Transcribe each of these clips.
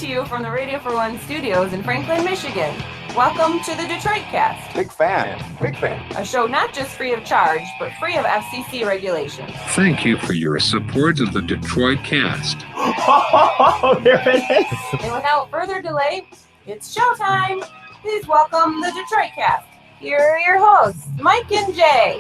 to you from the Radio for One studios in Franklin, Michigan. Welcome to the Detroit Cast. Big fan. A show not just free of charge, but free of FCC regulations. Thank you for your support of the Detroit Cast. Oh, there it is. And without further delay, it's showtime. Please welcome the Detroit Cast. Here are your hosts, Mike and Jay.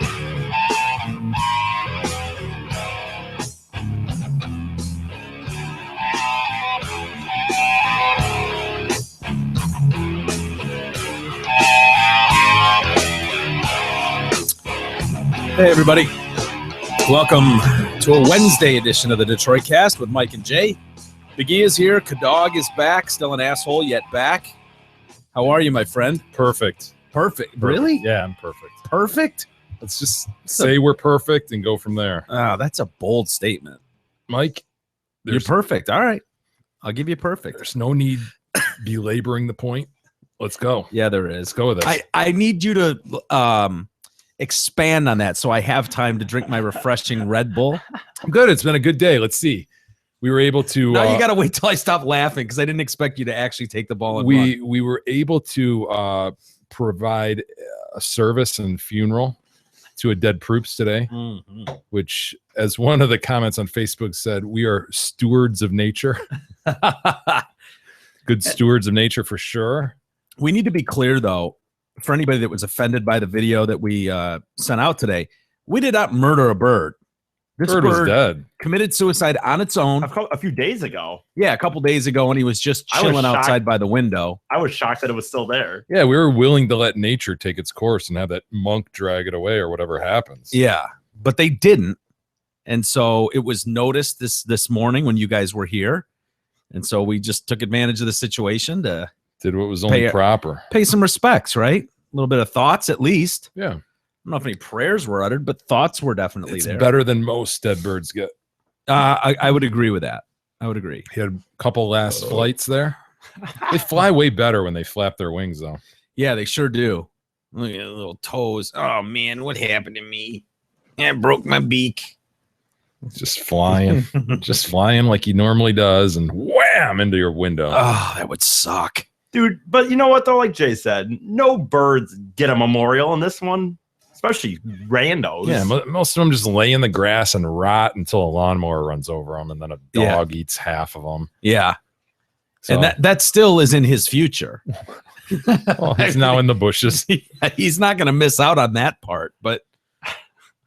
Hey, everybody. Welcome to a Wednesday edition of the Detroit Cast with Mike and Jay. Big E is here. Kadog is back. Still an asshole, yet back. How are you, my friend? Perfect. Perfect. Really? Yeah, I'm perfect. Perfect? Let's just say we're perfect and go from there. That's a bold statement. Mike, You're perfect. All right. I'll give you perfect. there's no need belaboring the point. Let's go. Yeah, there is. Let's go with it. I need you to expand on that so I have time to drink my refreshing Red Bull. I'm good. It's been a good day. Let's see. We were able to. Now you got to wait till I stop laughing because I didn't expect you to actually take the ball and run. We were able to provide a service and funeral to a dead Proops today, which, as one of the comments on Facebook said, we are stewards of nature. Good stewards of nature for sure. We need to be clear, though, for anybody that was offended by the video that we sent out today, we did not murder a bird. This Bird was dead. Committed suicide on its own. A few days ago. Yeah, a couple days ago, and he was just chilling outside by the window. I was shocked that it was still there. Yeah, we were willing to let nature take its course and have that monk drag it away or whatever happens. Yeah, but they didn't. And so it was noticed this morning when you guys were here. And so we just took advantage of the situation to Did what was only proper. pay some respects, right? A little bit of thoughts at least. Yeah. I don't know if any prayers were uttered, but thoughts were definitely It's there. better than most dead birds get. I would agree with that. I would agree. He had a couple last flights there. They fly way better when they flap their wings, though. Yeah, they sure do. Look at the little toes. Oh, man, what happened to me? I broke my beak. Just flying. Just flying like he normally does and wham into your window. Oh, that would suck. Dude, but you know what, though? Like Jay said, no birds get a memorial in this one, especially randos. Yeah, most of them just lay in the grass and rot until a lawnmower runs over them, and then a dog eats half of them. Yeah. So, And that still is in his future. well, he's now in the bushes. He's not going to miss out on that part, but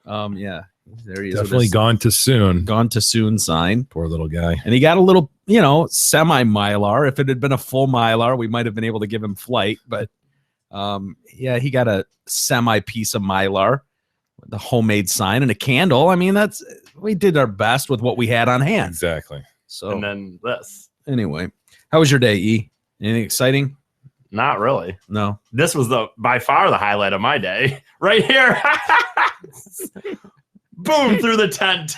yeah, there he is. with Definitely his gone too soon. gone too soon sign. Poor little guy. And he got a little, semi-Mylar. If it had been a full Mylar, we might have been able to give him flight, but yeah, he got a semi-piece of Mylar, the homemade sign and a candle. I mean, we did our best with what we had on hand. Exactly. So And then this. anyway, how was your day, E? Anything exciting? Not really. No. This was by far the highlight of my day. Right here. Boom, through the tent.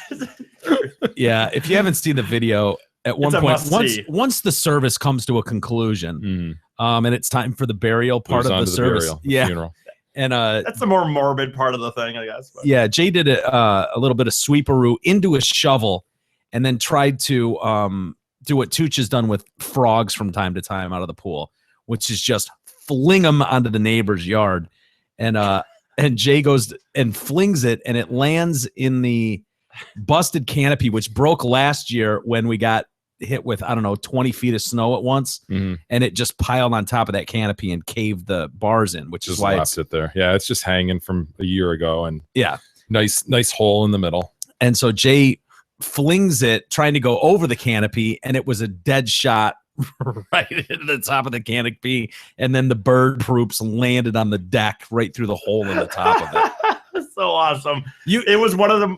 Yeah, if you haven't seen the video, at one It's a point, must-see. once the service comes to a conclusion, and it's time for the burial part of the service. Funeral. And That's the more morbid part of the thing, I guess. But. yeah, Jay did a little bit of sweeperoo into a shovel, and then tried to do what Tooch has done with frogs from time to time out of the pool, which is just fling them onto the neighbor's yard. And Jay goes and flings it, and it lands in the busted canopy, which broke last year when we got hit with, 20 feet of snow at once. Mhm. And it just piled on top of that canopy and caved the bars in, which Just is why left it there. Yeah, it's just hanging from a year ago, and yeah. nice hole in the middle. And so Jay flings it, trying to go over the canopy, and it was a dead shot right into the top of the canopy. And then the bird Proops landed on the deck right through the hole in the top of it. So awesome. It was one of the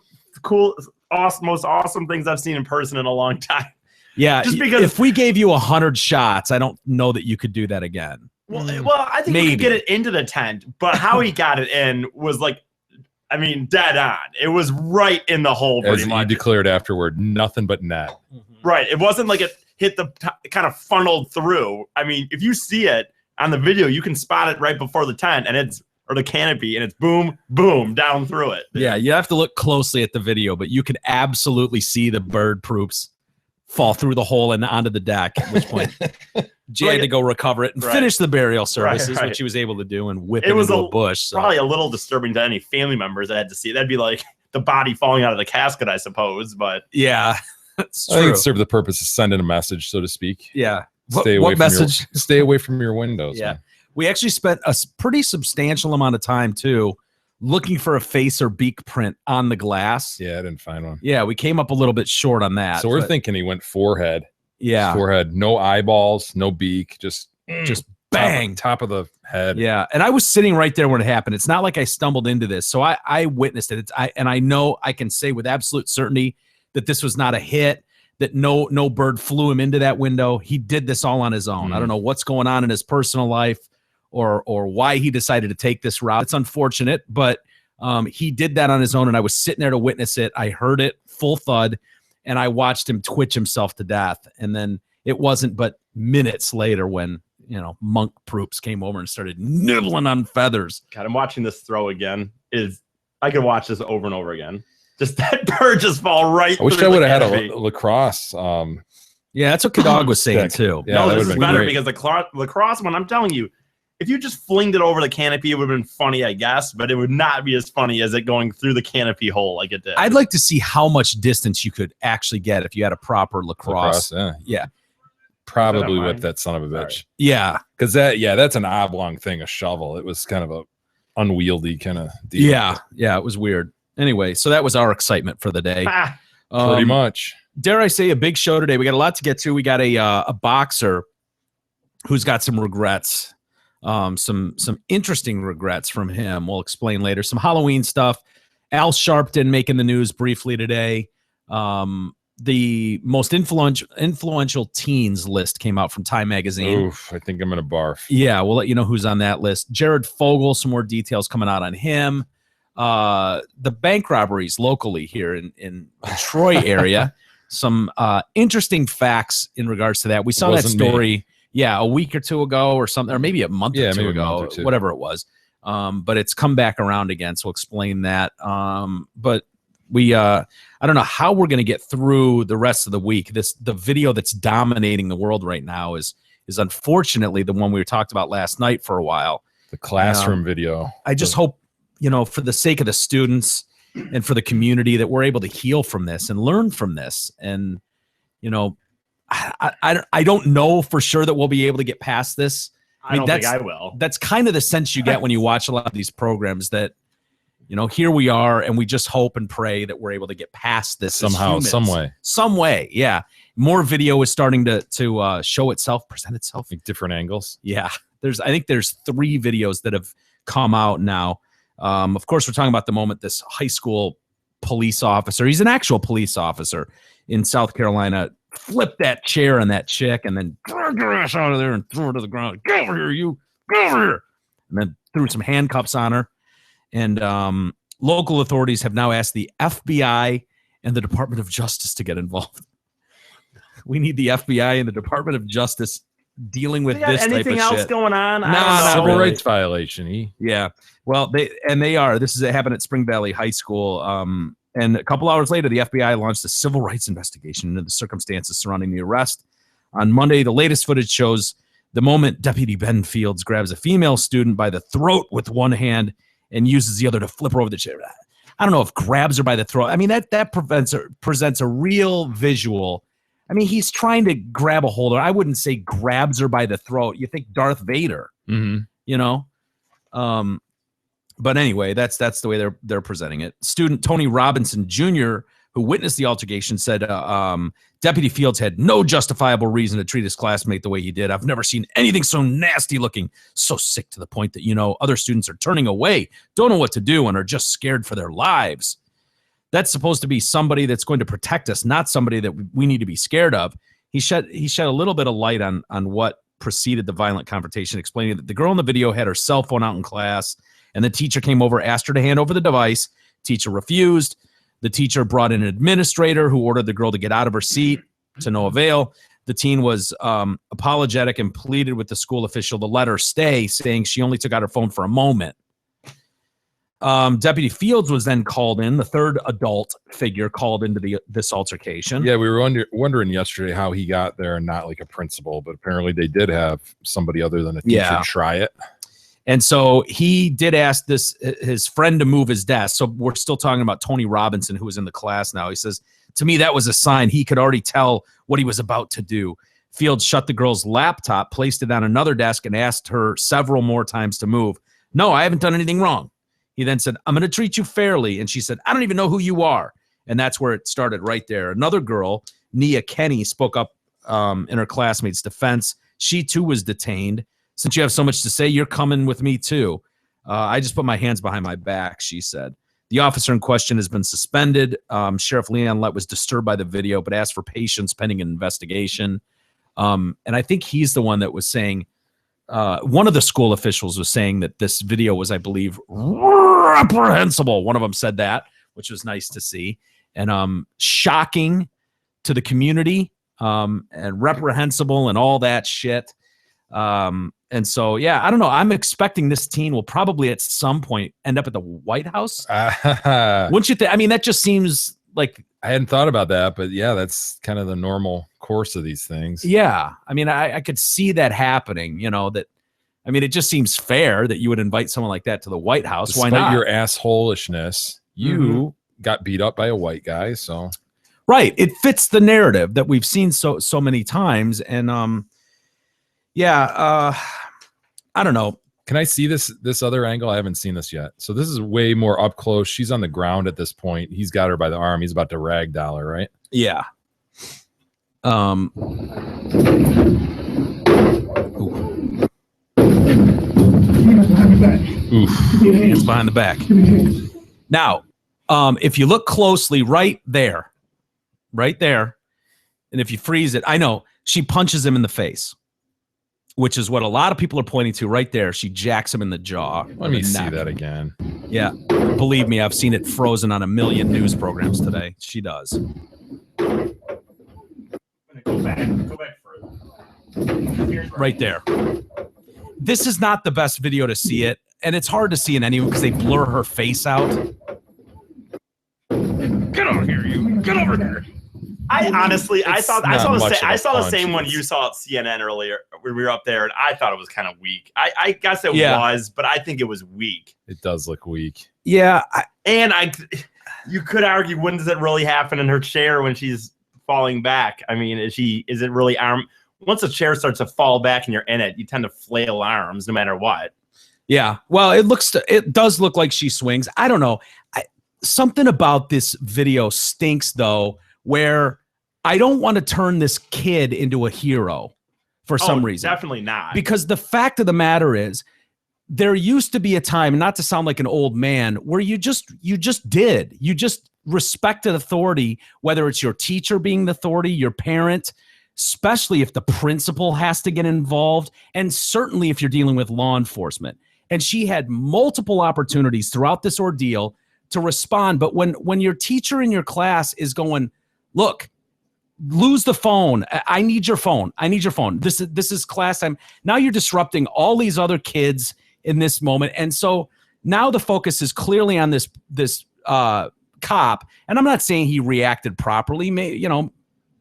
most awesome things I've seen in person in a long time. Yeah, Just because if we gave you 100 shots, I don't know that you could do that again. Well, I think we Maybe. could get it into the tent, but how he got it in was dead on. It was right in the hole, As pretty he much. declared afterward, nothing but net. Right. It wasn't like it hit it kind of funneled through. I mean, if you see it on the video, you can spot it right before the tent, or the canopy, and it's boom, boom, down through it. Yeah, you have to look closely at the video, but you can absolutely see the bird Proops fall through the hole and onto the deck, at which point Jay had to go recover it and Right. finish the burial services, right. which he was able to do, and whip It it was into a- a bush. So. Probably a little disturbing to any family members that had to see it. That'd be like the body falling out of the casket, I suppose. But Yeah, that's I think true. it served the purpose of sending a message, so to speak. Yeah. Stay away What from message? Your, stay away from your windows. Yeah. man. We actually spent a pretty substantial amount of time too looking for a face or beak print on the glass. Yeah, I didn't find one. Yeah, we came up a little bit short on that. So we're but thinking he went forehead. yeah, Forehead, no eyeballs, no beak, just bang. top of the head. Yeah, and I was sitting right there when it happened. It's not like I stumbled into this, so I witnessed it. I know I can say with absolute certainty that this was not a hit. That no bird flew him into that window. He did this all on his own. I don't know what's going on in his personal life or why he decided to take this route. It's unfortunate, but he did that on his own, and I was sitting there to witness it. I heard it full thud, and I watched him twitch himself to death. And then it wasn't but minutes later when Monk Proops came over and started nibbling on feathers. God, I'm watching this throw again. I could watch this over and over again. Just that bird just fall right. I wish through I would the have had canopy. a lacrosse. Yeah, that's what Kadog was saying too. Yeah, No, that this would've is been better great. because the lacrosse one, I'm telling you, if you just flinged it over the canopy, it would have been funny, I guess, but it would not be as funny as it going through the canopy hole like it did. I'd like to see how much distance you could actually get if you had a proper lacrosse. Yeah. Yeah. Probably mine? whip that son of a bitch. Yeah. Because that's an oblong thing, a shovel. It was kind of a unwieldy kind of deal. Yeah. Yeah. It was weird. Anyway, so that was our excitement for the day. Ah, Pretty much. Dare I say, a big show today. We got a lot to get to. We got a boxer who's got some regrets, some interesting regrets from him. We'll explain later. Some Halloween stuff. Al Sharpton making the news briefly today. The most influential teens list came out from Time Magazine. Oof, I think I'm going to barf. Yeah, we'll let you know who's on that list. Jared Fogle, some more details coming out on him. The bank robberies locally here in the Troy area. Some interesting facts in regards to that. We saw that Wasn't me. story, a week or two ago or something, or maybe a month or two maybe a ago, month or two. whatever it was. But it's come back around again, so we'll explain that. But we I don't know how we're going to get through the rest of the week. The video that's dominating the world right now is unfortunately the one we talked about last night for a while. The classroom video. I just hope, for the sake of the students and for the community, that we're able to heal from this and learn from this. And, I don't know for sure that we'll be able to get past this. I don't think that's- I will. That's kind of the sense you get when you watch a lot of these programs that, here we are, and we just hope and pray that we're able to get past this as Somehow, humans. some way. Yeah. More video is starting to show itself, present itself. Like different angles. Yeah. I think there's 3 videos that have come out now. Of course, we're talking about the moment this high school police officer, he's an actual police officer in South Carolina, flipped that chair on that chick and then dragged her ass out of there and threw her to the ground. Get over here, you. Get over here. And then threw some handcuffs on her. And local authorities have now asked the FBI and the Department of Justice to get involved. We need the FBI and the Department of Justice dealing with They got this type of anything else shit. going on? I No, don't know. not Civil really. rights violation. Yeah. Well, they are. This is it happened at Spring Valley High School. And a couple hours later, the FBI launched a civil rights investigation into the circumstances surrounding the arrest. On Monday, the latest footage shows the moment Deputy Ben Fields grabs a female student by the throat with one hand and uses the other to flip her over the chair. I don't know if grabs her by the throat. I mean, that presents a real visual. I mean, he's trying to grab a hold of her. I wouldn't say grabs her by the throat. You think Darth Vader, Mm-hmm. But anyway, that's the way they're presenting it. Student Tony Robinson Jr., who witnessed the altercation, said Deputy Fields had no justifiable reason to treat his classmate the way he did. I've never seen anything so nasty looking, so sick to the point that, other students are turning away, don't know what to do, and are just scared for their lives. That's supposed to be somebody that's going to protect us, not somebody that we need to be scared of. He shed a little bit of light on what preceded the violent confrontation, explaining that the girl in the video had her cell phone out in class, and the teacher came over, asked her to hand over the device. Teacher refused. The teacher brought in an administrator who ordered the girl to get out of her seat, to no avail. The teen was apologetic and pleaded with the school official to let her stay, saying she only took out her phone for a moment. Deputy Fields was then called in, the third adult figure called into this altercation. Yeah, we were wondering yesterday how he got there and not like a principal, but apparently they did have somebody other than a teacher try it. And so he did ask his friend to move his desk. So we're still talking about Tony Robinson, who was in the class now. He says, to me, that was a sign he could already tell what he was about to do. Fields shut the girl's laptop, placed it on another desk, and asked her several more times to move. No, I haven't done anything wrong. He then said, I'm going to treat you fairly. And she said, I don't even know who you are. And that's where it started right there. Another girl, Nia Kenny, spoke up in her classmate's defense. She, too, was detained. Since you have so much to say, you're coming with me, too. I just put my hands behind my back, she said. The officer in question has been suspended. Sheriff Leon Lett was disturbed by the video, but asked for patience pending an investigation. And I think he's the one that was saying, one of the school officials was saying that this video was, I believe, reprehensible. One of them said that, which was nice to see. And shocking to the community, and reprehensible and all that shit. And so, yeah, I don't know. I'm expecting this teen will probably at some point end up at the White House. Wouldn't you think? I mean, that just seems like, I hadn't thought about that, but yeah, that's kind of the normal course of these things. yeah. I mean, I could see that happening, I mean, it just seems fair that you would invite someone like that to the White House. Despite Why not? your assholishness, you got beat up by a white guy, so right. It fits the narrative that we've seen so many times. And I don't know. Can I see this other angle? I haven't seen this yet. So this is way more up close. She's on the ground at this point. He's got her by the arm. He's about to ragdoll her, right? Yeah. Hands behind the back. Now, if you look closely right there, and if you freeze it, I know she punches him in the face, which is what a lot of people are pointing to right there. She jacks him in the jaw. Let me see that again. Yeah. Believe me, I've seen it frozen on a million news programs today. She does. Go back further. Right there. This is not the best video to see it, and it's hard to see in anyone because they blur her face out. Get over here, you. Get over here. I honestly, I saw the same one you saw at CNN earlier when we were up there, and I thought it was kind of weak. I guess it was, but I think it was weak. It does look weak. Yeah, you could argue, when does it really happen in her chair when she's falling back? I mean, is it really arm? Once a chair starts to fall back and you're in it, you tend to flail arms no matter what. Yeah. Well, it does look like she swings. I don't know. Something about this video stinks, though, where I don't want to turn this kid into a hero for some reason. Definitely not. Because the fact of the matter is, there used to be a time, not to sound like an old man, where you just respected authority, whether it's your teacher being the authority, your parent, especially if the principal has to get involved, and certainly if you're dealing with law enforcement. And she had multiple opportunities throughout this ordeal to respond. But when your teacher in your class is going, look, lose the phone. I need your phone. I need your phone. This is class time. Now you're disrupting all these other kids in this moment. And so now the focus is clearly on this cop. And I'm not saying he reacted properly.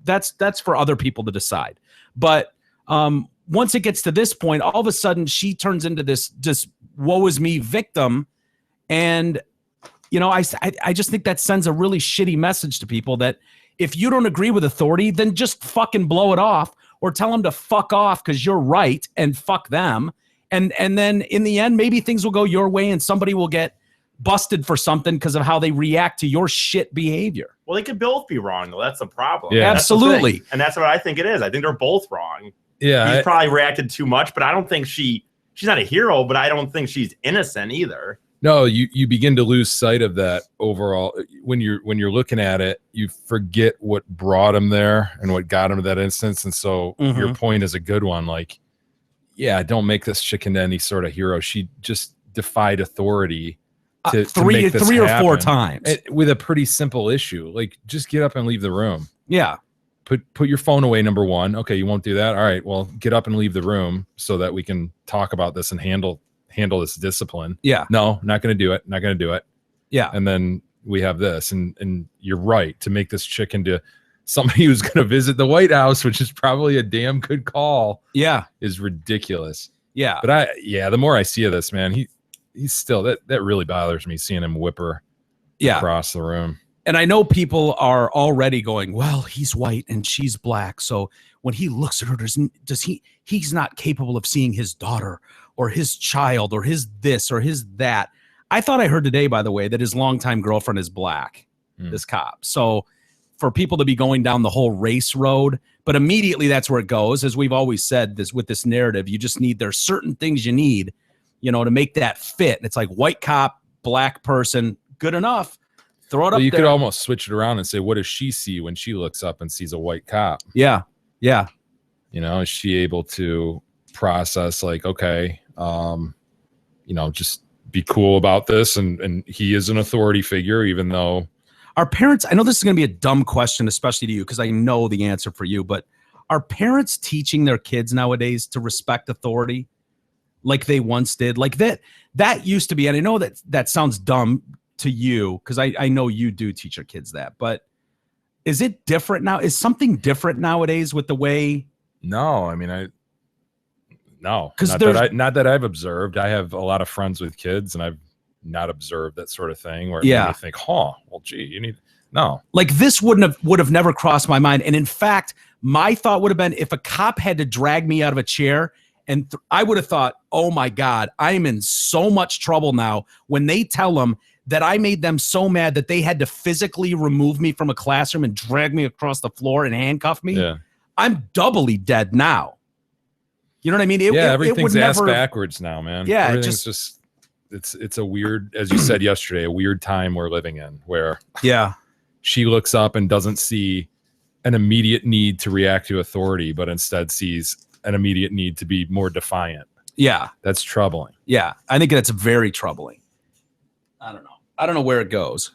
That's for other people to decide. But once it gets to this point, all of a sudden she turns into this woe is me victim. And, I just think that sends a really shitty message to people that if you don't agree with authority, then just fucking blow it off or tell them to fuck off because you're right and fuck them. And then in the end, maybe things will go your way and somebody will get busted for something because of how they react to your shit behavior. Well, they could both be wrong, though. That's the problem. Yeah, absolutely. And that's what I think it is. I think they're both wrong. Yeah. He's probably reacted too much, but I don't think she's not a hero, but I don't think she's innocent either. No, you begin to lose sight of that overall. When you're looking at it, you forget what brought him there and what got him to that instance. And so your point is a good one. Like, yeah, don't make this chick into any sort of hero. She just defied authority to make this three or happen. four times with a pretty simple issue. Like, just get up and leave the room. Yeah. Put your phone away, number one. Okay, you won't do that. All right, well, get up and leave the room so that we can talk about this and handle handle this discipline. Yeah. No, not going to do it. Not going to do it. Yeah. And then we have this, and you're right, to make this chick into somebody who's going to visit the White House, which is probably a damn good call. Yeah. Is ridiculous. Yeah. But the more I see of this, man, he's still, that really bothers me, seeing him whip her across the room. And I know people are already going, well, he's white and she's black, so when he looks at her, he's not capable of seeing his daughter or his child or his this or his that. I thought I heard today, by the way, that his longtime girlfriend is black, this cop. So for people to be going down the whole race road, but immediately that's where it goes. As we've always said, this with this narrative, you just need, there's certain things you need, to make that fit. And it's like white cop, black person, good enough. Throw it up You there. could almost switch it around and say, what does she see when she looks up and sees a white cop? Yeah. Yeah. Is she able to process like, okay, just be cool about this, and he is an authority figure, even though our parents, I know this is going to be a dumb question, especially to you, because I know the answer for you, but are parents teaching their kids nowadays to respect authority like they once did? Like that used to be, and I know that sounds dumb to you, because I know you do teach your kids that, but is it different now? Is something different nowadays with the way? No, I mean, no, not that I've observed. I have a lot of friends with kids, and I've not observed that sort of thing where you think, well, gee, you need, no. Like this would have never crossed my mind. And in fact, my thought would have been, if a cop had to drag me out of a chair, and I would have thought, oh my God, I'm in so much trouble now when they tell them that I made them so mad that they had to physically remove me from a classroom and drag me across the floor and handcuff me. Yeah. I'm doubly dead now. You know what I mean? Everything's ass backwards now, man. Yeah, everything's just it's a weird, as you said yesterday, a weird time we're living in, where she looks up and doesn't see an immediate need to react to authority, but instead sees an immediate need to be more defiant. Yeah, that's troubling. Yeah, I think that's very troubling. I don't know where it goes.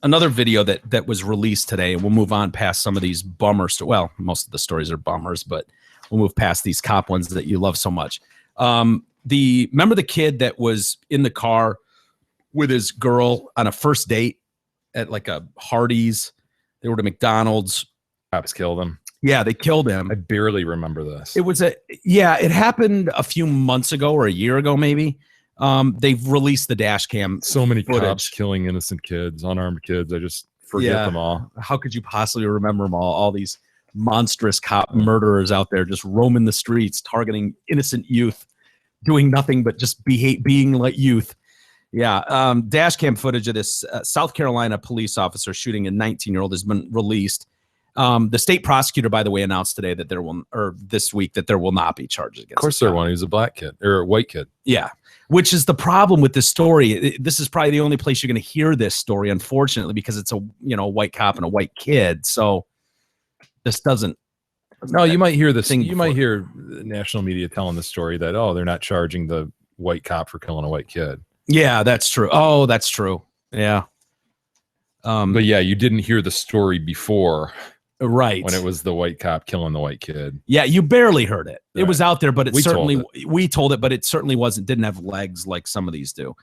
Another video that was released today, and we'll move on past some of these bummers. Well, most of the stories are bummers, but we'll move past these cop ones that you love so much. Remember the kid that was in the car with his girl on a first date at like a Hardee's? They were to McDonald's. Cops killed him. Yeah, they killed him. I barely remember this. It happened a few months ago or a year ago, maybe. They've released the dash cam. So many footage. Cops killing innocent kids, unarmed kids. I just forget them all. How could you possibly remember them all? All these monstrous cop murderers out there just roaming the streets, targeting innocent youth, doing nothing but just being like youth. Yeah. Dash cam footage of this South Carolina police officer shooting a 19-year-old has been released. The state prosecutor, by the way, announced today that this week that there will not be charges against him. Of course there won't. He was a black kid or a white kid. Yeah. Which is the problem with this story. This is probably the only place you're going to hear this story, unfortunately, because it's a white cop and a white kid. So this doesn't. No, you might hear this thing. You might hear national media telling the story that, they're not charging the white cop for killing a white kid. Yeah, that's true. Oh, that's true. Yeah. But yeah, you didn't hear the story before. Right. When it was the white cop killing the white kid. Yeah, you barely heard it. Right. It was out there, but we told it, but it certainly didn't have legs like some of these do.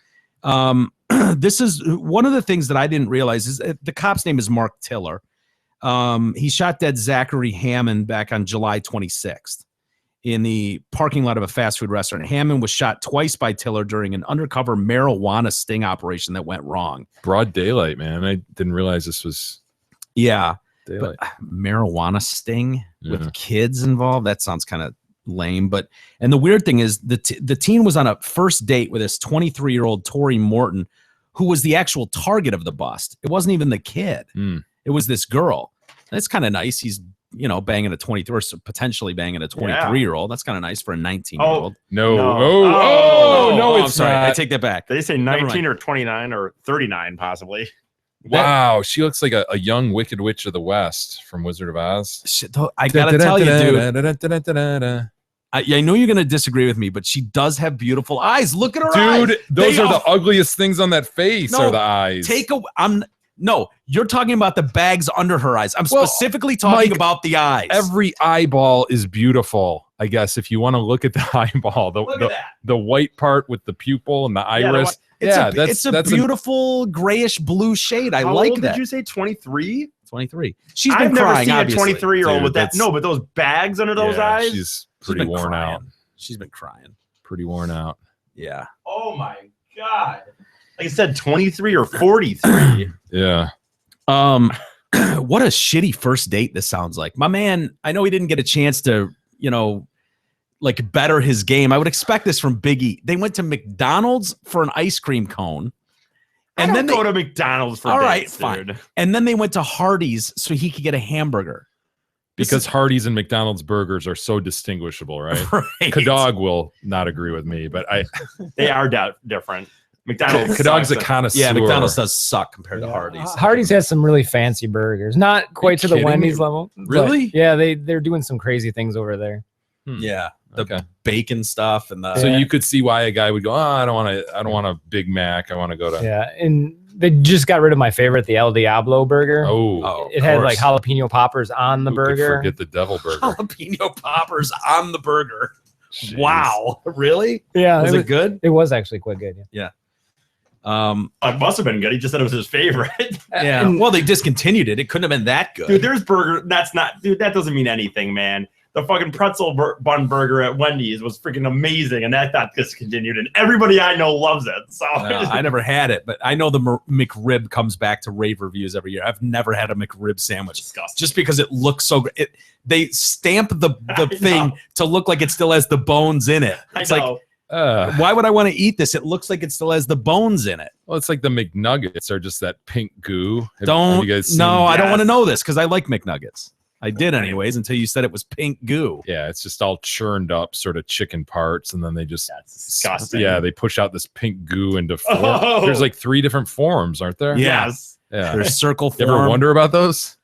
This is one of the things that I didn't realize is the cop's name is Mark Tiller. He shot dead Zachary Hammond back on July 26th in the parking lot of a fast food restaurant. Hammond was shot twice by Tiller during an undercover marijuana sting operation that went wrong. Broad daylight, man. I didn't realize this was. Yeah. But marijuana sting with kids involved, that sounds kind of lame. And the weird thing is the teen was on a first date with this 23-year-old Tori Morton, who was the actual target of the bust. It wasn't even the kid. It was this girl. That's kind of nice. He's banging a 23, or potentially banging a 23-year-old. That's kind of nice for a 19-year-old. No, I'm sorry. I take that back. Did they say 19 or 29 or 39 possibly? Wow, she looks like a young Wicked Witch of the West from Wizard of Oz. I gotta tell you, dude. I know you're gonna disagree with me, but she does have beautiful eyes. Look at her eyes. Dude, those are the ugliest things on that face. Are the eyes. No, you're talking about the bags under her eyes. I'm Well, specifically talking Mike, about the eyes. Every eyeball is beautiful, I guess, if you want to look at the eyeball. Look at that. The white part with the pupil and the Yeah, iris. It's a beautiful grayish blue shade. I How like old that. Did you say 23? 23. She's I've been never crying, seen obviously. a 23-year-old Dude, with that. that's- No, but those bags under those Yeah, eyes. She's She's pretty been worn crying. out. She's been crying. Pretty worn out. Yeah. Oh my god! Like I said, 23 or 43. Yeah. What a shitty first date this sounds like. My man, I know he didn't get a chance to, like better his game. I would expect this from Big E. They went to McDonald's for an ice cream cone. And then go to McDonald's for all right, dates, fine. dude. And then they went to Hardee's so he could get a hamburger. Because Hardee's and McDonald's burgers are so distinguishable, right? Right. Kadog will not agree with me, but They are different. McDonald's. Kadog's a sucks. connoisseur. Yeah, McDonald's does suck compared to Yeah. Hardee's. Hardee's has some really fancy burgers. Not quite to the kidding Wendy's me? level. but Really? Yeah, they're doing some crazy things over there. Yeah. The Okay. bacon stuff and the So Yeah. you could see why a guy would go, oh, I don't want a Big Mac. I want to go to Yeah, and they just got rid of my favorite, the El Diablo burger. Oh, It of had course. like jalapeno poppers on the who could burger. forget the devil burger. jalapeno poppers on the burger. Jeez. Wow. Really? Yeah, Was it good? It was actually quite good. Yeah. It must have been good. He just said it was his favorite. Yeah. Well, they discontinued it. It couldn't have been that good. Dude, there's burger. That doesn't mean anything, man. The fucking pretzel bun burger at Wendy's was freaking amazing, and that got discontinued, and everybody I know loves it. So I never had it, but I know the McRib comes back to rave reviews every year. I've never had a McRib sandwich disgusting. just because it looks so great. They stamp the I thing know. to look like it still has the bones in it. I It's like, know. why would I want to eat this? It looks like it still has the bones in it. Well, it's like the McNuggets are just that pink goo. Have Don't. you guys seen- No, I don't Yes. want to know this because I like McNuggets. I did anyways until you said it was pink goo. Yeah, it's just all churned up sort of chicken parts, and then they just That's disgusting. Yeah, they push out this pink goo into form. Oh. There's like 3 different forms, aren't there? Yeah. Yes. Yeah. There's circle You form. ever wonder about those?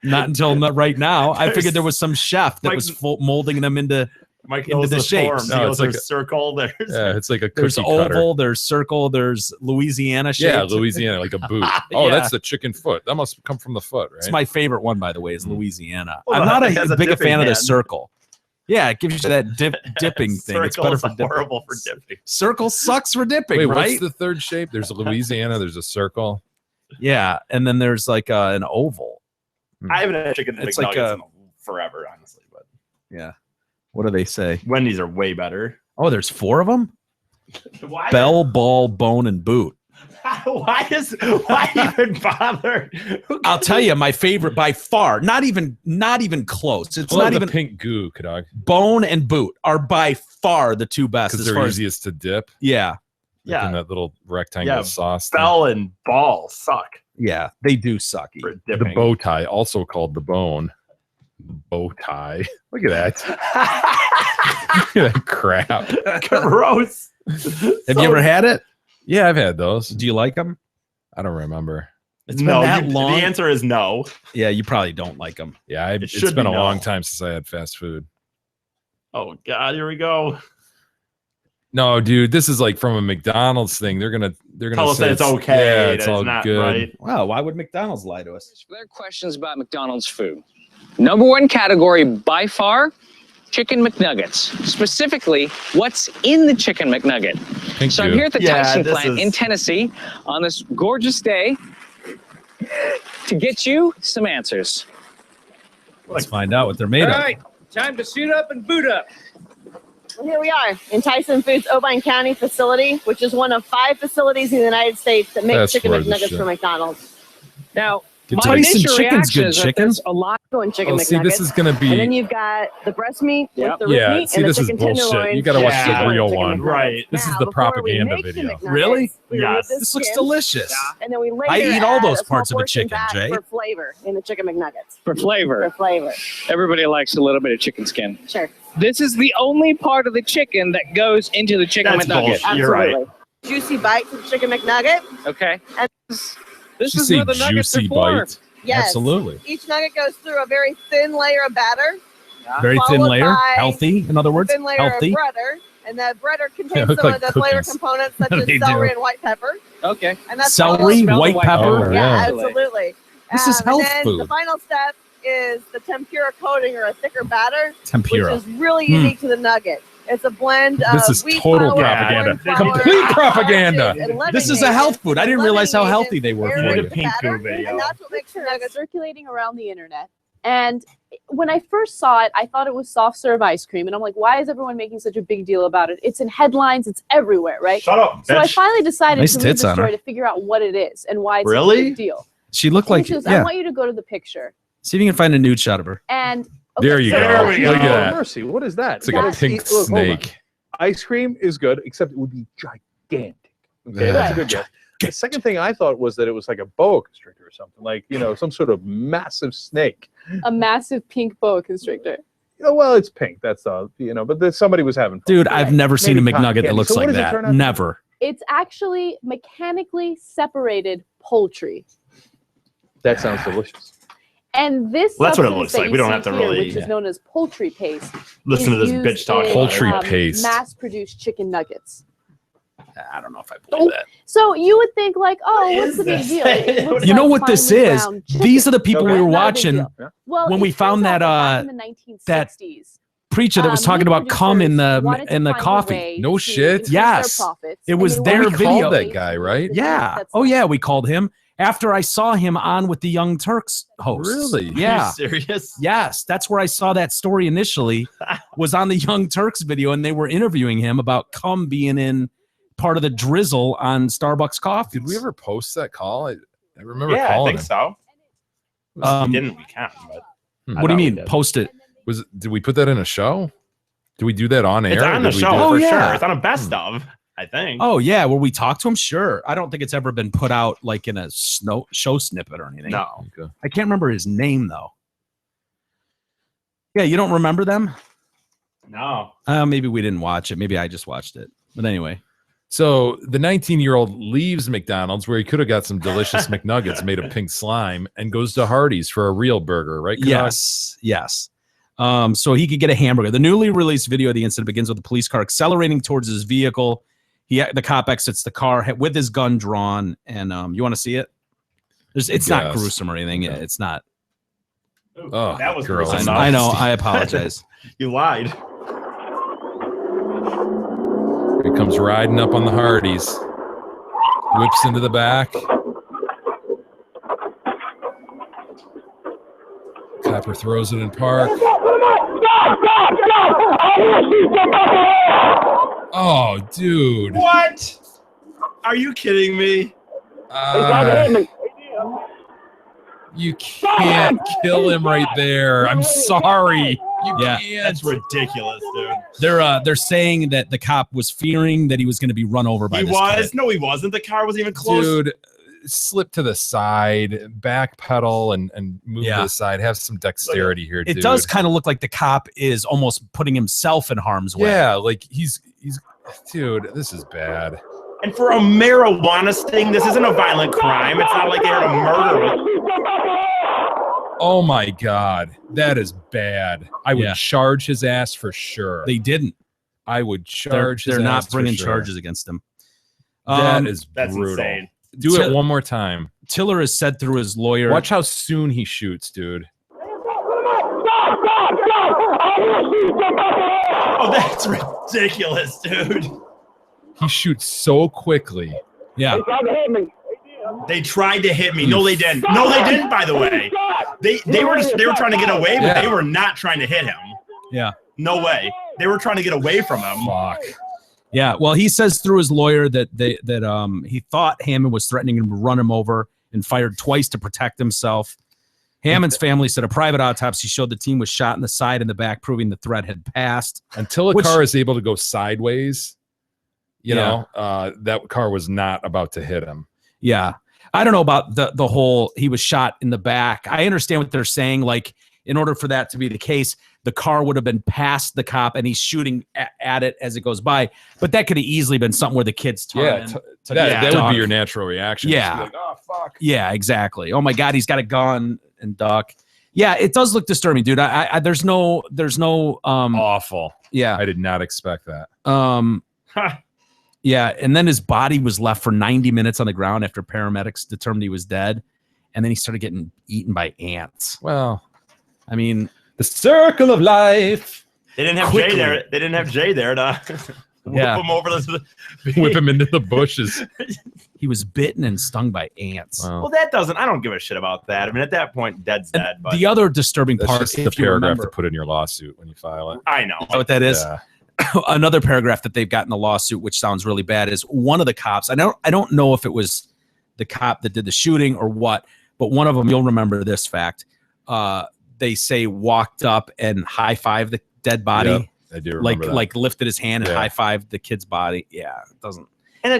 Not until right now. I figured there was some chef that Like- was molding them into. Mike Into knows the the shapes. forms. No, He it's knows like there's circle. There's Yeah, it's like a There's cookie oval, cutter. there's circle, there's Louisiana shape. Yeah, Louisiana, like a boot. Oh, Yeah. that's the chicken foot. That must come from the foot, right? It's my favorite one, by the way, is Louisiana. Well, I'm not it has a a big dipping fan of the hand. circle. Yeah, it gives you that dipping thing. It's better Circle's for dipping. horrible for dipping. Circle sucks for dipping, Wait, right? what's the third shape? There's a Louisiana, there's a circle. Yeah, and then there's like an oval. I haven't had chicken It's McNuggets like in forever, honestly. But Yeah. What do they say? Wendy's are way better. Oh, there's 4 of them? Why? Bell, ball, bone, and boot. Why even bother? I'll tell you, my favorite by far, not even close. It's Well, not the even pink goo, Kadog, bone and boot are by far the 2 best. because As they're far as, easiest to dip. yeah, Like in Yeah, that little rectangle Yeah, sauce. thing. Bell and ball suck yeah, they do suck. for The dipping. bow tie, also called the bone. Bow tie. Look at that. Look at that crap. Gross. Have you ever had it? Yeah, I've had those. Do you like them? I don't remember. It's No, been that the long. answer is no. Yeah, you probably don't like them. Yeah, it's should been be a long no. time since I had fast food. Oh God, here we go. No, dude, this is like from a McDonald's thing. They're gonna Tell us say that it's okay. Yeah, that it's all not good. right. Wow, why would McDonald's lie to us? There are questions about McDonald's food. Number 1 category by far, chicken McNuggets. Specifically, what's in the chicken McNugget? Thank So you. I'm here at the Yeah, Tyson this plant in is- Tennessee on this gorgeous day to get you some answers. Let's find out what they're made All of. right, time to suit up and boot up. Here we are in Tyson Foods Obion County facility, which is one of 5 facilities in the United States that make That's chicken where the McNuggets shit- for McDonald's. Now, Good my Tyson initial chicken's good reaction is that chicken. there's a lot. Going chicken Oh, see, McNuggets. this is gonna and then be. you've got the breast meat Yep. with the rib Yeah, meat see, and the this is chicken bullshit. tenderloin. You gotta watch the chicken real McNuggets. one. Right. This is Now, the before we propaganda make the video. McNuggets, Really? we remove Yes. the This looks skin, delicious. And then we later I eat all add those a small parts of a portion chicken, back Jay. for flavor in the chicken McNuggets. For flavor. For flavor. Everybody likes a little bit of chicken skin. Sure. This is the only part of the chicken that goes into the chicken That's McNugget. bullshit. You're right. Absolutely. Juicy bites of chicken McNugget. Okay. And This You is say where the nuggets are juicy for. bite. yes. Absolutely. Each nugget goes through a very thin layer of batter. Very thin Followed layer. by Healthy, in other words. Thin layer Healthy. of butter. And the breader contains look some like of the flavor cookies. components such as They do. celery and white pepper. Okay. And that's Celery, all- white pepper. Oh, Yeah, yeah. absolutely. This is health and then food. The final step is the tempura coating or a thicker batter, Tempura. which is really unique to the nugget. It's a blend of This is wheat total flour, propaganda. corn flour, Complete propaganda. starches, and leavening This is a health agents. food. I didn't Leavening realize how agents healthy they were aerate for the you. pink batter, goo video. And that's what makes the nuggets. circulating around the internet. And when I first saw it, I thought it was soft serve ice cream. And I'm like, why is everyone making such a big deal about it? It's in headlines. It's everywhere, right? Shut up, So I bitch. finally decided Nice to read tits the on her. story to figure out what it is and why it's such a Really? big deal. She looked And like, she goes, I yeah. want you to go to the picture. See if you can find a nude shot of her. And There you so- go. There we go. Look at that. Mercy, what is that? It's like a That's- pink Look, hold on. snake. Ice cream is good, except it would be gigantic. Okay, Yeah. that's a good guess. The second thing I thought was that it was like a boa constrictor or something, like some sort of massive snake. a massive pink boa constrictor. Well, it's pink. That's but somebody was having fun. Dude, I've never seen a Maybe cotton McNugget that candy. looks So what like does it that. turn out to be? Never. It's actually mechanically separated poultry. That sounds delicious. And this Well, that's what it substance looks that like. you We don't see have to here, really- which is known as poultry paste. Listen to is this bitch used talk. in, Poultry paste. mass-produced chicken nuggets. I don't know if I believe that. So you would think like, oh, What what's is the big this? deal? It looks You know like what this finely is? ground chicken. These are the people Okay. we were Not a big watching. deal. Well, when it we found turns out that, back in the 1960s, Preacher that was talking meat about cum in producers wanted to the find a coffee. way No to shit. increase Yes. their profits, It and was they their wanted to video. find a Called that way guy, to right? use the Yeah. meat that's Oh not- yeah, we called him after I saw him on with the Young Turks host. Really? Yeah. Are you serious? Yes, that's where I saw that story initially. Was on the Young Turks video, and they were interviewing him about cum being in part of the drizzle on Starbucks coffee. Did we ever post that call? I remember Yeah, I calling think him. so. Um, we didn't. We can't. But What do you I mean? thought we did. Post it. Did we put that in a show? Did we do that on air? It's or on the did we show do it- Oh, for yeah. sure. It's on a best of. I think. Oh yeah, where we talked to him. Sure, I don't think it's ever been put out like in a show snippet or anything. No. Okay. I can't remember his name though. Yeah, you don't remember them? No. Maybe we didn't watch it. Maybe I just watched it. But anyway, So the 19-year-old leaves McDonald's where he could have got some delicious McNuggets made of pink slime and goes to Hardee's for a real burger, right? Canucks? yes. So he could get a hamburger. The newly released video of the incident begins with the police car accelerating towards his vehicle. The cop exits the car with his gun drawn. And you want to see it? It's not Yes. gruesome or anything. Okay. It's not. Oh, that was girl. gruesome. I know. I apologize. You lied. He comes riding up on the Hardee's, whips into the back. Copper throws it in park. Oh, dude. What? Are you kidding me? You can't kill him right there. I'm sorry. You Yeah. can't. That's ridiculous, dude. They're saying that the cop was fearing that he was going to be run over by He this was. kid. No, he wasn't. The car wasn't even close. Dude, slip to the side, backpedal, and move Yeah. to the side. Have some dexterity here, It dude. does kind of look like the cop is almost putting himself in harm's way. Yeah, like he's dude, this is bad. And for a marijuana sting, this isn't a violent crime. It's not like they heard a murder. Oh my god, that is bad. I would Yeah. charge his ass for sure. They didn't. I would charge They're his not ass for bringing sure. charges against him. That is That's brutal. insane. Do Till- it one more time. Tiller has said through his lawyer. Watch how soon he shoots, dude. Oh, that's ridiculous, dude. He shoots so quickly. Yeah. They tried to hit me. No, they didn't. No, they didn't. By the way, they were trying to get away, but Yeah. they were not trying to hit him. Yeah. No way. They were trying to get away from him. Fuck. Yeah. Well, he says through his lawyer that he thought Hammond was threatening him to run him over and fired twice to protect himself. Hammond's family said a private autopsy showed the team was shot in the side and the back, proving the threat had passed. Until a Which- car is able to go sideways, you Yeah. know, that car was not about to hit him. Yeah. I don't know about the whole he was shot in the back. I understand what they're saying. Like, in order for that to be the case, the car would have been past the cop and he's shooting at it as it goes by. But that could have easily been something where the kids turn Yeah, in t- to that would duck. be your natural reaction. Yeah. Just be like, oh fuck. Yeah, exactly. Oh my God, he's got a gun and duck. Yeah, it does look disturbing, dude. There's no Awful. yeah. I did not expect that. Yeah, and then his body was left for 90 minutes on the ground after paramedics determined he was dead, and then he started getting eaten by ants. Well, I mean, the circle of life. They didn't have Quickly. Jay there. They didn't have Jay there to Yeah. whip him over the. Whip him into the bushes. he was bitten and stung by ants. Wow. Well, that doesn't. I don't give a shit about that. I mean, at that point, dead's And dead. But the other disturbing That's part, just the if you paragraph remember, to put in your lawsuit when you file it. I know. you know what that is? Yeah. Another paragraph that they've got in the lawsuit, which sounds really bad, is one of the cops. I don't know if it was the cop that did the shooting or what, but one of them, you'll remember this fact. They say walked up and high-fived the dead body. Yep, I do remember that. Like lifted his hand and Yeah. high-fived the kid's body. Yeah, it doesn't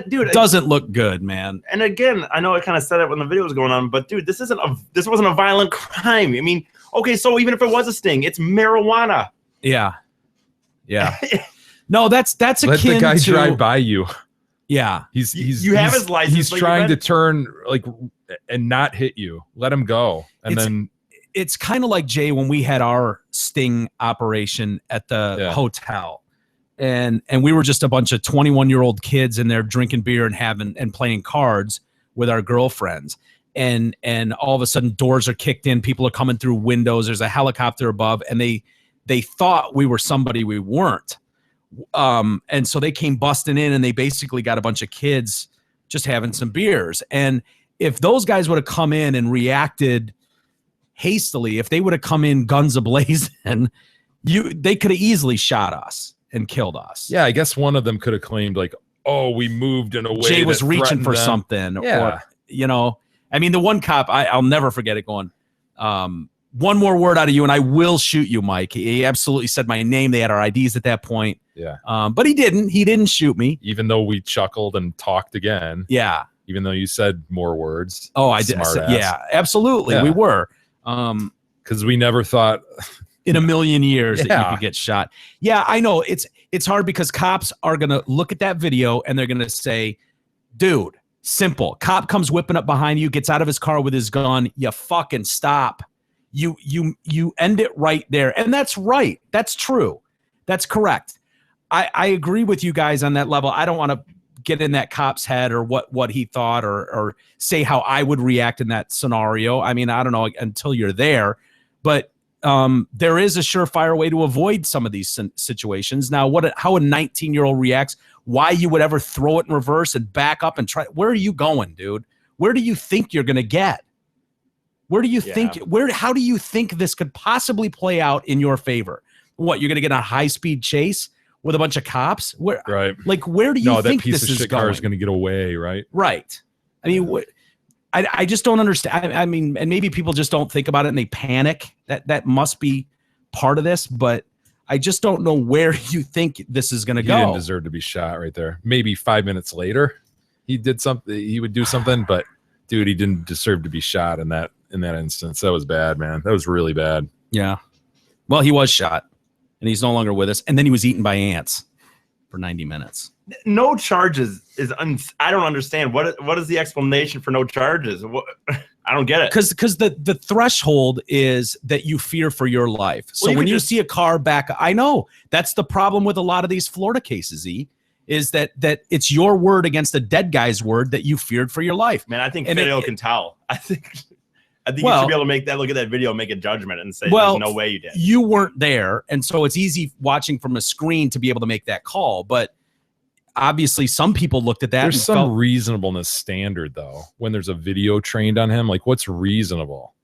Dude, doesn't look good, man. And again, I know I kind of said it when the video was going on, but dude, this wasn't a violent crime. I mean, okay, so even if it was a sting, it's marijuana. Yeah. Yeah. No, that's Let akin the guy to drive by you. Yeah. He's You have his license, He's but you trying to bet- turn and not hit you. Let him go, and then It's kind of like, Jay, when we had our sting operation at the hotel, and we were just a bunch of 21-year-old kids in there drinking beer and playing cards with our girlfriends, and all of a sudden doors are kicked in, people are coming through windows, there's a helicopter above, and they thought we were somebody we weren't, and so they came busting in, and they basically got a bunch of kids just having some beers. And if those guys would have come in and reacted hastily, if they would have come in guns ablazing, they could have easily shot us and killed us. yeah, I guess one of them could have claimed like, "Oh, we moved in a way." Jay was that reaching threatened for them. something, Yeah. or I mean, the one cop, I'll never forget it. Going, one more word out of you, and I will shoot you, Mike. He absolutely said my name. They had our IDs at that point. Yeah. But he didn't. He didn't shoot me. Even though we chuckled and talked again. Yeah. Even though you said more words. Oh, I did. Smartass. Yeah, absolutely. Yeah. We were. Because we never thought. In a million years that you Yeah. could get shot. Yeah, I know. It's hard because cops are going to look at that video and they're going to say, dude, simple. Cop comes whipping up behind you, gets out of his car with his gun. You fucking stop. You end it right there. And that's right. That's true. That's correct. I agree with you guys on that level. I don't want to get in that cop's head or what he thought or say how I would react in that scenario. I mean, I don't know until you're there. But there is a surefire way to avoid some of these situations. Now, how a 19-year-old reacts, why you would ever throw it in reverse and back up and try. Where are you going, dude? Where do you think you're going to get? Where do you how do you think this could possibly play out in your favor? What, you're going to get a high-speed chase with a bunch of cops? Where, right. Like, where do you No, think that piece this of is shit going? car is going to get away, right? Right. I mean, I just don't understand. I mean, and maybe people just don't think about it and they panic. That must be part of this, but I just don't know where you think this is going to He go. didn't deserve to be shot right there. Maybe 5 minutes later, he did something. He would do something, but dude, he didn't deserve to be shot in that instance. That was bad, man. That was really bad. Yeah. Well, he was shot, and he's no longer with us. And then he was eaten by ants for 90 minutes. No charges is I don't understand. What is the explanation for no charges? I don't get it. Because the threshold is that you fear for your life. So Well, you when could you just- see a car back, I know that's the problem with a lot of these Florida cases, is that it's your word against a dead guy's word that you feared for your life. Man, I think And video can tell. I think you Well- should be able to look at that video, and make a judgment, and say Well, there's no way you did. You weren't there, and so it's easy watching from a screen to be able to make that call. But obviously, some people looked at that. There's and some felt, reasonableness standard though. When there's a video trained on him, like what's reasonable?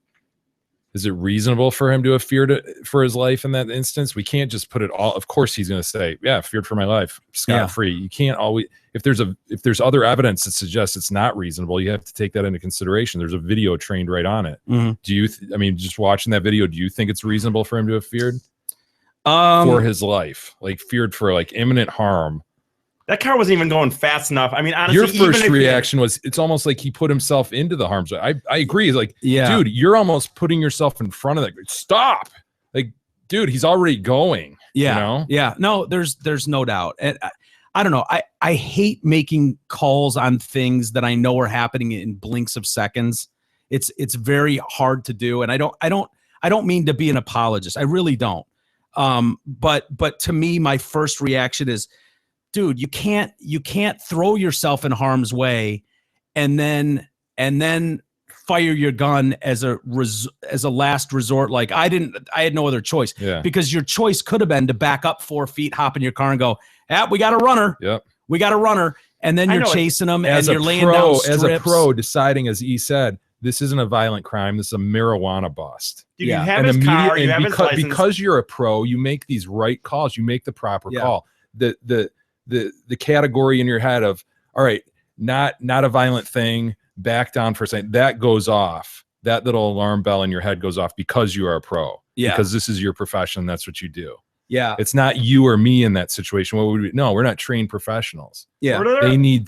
Is it reasonable for him to have feared for his life in that instance? We can't just put it all. Of course, he's going to say, "Yeah, feared for my life, scot free." You can't always. If there's other evidence that suggests it's not reasonable, you have to take that into consideration. There's a video trained right on it. Mhm. Do you? I mean, just watching that video, do you think it's reasonable for him to have feared for his life, like feared for like imminent harm? That car wasn't even going fast enough. I mean, honestly, Your even first if- reaction was it's almost like he put himself into the harm zone. I agree. Like, Yeah. dude, you're almost putting yourself in front of that. Stop. Like, dude, he's already going. Yeah. You know? Yeah. No, there's no doubt. And I don't know. I hate making calls on things that I know are happening in blinks of seconds. It's very hard to do. And I don't mean to be an apologist. I really don't. But to me, my first reaction is, dude, you can't throw yourself in harm's way and then fire your gun as a last resort. Like I had no other choice. Yeah. Because your choice could have been to back up 4 feet, hop in your car and go, we got a runner. Yep. We got a runner. And then you're chasing them and As you're a laying pro, down strips. as a pro, deciding, as E said, this isn't a violent crime. This is a marijuana bust. Dude, Yeah. you have his car, you have his license. Because you're a pro, you make these right calls. You make the proper call. The category in your head of, all right, not a violent thing, back down for a second, that goes off. That little alarm bell in your head goes off because you are a pro. Yeah. Because this is your profession. That's what you do. Yeah. It's not you or me in that situation. What would we? No, we're not trained professionals. Yeah. They need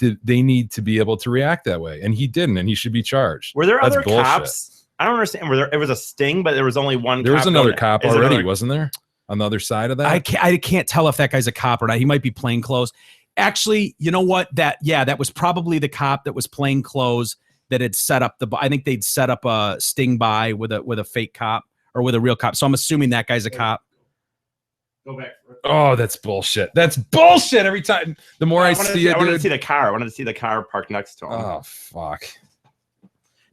to be able to react that way, and he didn't, and he should be charged. Were there That's other bullshit. cops? I don't understand. It was a sting, but there was only one. There was cop another going- cop is already, another- wasn't there? On the other side of that, I can't tell if that guy's a cop or not. He might be plain clothes. Actually, you know what? That was probably the cop that was plain clothes that had set up I think they'd set up a sting by with a fake cop or with a real cop. So I'm assuming that guy's a cop. Go back. Oh, that's bullshit. That's bullshit every time. The more I see it, I wanted to dude. see the car. I wanted to see the car parked next to him. Oh, fuck.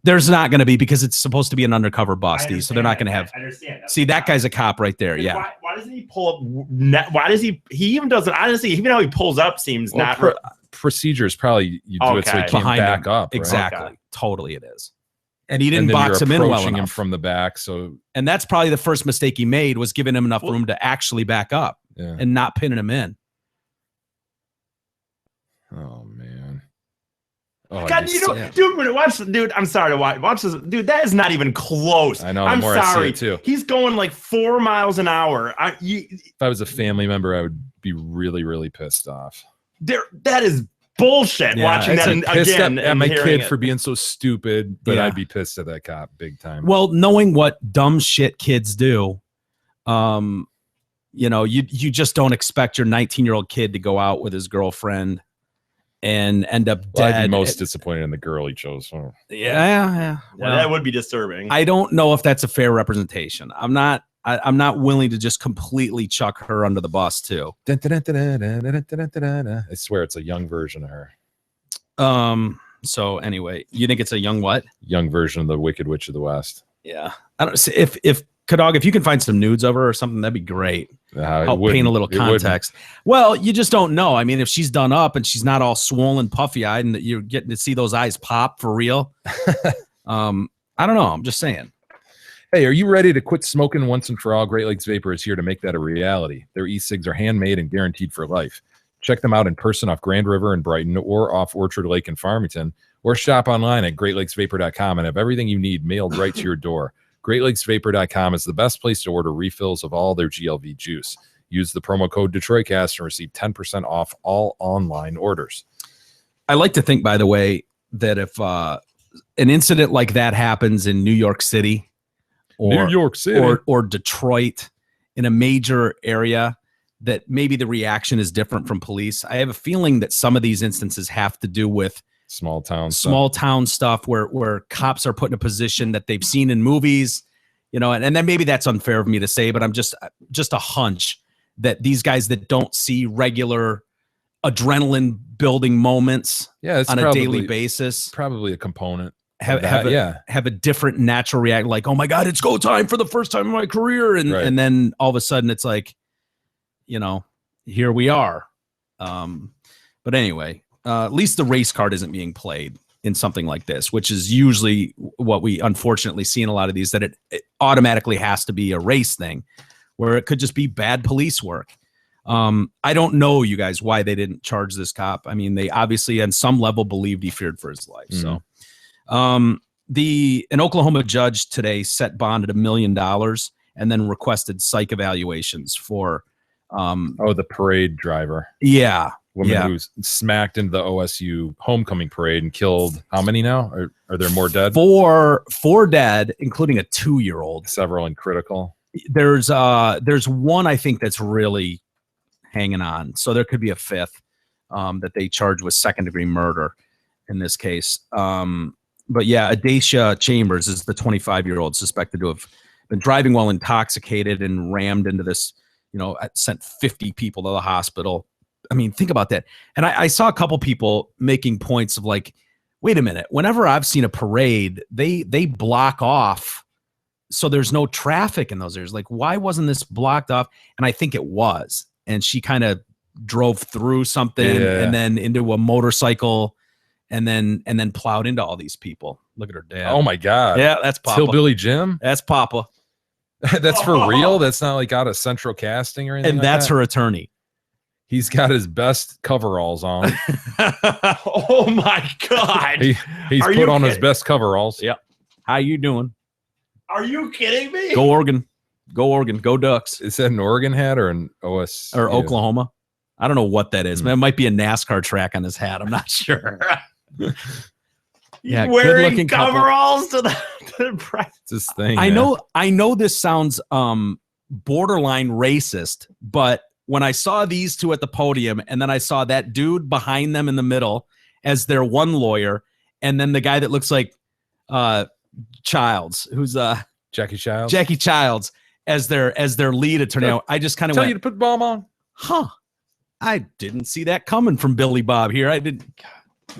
There's not going to be because it's supposed to be an undercover busty, so they're not going to have. I understand. See, that guy's a cop right there. Yeah. Why doesn't he pull up? Why does he? He even doesn't. Honestly, even how he pulls up seems Well, not. procedures probably you do it so he Okay. can't Behind back him. up. Right? Exactly. Okay. Totally, it is. And he And didn't then box you're him in well approaching him enough. from the back. So And that's probably the first mistake he made was giving him enough room to actually back up yeah. and not pinning him in. Oh man. Oh, God, you know, dude, when it watch, dude, I'm sorry to watch this, dude. That is not even close. I know, the I'm more I see sorry it, too. He's going like 4 miles an hour. If I was a family member, I would be really, really pissed off. That is bullshit. Yeah, Watching that I'd be pissed again, at and my hearing kid it. for being so stupid, but Yeah. I'd be pissed at that cop big time. Well, knowing what dumb shit kids do, you know, you just don't expect your 19-year-old kid to go out with his girlfriend and end up Well, I'd dead. be most disappointed in the girl he chose. Oh. Yeah. Yeah, Well, that would be disturbing. I don't know if that's a fair representation. I'm not willing to just completely chuck her under the bus too. I swear it's a young version of her. So anyway, you think it's a young what? Young version of the Wicked Witch of the West. Yeah. I don't see if Kadog, if you can find some nudes of her or something, that'd be great. Help paint a little context. Well, you just don't know. I mean, if she's done up and she's not all swollen, puffy-eyed, and you're getting to see those eyes pop for real, I don't know. I'm just saying. Hey, are you ready to quit smoking once and for all? Great Lakes Vapor is here to make that a reality. Their e-cigs are handmade and guaranteed for life. Check them out in person off Grand River in Brighton or off Orchard Lake in Farmington, or shop online at greatlakesvapor.com and have everything you need mailed right to your door. GreatLakesVapor.com is the best place to order refills of all their GLV juice. Use the promo code DetroitCast and receive 10% off all online orders. I like to think, by the way, that if an incident like that happens in New York City or New York City. or Detroit in a major area, that maybe the reaction is different from police. I have a feeling that some of these instances have to do with small town stuff where cops are put in a position that they've seen in movies, you know, and then maybe that's unfair of me to say, but I'm just a hunch that these guys that don't see regular adrenaline building moments on a daily basis, probably a component have a different natural reaction, like, oh my God, it's go time for the first time in my career. And then all of a sudden it's like, you know, here we are. But anyway, at least the race card isn't being played in something like this, which is usually what we unfortunately see in a lot of these, that it automatically has to be a race thing where it could just be bad police work. I don't know, you guys, why they didn't charge this cop. I mean, they obviously on some level believed he feared for his life. So an Oklahoma judge today set bond at $1 million and then requested psych evaluations for the parade driver. Yeah. Woman who smacked into the OSU homecoming parade and killed how many now? Are there more dead? Four dead, including a 2-year-old. Several in critical. There's one I think that's really hanging on. So there could be a fifth that they charge with second-degree murder in this case. But yeah, Adacia Chambers is the 25-year-old suspected to have been driving while intoxicated and rammed into this, sent 50 people to the hospital. I mean, think about that. And I saw a couple people making points of like, wait a minute, whenever I've seen a parade, they block off so there's no traffic in those areas. Like, why wasn't this blocked off? And I think it was. And she kind of drove through something and then into a motorcycle and then plowed into all these people. Look at her dad. Oh my God. Yeah, that's Papa. Hillbilly Jim? That's Papa. That's for real? That's not like out of central casting or anything. And that's her attorney. He's got his best coveralls on. Oh my God. He's put on his best coveralls. Yep. How you doing? Are you kidding me? Go Oregon. Go Oregon. Go Ducks. Is that an Oregon hat or an OS? Or Oklahoma? I don't know what that is. It might be a NASCAR track on his hat. I'm not sure. Yeah, wearing coveralls to the press. It's this thing. I know this sounds borderline racist, but when I saw these two at the podium and then I saw that dude behind them in the middle as their one lawyer, and then the guy that looks like Childs, who's Jackie Childs. Jackie Childs as their lead attorney. I just kind of tell you to put the bomb on. Huh. I didn't see that coming from Billy Bob here. I didn't.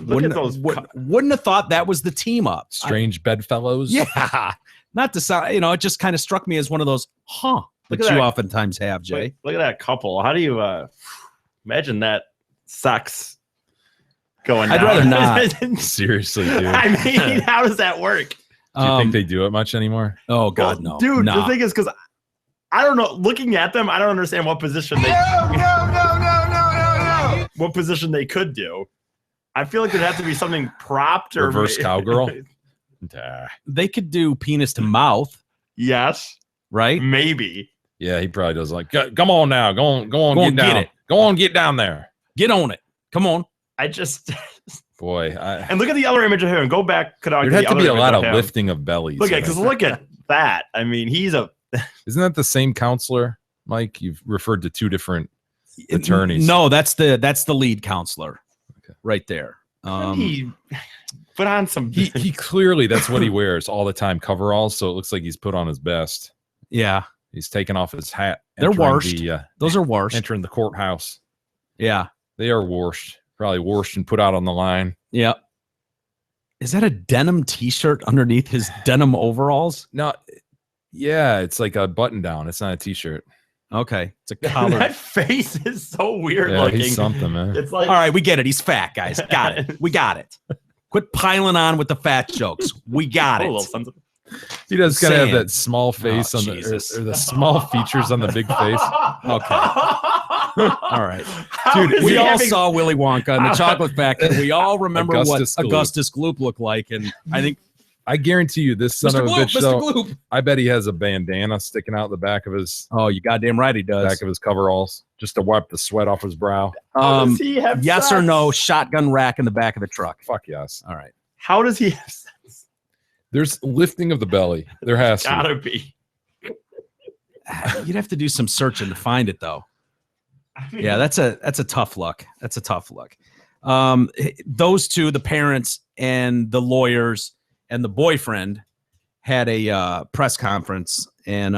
Wouldn't have thought that was the team up. Strange bedfellows. Yeah. Not to sound, it just kind of struck me as one of those, that you oftentimes have, Jay. Look at that couple. How do you imagine that sex going I'd down? rather not. Seriously, dude. I mean, how does that work? Do you think they do it much anymore? Oh, God, no. Dude, the thing is, because I don't know, looking at them, I don't understand what position they what position they could do. I feel like there'd have to be something propped or reverse cowgirl. They could do penis to mouth. Yes. Right? Maybe. Yeah, he probably does. Like, come on now. Go on, get down. Go on, get down there. Get on it. Come on. I just boy. And look at the other image of him. And go back. There'd have to be a lot of lifting of bellies. Look at that. I mean, he's a. Isn't that the same counselor, Mike? You've referred to two different attorneys. No, that's the lead counselor. Right there. He put on some. He clearly that's what he wears all the time. Coveralls, so it looks like he's put on his best. Yeah, he's taken off his hat. They're washed. Those are washed. Entering the courthouse. Yeah, they are washed. Probably washed and put out on the line. Yeah. Is that a denim T-shirt underneath his denim overalls? No. Yeah, it's like a button down. It's not a T-shirt. Okay, it's a collar. That face is so weird looking. He's something, man. It's like, all right, we get it. He's fat, guys. Got it. We got it. Quit piling on with the fat jokes. We got it. He does kind of have that small face on or the small features on the big face. Okay. All right, dude. We all saw Willy Wonka and the Chocolate Factory. We all remember what Augustus Gloop looked like, and I guarantee you, this son Mr. of a Gloop, bitch, Mr. though, Gloop. I bet he has a bandana sticking out the back of his. Oh, you goddamn right he does. Back of his coveralls, just to wipe the sweat off his brow. Does he have yes sex? or no? Shotgun rack in the back of the truck. Fuck yes. All right. How does he have sex? There's lifting of the belly. There has to. Gotta be. You'd have to do some searching to find it, though. Yeah, that's a tough look. That's a tough look. Those two, the parents and the lawyers and the boyfriend, had a press conference, and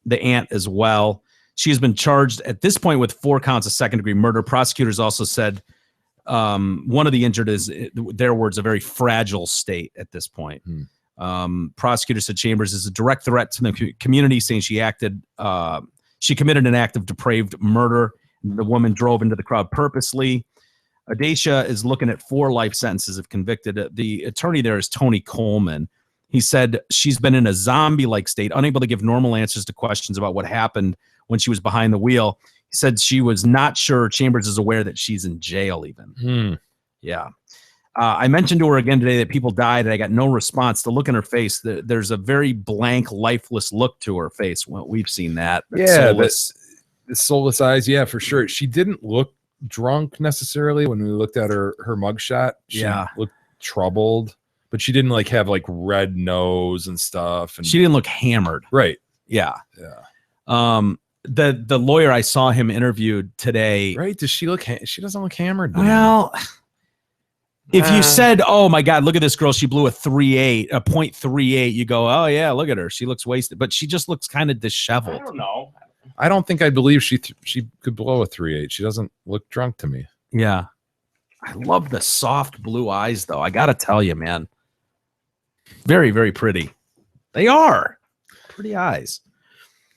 the aunt as well. She has been charged at this point with 4 counts of second-degree murder. Prosecutors also said one of the injured is, their words, a very fragile state at this point. Prosecutors said Chambers is a direct threat to the community, saying she committed an act of depraved murder. The woman drove into the crowd purposely. Adacia is looking at 4 life sentences if convicted. The attorney there is Tony Coleman. He said she's been in a zombie-like state, unable to give normal answers to questions about what happened when she was behind the wheel. He said she was not sure Chambers is aware that she's in jail even. Yeah. I mentioned to her again today that people died, and I got no response. The look in her face, there's a very blank, lifeless look to her face. Well, we've seen that. Yeah, the soulless eyes. Yeah, for sure. She didn't look drunk necessarily when we looked at her mugshot. She looked troubled, but she didn't have red nose and stuff. And she didn't look hammered. Right. Yeah. The lawyer, I saw him interviewed today. Right. Does she look? She doesn't look hammered. Well, If you said, "Oh my God, look at this girl. She blew a 0.38," you go, "Oh yeah, look at her. She looks wasted." But she just looks kind of I disheveled. don't know. I don't think I believe she could blow a 3.8. She doesn't look drunk to me. Yeah, I love the soft blue eyes, though. I gotta tell you, man, very, very pretty. They are pretty eyes.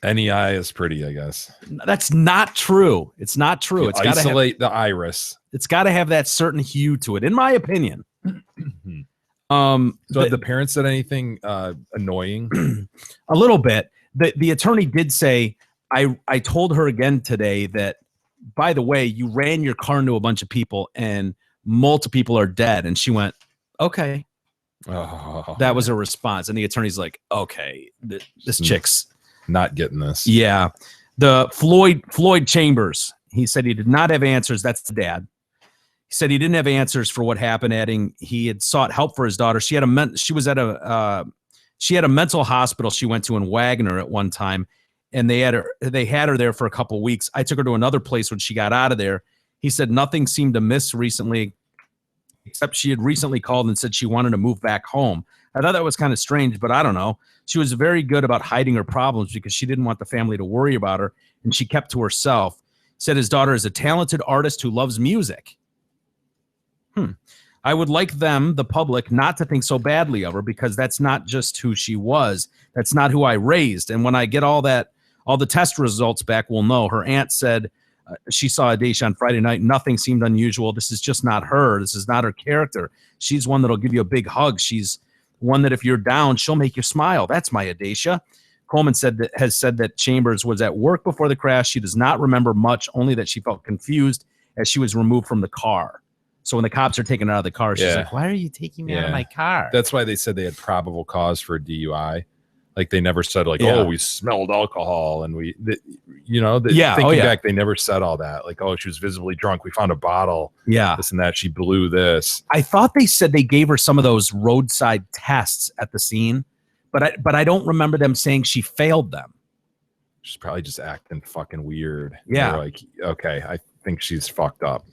Any eye is pretty, I guess. That's not true. It's not true. It's gotta have, Isolate the iris. it's got to have that certain hue to it, in my opinion. So have the parents said anything annoying? A little bit. The attorney did say, I told her again today that, by the way, you ran your car into a bunch of people and multiple people are dead. And she went, okay. Oh, That was her response. And the attorney's like, okay, this chick's not getting this. Yeah. The Floyd Chambers, he said he did not have answers. That's the dad. He said he didn't have answers for what happened, adding he had sought help for his daughter. She had a mental hospital she went to in Wagner at one time, and they had her there for a couple of weeks. I took her to another place when she got out of there. He said nothing seemed amiss recently, except she had recently called and said she wanted to move back home. I thought that was kind of strange, but I don't know. She was very good about hiding her problems because she didn't want the family to worry about her, and she kept to herself. Said his daughter is a talented artist who loves music. I would like them, the public, not to think so badly of her because that's not just who she was. That's not who I raised. And when I get all the test results back, we'll know. Her aunt said she saw Adacia on Friday night. Nothing seemed unusual. This is just not her. This is not her character. She's one that'll give you a big hug. She's one that if you're down, she'll make you smile. That's my Adacia. Coleman has said that Chambers was at work before the crash. She does not remember much, only that she felt confused as she was removed from the car. So when the cops are taking her out of the car, she's like, why are you taking me out of my car? That's why they said they had probable cause for a DUI. Like they never said oh, we smelled alcohol and thinking back, they never said all that. Like, oh, she was visibly drunk. We found a bottle. Yeah. This and that. She blew this. I thought they said they gave her some of those roadside tests at the scene, but I don't remember them saying she failed them. She's probably just acting fucking weird. Yeah. They're like, okay, I think she's fucked up.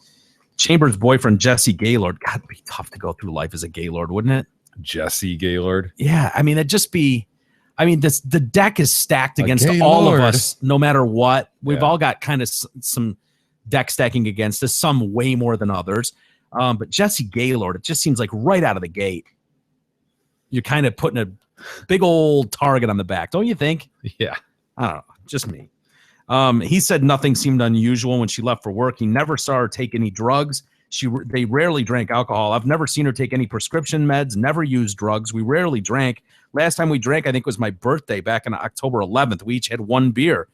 Chambers' boyfriend, Jesse Gaylord. God, it'd be tough to go through life as a Gaylord, wouldn't it? Jesse Gaylord. Yeah. I mean, the deck is stacked against Gaylord. all of us, no matter what. We've all got kind of some deck stacking against us, some way more than others. But Jesse Gaylord, it just seems like right out of the gate, you're kind of putting a big old target on the back, don't you think? Yeah. I don't know. Just me. He said nothing seemed unusual when she left for work. He never saw her take any drugs. They rarely drank alcohol. I've never seen her take any prescription meds, never used drugs. We rarely drank. Last time we drank, I think, was my birthday back on October 11th. We each had one beer.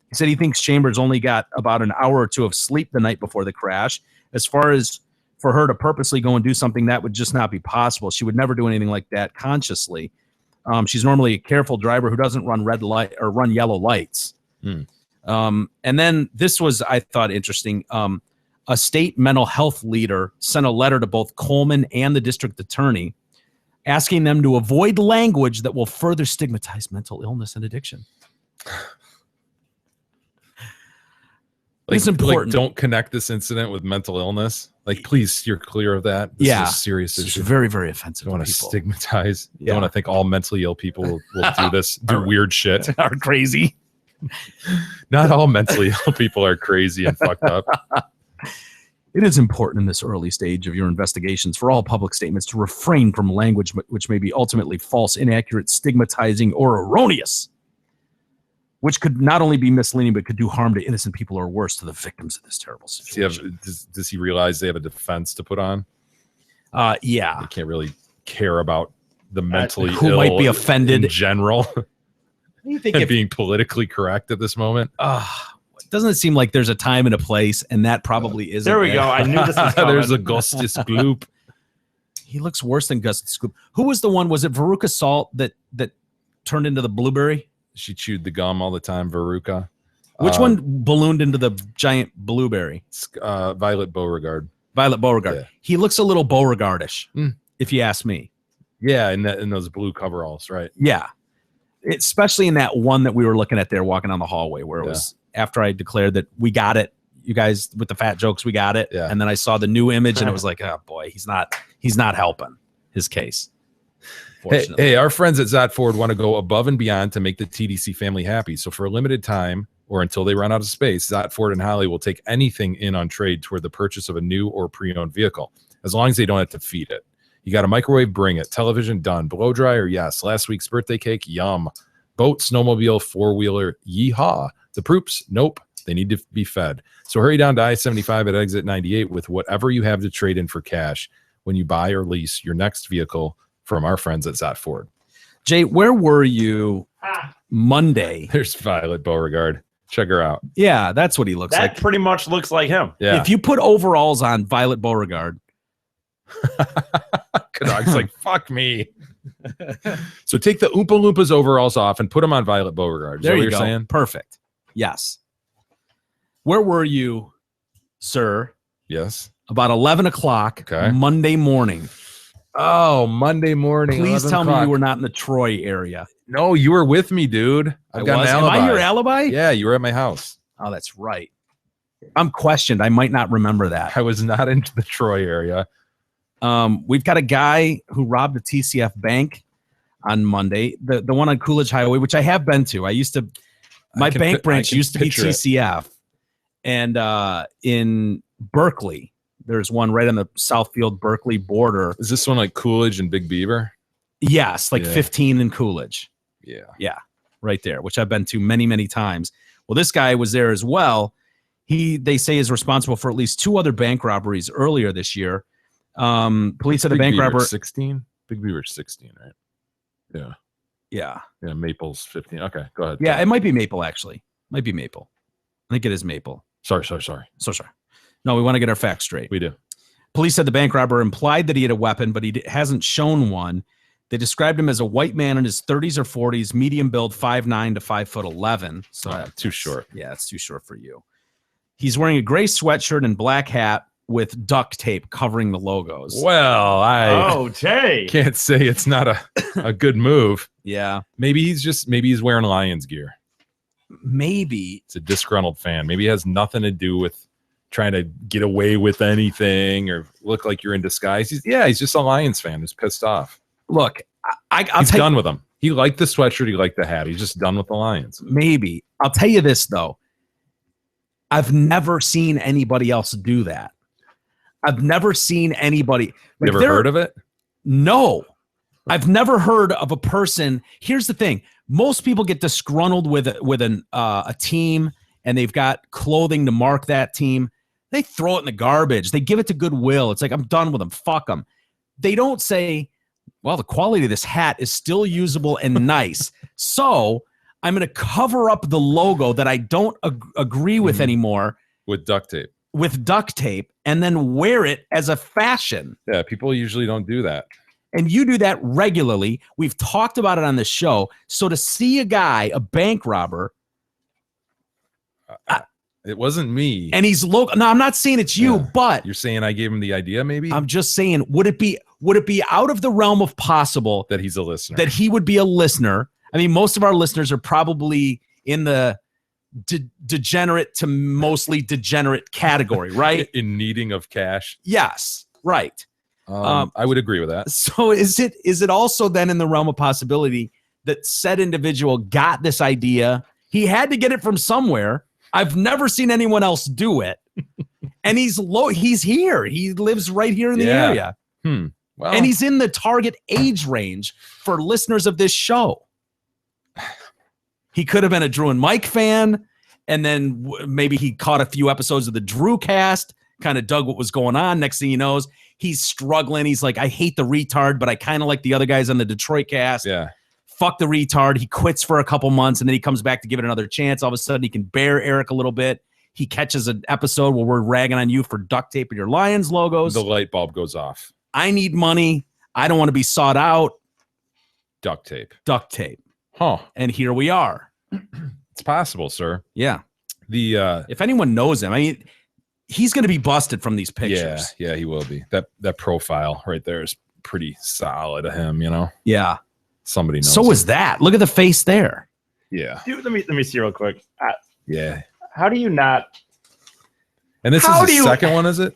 He said he thinks Chambers only got about an hour or two of sleep the night before the crash. As far as for her to purposely go and do something, that would just not be possible. She would never do anything like that consciously. She's normally a careful driver who doesn't run red light or run yellow lights. And then this was, I thought, interesting. A state mental health leader sent a letter to both Coleman and the district attorney asking them to avoid language that will further stigmatize mental illness and addiction. It's important. Don't connect this incident with mental illness. Like, please steer clear of that. This is a serious issue. It's very, very offensive. Don't want to stigmatize. Yeah. Don't want to think all mentally ill people will do this, do weird shit. Are crazy. Not all mentally ill people are crazy and fucked up. It is important in this early stage of your investigations for all public statements to refrain from language which may be ultimately false, inaccurate, stigmatizing, or erroneous, which could not only be misleading but could do harm to innocent people or worse to the victims of this terrible situation. Does he realize they have a defense to put on? Yeah. They can't really care about the mentally who ill might be offended in general. You think and being politically correct at this moment? Doesn't it seem like there's a time and a place, and that probably isn't? There we go. I knew this was coming. There's Augustus Gloop. He looks worse than Augustus Gloop. Who was the one? Was it Veruca Salt that turned into the blueberry? She chewed the gum all the time, Veruca. Which one ballooned into the giant blueberry? Violet Beauregard. Violet Beauregard. Yeah. He looks a little Beauregard-ish, if you ask me. Yeah, in those blue coveralls, right? Yeah. Especially in that one that we were looking at there walking down the hallway where it was after I declared that we got it, you guys with the fat jokes, we got it. Yeah. And then I saw the new image and it was like, oh boy, he's not helping his case. Hey, our friends at Zot Ford want to go above and beyond to make the TDC family happy. So for a limited time or until they run out of space, Zot Ford and Holly will take anything in on trade toward the purchase of a new or pre-owned vehicle, as long as they don't have to feed it. You got a microwave? Bring it. Television? Done. Blow dryer? Yes. Last week's birthday cake? Yum. Boat, snowmobile, four-wheeler? Yeehaw. The Proops? Nope. They need to be fed. So hurry down to I-75 at exit 98 with whatever you have to trade in for cash when you buy or lease your next vehicle from our friends at Zot Ford. Jay, where were you Monday? There's Violet Beauregard. Check her out. Yeah, that's what he looks That like. pretty much looks like him. Yeah. If you put overalls on Violet Beauregard, Canuck's like, fuck me. So take the Oompa Loompas overalls off and put them on Violet Beauregard. Is there that what you you're go. saying? Perfect. Yes. Where were you, sir? Yes. About 11 o'clock Okay. Monday morning. Oh, Monday morning. Please 11 tell me o'clock. you were not in the Troy area. No, you were with me, dude. I've got an alibi. Am I your alibi? Yeah, you were at my house. Oh, that's right. I'm questioned. I might not remember that. I was not in the Troy area. We've got a guy who robbed a TCF bank on Monday, the one on Coolidge Highway, which I have been to. My bank branch used to be TCF. And in Berkeley, there's one right on the Southfield Berkeley border. Is this one like Coolidge and Big Beaver? Yes, like Yeah. 15 in Coolidge. Yeah. Yeah, right there, which I've been to many, many times. Well, this guy was there as well. They say is responsible for at least 2 other bank robberies earlier this year. Police said the bank robber 16. Big Beaver's 16, right? Yeah. Yeah. Yeah. Maple's 15. Okay, go ahead. Yeah, it might be Maple actually. Might be Maple. I think it is Maple. Sorry. So sorry. No, we want to get our facts straight. We do. Police said the bank robber implied that he had a weapon, but he hasn't shown one. They described him as a white man in his 30s or 40s, medium build, 5'9" to 5'11". So too short. Yeah, it's too short for you. He's wearing a gray sweatshirt and black hat with duct tape covering the logos. Well, I Jay. can't say it's not a good move. Yeah. Maybe he's wearing Lions gear. Maybe. It's a disgruntled fan. Maybe it has nothing to do with trying to get away with anything or look like you're in disguise. He's just a Lions fan who's pissed off. Look, He's done with them. He liked the sweatshirt. He liked the hat. He's just done with the Lions. Maybe. I'll tell you this, though. I've never seen anybody else do that. I've never seen anybody. You ever heard of it? No. I've never heard of a person. Here's the thing. Most people get disgruntled with a team and they've got clothing to mark that team. They throw it in the garbage. They give it to Goodwill. It's like, I'm done with them. Fuck them. They don't say, well, the quality of this hat is still usable and nice. So I'm going to cover up the logo that I don't agree with anymore. With duct tape. With duct tape and then wear it as a fashion. Yeah, people usually don't do that. And you do that regularly. We've talked about it on the show. So to see a guy, a bank robber, it wasn't me. and he's local. No, I'm not saying it's you, but You're saying I gave him the idea, maybe? I'm just saying, would it be out of the realm of possible that he's a listener. that he would be a listener? I mean, most of our listeners are probably in the degenerate to mostly degenerate category, right? In needing of cash. Yes, right. I would agree with that. So is it also then in the realm of possibility that said individual got this idea? He had to get it from somewhere. I've never seen anyone else do it. And he's here. He lives right here in the area. Well, And he's in the target age range for listeners of this show. He could have been a Drew and Mike fan, and then maybe he caught a few episodes of the Drew cast, kind of dug what was going on. Next thing he knows, he's struggling. He's like, I hate the retard, but I kind of like the other guys on the Detroit cast. Yeah. Fuck the retard. He quits for a couple months, and then he comes back to give it another chance. All of a sudden, he can bear Eric a little bit. He catches an episode where we're ragging on you for duct tape and your Lions logos. The light bulb goes off. I need money. I don't want to be sought out. Duct tape. Duct tape. Huh. And here we are. It's possible, sir. Yeah. The if anyone knows him, I mean, he's going to be busted from these pictures. Yeah, he will be. That profile right there is pretty solid of him, you know? Yeah. Somebody knows. So is that. Look at the face there. Yeah. Dude, let me see real quick. Yeah. How do you not And this How is do the you- second one, is it?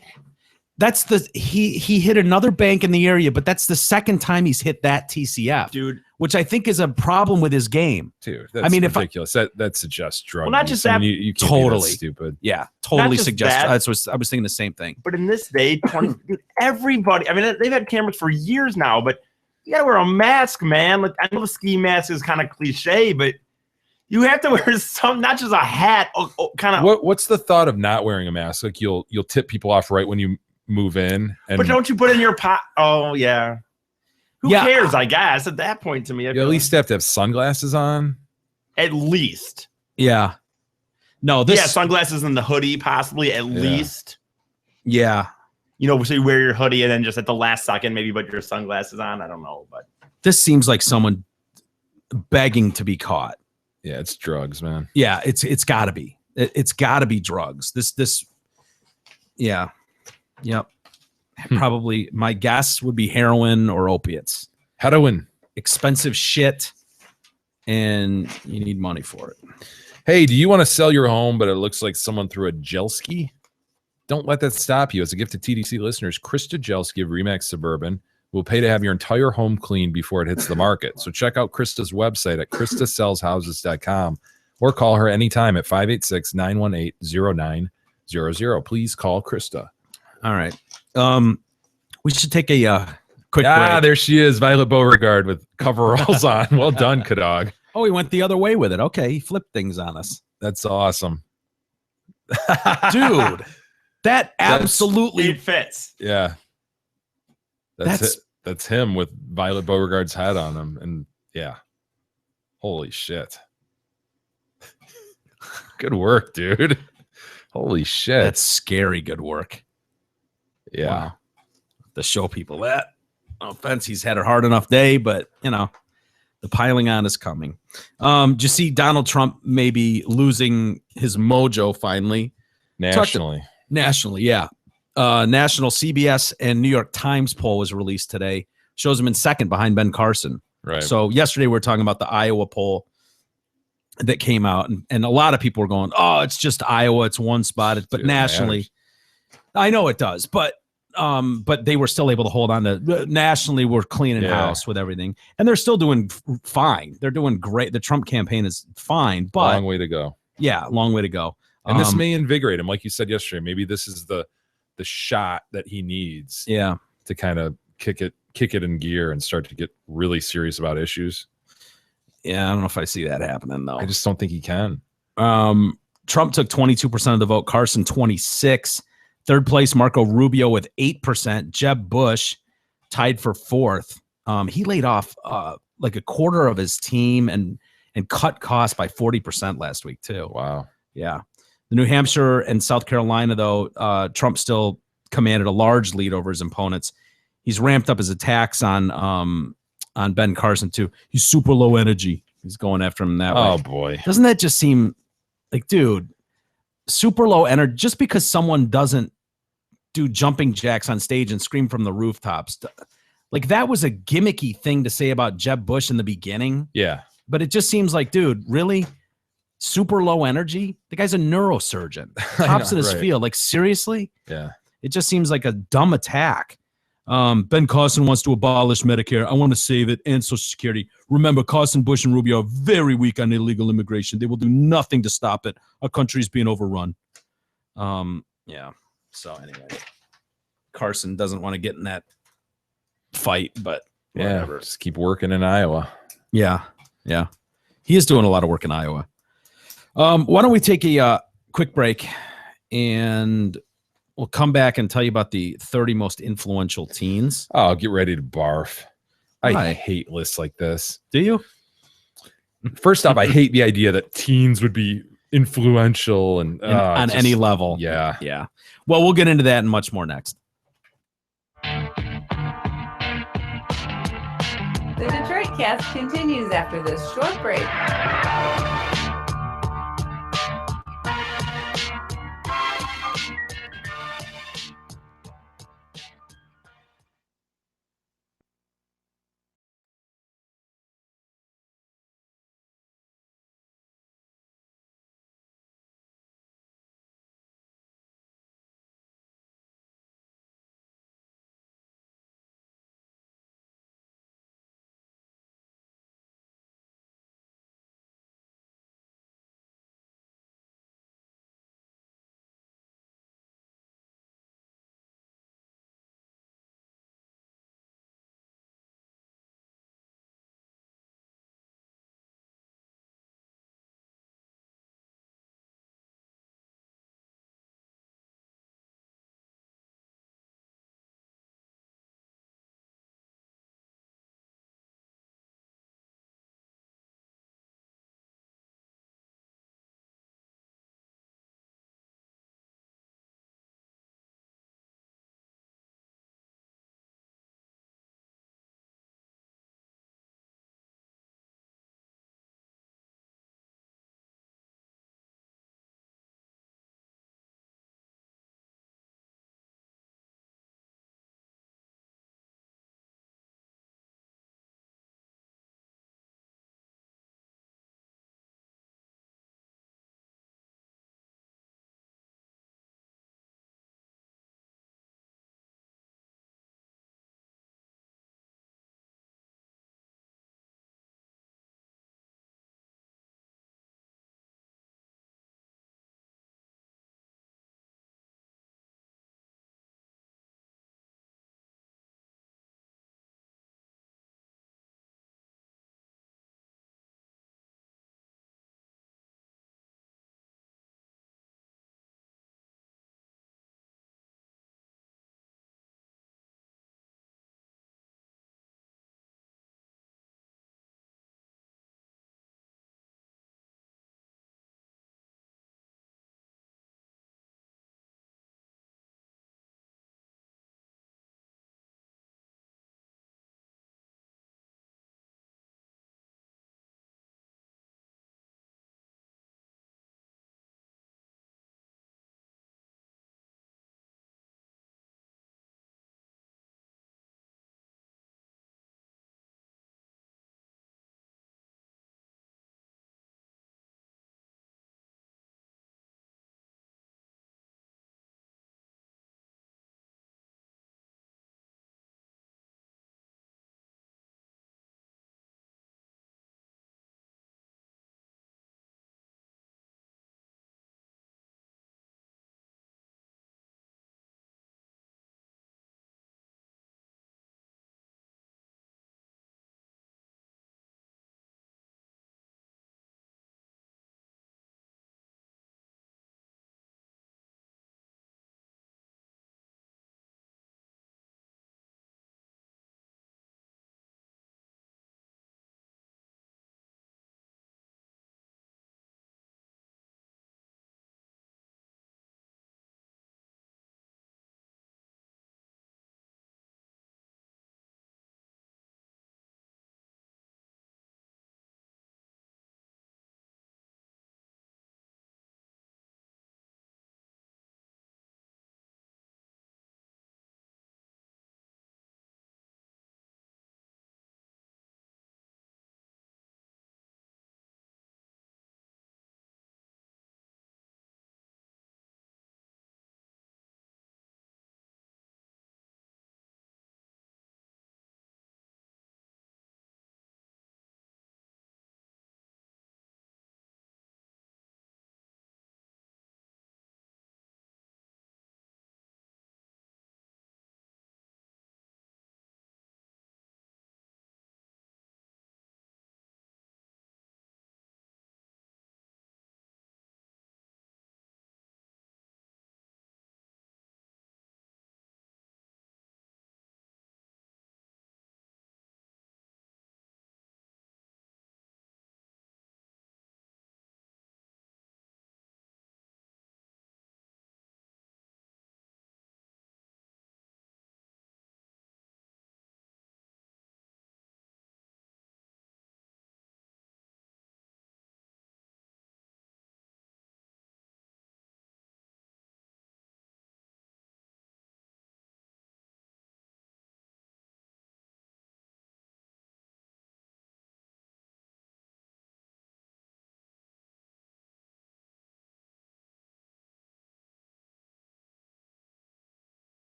That's he hit another bank in the area, but that's the second time he's hit that TCF, dude. which I think is a problem with his game. Dude, that's I mean, if ridiculous. That suggests drug Well, not use. just I mean, that- you can't be that Totally. stupid. Yeah, totally just suggests. that. That's what I was thinking the same thing. But in this day, dude, everybody. I mean, they've had cameras for years now, but you gotta wear a mask, man. Like I know the ski mask is kind of cliche, but you have to wear some, not just a hat. Kind of. What's the thought of not wearing a mask? Like you'll tip people off right when you move in, and But don't you put it in your pot? Oh yeah. Who Yeah. cares? I guess at that point, to me, I you feel at least have to have sunglasses on. like- at least. Yeah. No, this. Yeah, sunglasses and the hoodie, possibly at Yeah. least. Yeah, You know, so you wear your hoodie and then just at the last second, maybe put your sunglasses on. I don't know, but this seems like someone begging to be caught. Yeah, it's drugs, man. Yeah, it's got to be. It's got to be drugs. This. Yeah. Yep. Probably my guess would be heroin or opiates. Heroin. Expensive shit, and you need money for it. Hey, do you want to sell your home, but it looks like someone threw a Jelski? Don't let that stop you. As a gift to TDC listeners, Krista Jelski of Remax Suburban will pay to have your entire home cleaned before it hits the market. So check out Krista's website at kristasellshouses.com or call her anytime at 586-918-0900. Please call Krista. All right. We should take a quick break. There she is, Violet Beauregard with coveralls on. Well done, Kadog. Oh, he went the other way with it. Okay, he flipped things on us. That's awesome. Dude, that absolutely it fits. Yeah. That's That's- it. That's him with Violet Beauregard's head on him. And yeah. Holy shit. Good work, dude. Holy shit. that's scary good work. yeah. Wow. To show people that. No offense, he's had a hard enough day, but you know, the piling on is coming. Do you see Donald Trump maybe losing his mojo finally? Nationally. Nationally, yeah. National CBS and New York Times poll was released today. Shows him in second behind Ben Carson. Right. So yesterday we were talking about the Iowa poll that came out, and a lot of people were going, "Oh, it's just Iowa; it's one spot." But Dude, it nationally, matters. I know it does, but they were still able to hold on to. Nationally, we're cleaning Yeah. house with everything, and they're still doing fine. They're doing great. The Trump campaign is fine, but Long way to go. yeah, long way to go. And this may invigorate him, like you said yesterday. Maybe this is the shot that he needs yeah. to kind of kick it in gear and start to get really serious about issues. Yeah, I don't know if I see that happening though. I just don't think he can. Trump took 22% of the vote. Carson 26. Third place, Marco Rubio with 8%. Jeb Bush tied for fourth. He laid off like a quarter of his team and cut costs by 40% last week too. Wow. Yeah. The New Hampshire and South Carolina, though, Trump still commanded a large lead over his opponents. He's ramped up his attacks on Ben Carson too. He's super low energy. He's going after him that way. Oh boy. Doesn't that just seem like, dude, super low energy? Just because someone doesn't do jumping jacks on stage and scream from the rooftops, like that was a gimmicky thing to say about Jeb Bush in the beginning. Yeah. But it just seems like, dude, really? Super low energy? The guy's a neurosurgeon. I Tops know, in his right. field. Like, seriously? Yeah. It just seems like a dumb attack. Ben Carson wants to abolish Medicare. I want to save it and Social Security. Remember, Carson, Bush, and Rubio are very weak on illegal immigration. They will do nothing to stop it. Our country is being overrun. Yeah. So anyway, Carson doesn't want to get in that fight, but Yeah. whatever. Just keep working in Iowa. Yeah. Yeah. He is doing a lot of work in Iowa. Why don't we take a quick break and we'll come back and tell you about the 30 most influential teens. Oh, get ready to barf. I Why? hate lists like this. Do you? First off, I hate the idea that teens would be influential and On just- any level. Yeah. Yeah. Well, we'll get into that and much more next. The Detroit Cast continues after this short break.